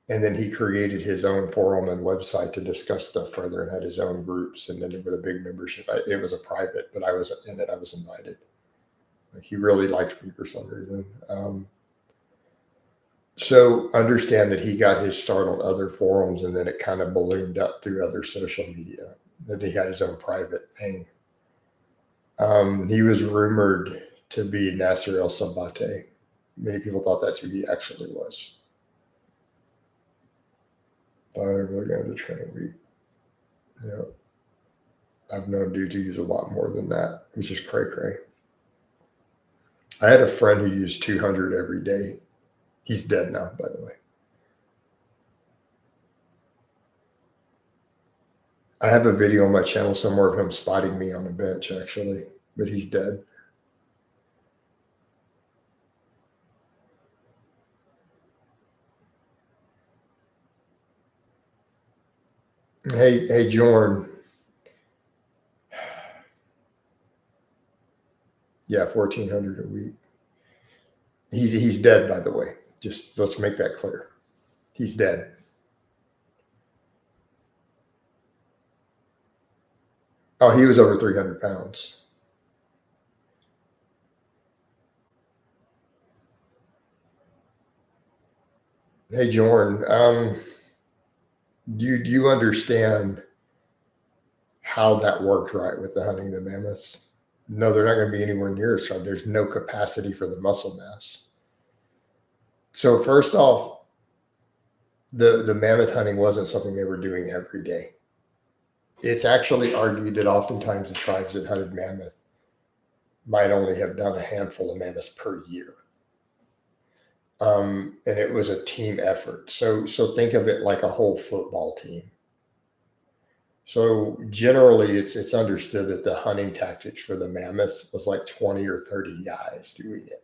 And then he created his own forum and website to discuss stuff further and had his own groups. And then with a big membership, it was a private, but I was in it. I was invited. Like, he really liked me for some reason. So understand that he got his start on other forums, and then it kind of ballooned up through other social media. Then he had his own private thing. He was rumored to be Nasser El Sabate. Many people thought that's who he actually was. 500 milligrams of training week. Yeah. I've known dudes who use a lot more than that. It was just cray-cray. I had a friend who used 200 every day. He's dead now, by the way. I have a video on my channel somewhere of him spotting me on a bench, actually, but he's dead. Hey, Jorn. Yeah, 1,400 a week. He's dead, by the way. Just let's make that clear. He's dead. Oh, he was over 300 pounds. Hey, Jorn. Do you understand how that worked, right, with the hunting the mammoths? No, they're not going to be anywhere near as strong. There's no capacity for the muscle mass. So first off, the mammoth hunting wasn't something they were doing every day. It's actually argued that oftentimes the tribes that hunted mammoth might only have done a handful of mammoths per year. And it was a team effort. So think of it like a whole football team. So generally, it's understood that the hunting tactics for the mammoths was like 20 or 30 guys doing it.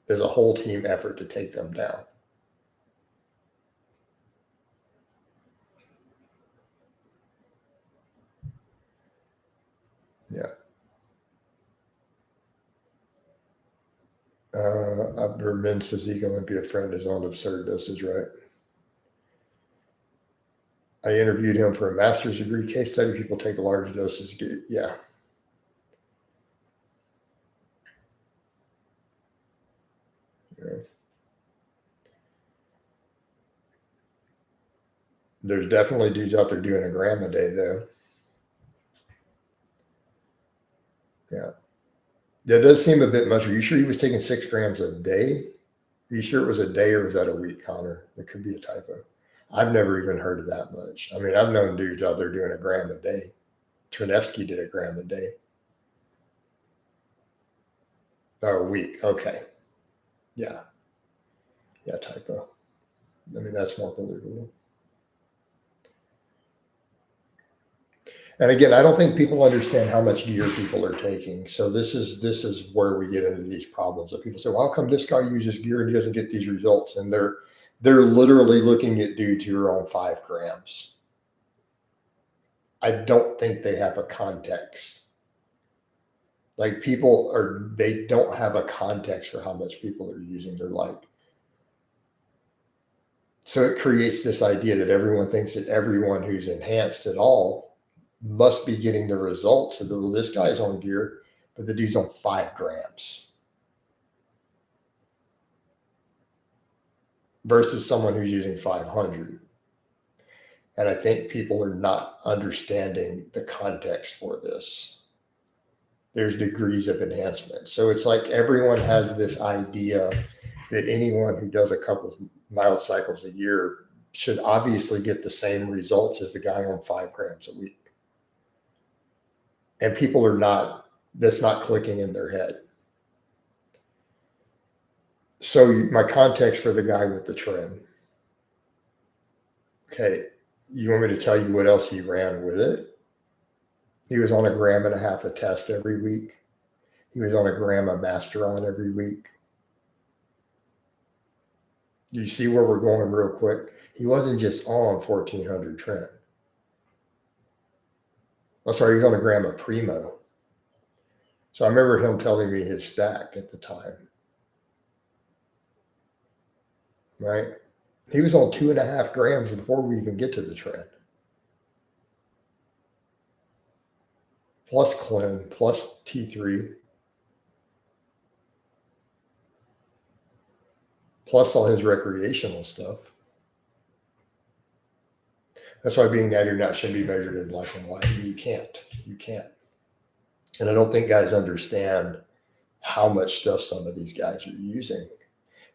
There's a whole team effort to take them down. Yeah. Upper men's physique Olympia friend is on absurd dosage, right? I interviewed him for a master's degree case study. People take large doses. Yeah. There's definitely dudes out there doing a gram a day, though. Yeah. That does seem a bit much. Are you sure he was taking 6 grams a day? Are you sure it was a day, or was that a week, Connor? It could be a typo. I've never even heard of that much. I mean, I've known dudes out there doing a gram a day. Trinevsky did a gram a day. Oh, a week. Okay. Yeah. Yeah, typo. I mean, that's more believable. And again, I don't think people understand how much gear people are taking. So this is where we get into these problems that people say, well, how come this guy uses gear and he doesn't get these results? And they're literally looking at dudes who are on 5 grams. I don't think they have a context. Like they don't have a context for how much people are using their light. So it creates this idea that everyone thinks that everyone who's enhanced at all must be getting the results of well, this guy's on gear, but the dude's on 5 grams versus someone who's using 500. And I think people are not understanding the context for this. There's degrees of enhancement. So it's like everyone has this idea that anyone who does a couple of mild cycles a year should obviously get the same results as the guy on 5 grams a week. And people are not, that's not clicking in their head. So my context for the guy with the trend. Okay, you want me to tell you what else he ran with it? He was on 1.5 grams a test every week. He was on 1 gram of Masteron every week. You see where we're going real quick? He wasn't just on 1400 trend. Oh, sorry, he was on 1 gram of Primo. So I remember him telling me his stack at the time. Right? He was on 2.5 grams before we even get to the trend. Plus Clone, plus T3, plus all his recreational stuff. That's why being natty or not shouldn't be measured in black and white. You can't. You can't. And I don't think guys understand how much stuff some of these guys are using.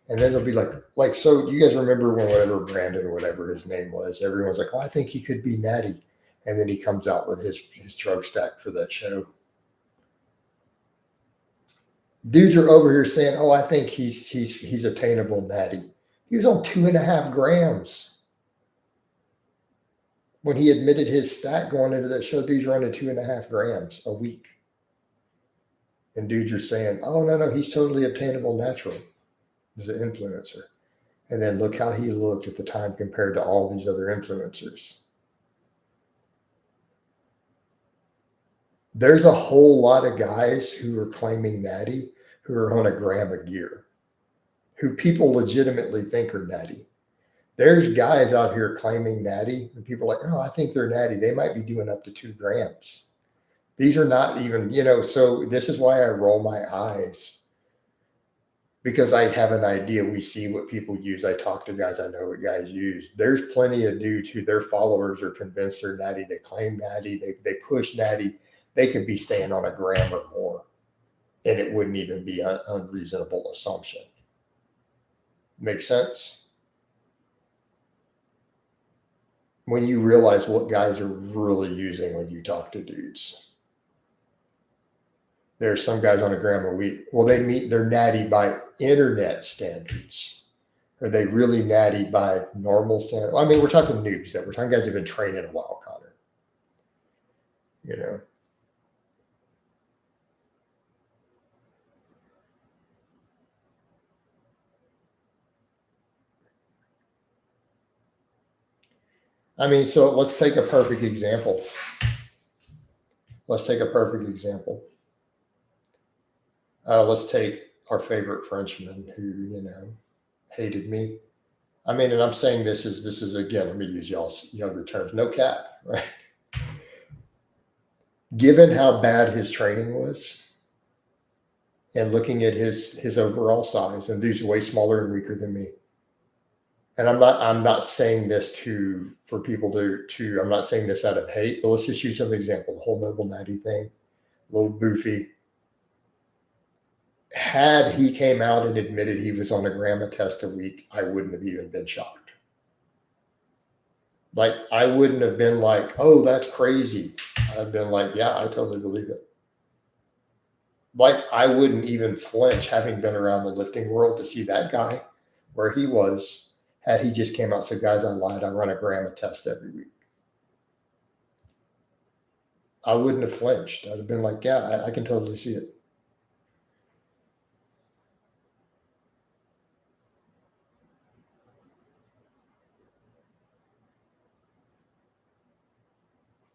And then they'll be like, so you guys remember when whatever Brandon or whatever his name was, everyone's like, oh, I think he could be natty. And then he comes out with his drug stack for that show. Dudes are over here saying, oh, I think he's attainable natty. He was on 2.5 grams. When he admitted his stack going into that show, dudes running 2.5 grams a week. And dudes are saying, oh, no, he's totally obtainable natural as an influencer. And then look how he looked at the time compared to all these other influencers. There's a whole lot of guys who are claiming natty who are on 1 gram of gear, who people legitimately think are natty. There's guys out here claiming natty, and people are like, oh, I think they're natty. They might be doing up to 2 grams. These are not even, so this is why I roll my eyes, because I have an idea. We see what people use. I talk to guys. I know what guys use. There's plenty of dudes who their followers are convinced they're natty. They claim natty. They push natty. They could be staying on 1 gram or more, and it wouldn't even be an unreasonable assumption. Make sense? When you realize what guys are really using when you talk to dudes. There's some guys on 1 gram a week. Well, they're natty by internet standards. Are they really natty by normal standards? I mean, we're talking noobs there. We're talking guys who've been training a while, Connor. I mean, so let's take a perfect example. Let's take our favorite Frenchman who, hated me. I mean, and I'm saying this is again, let me use y'all's younger terms. No cap, right? Given how bad his training was and looking at his overall size, and dude's way smaller and weaker than me. And I'm not saying this for people to I'm not saying this out of hate, but let's just use some example. The whole noble natty thing, a little boofy. Had he came out and admitted he was on 1 gram a test a week, I wouldn't have even been shocked. Like, I wouldn't have been like, oh, that's crazy. I'd been like, yeah, I totally believe it. Like, I wouldn't even flinch, having been around the lifting world, to see that guy where he was, had he just came out and said, guys, I lied. I run a gram of test every week. I wouldn't have flinched. I'd have been like, yeah, I can totally see it.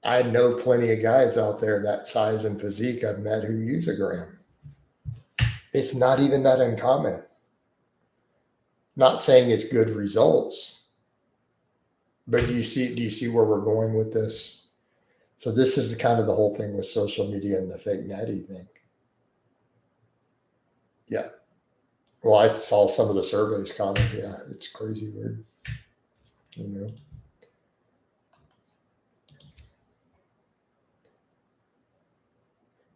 I know plenty of guys out there that size and physique I've met who use a gram. It's not even that uncommon. Not saying it's good results, but do you see where we're going with this? So this is kind of the whole thing with social media and the fake natty thing. Yeah. Well, I saw some of the surveys comment. Yeah, it's crazy weird. You know.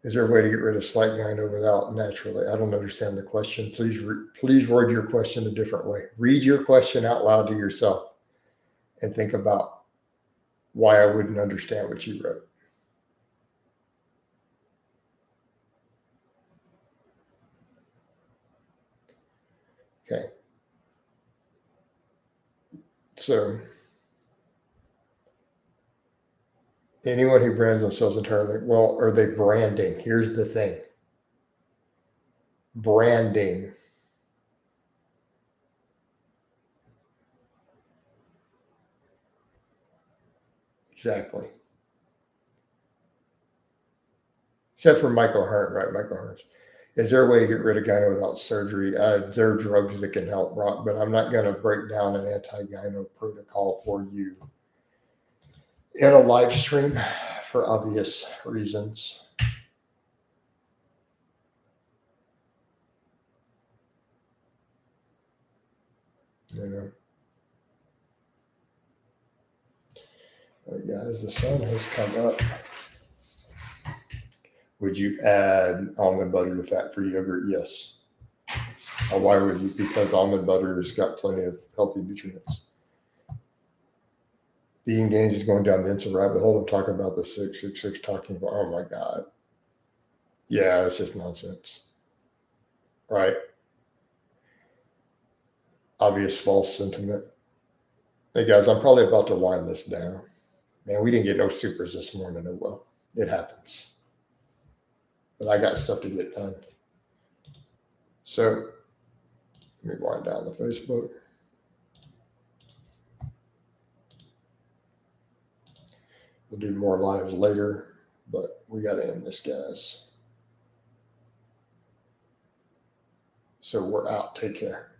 Is there a way to get rid of slight gyno without naturally? I don't understand the question. Please word your question a different way. Read your question out loud to yourself and think about why I wouldn't understand what you wrote. Okay. So anyone who brands themselves entirely, well, are they branding? Here's the thing. Branding. Exactly. Except for Michael Hearn, right? Michael Hearns. Is there a way to get rid of gyno without surgery? There are drugs that can help, Rock, but I'm not going to break down an anti-gyno protocol for you in a live stream for obvious reasons. You know. But guys, the sun has come up. Would you add almond butter to fat-free yogurt? Yes. Why would you? Because almond butter has got plenty of healthy nutrients. Being Gains is going down the insulin rabbit hole. I'm talking about the 666 talking about, oh my God. Yeah, it's just nonsense. Right? Obvious false sentiment. Hey guys, I'm probably about to wind this down. Man, we didn't get no supers this morning. Oh well, it happens. But I got stuff to get done. So let me wind down the Facebook. We'll do more lives later, but we got to end this, guys. So we're out. Take care.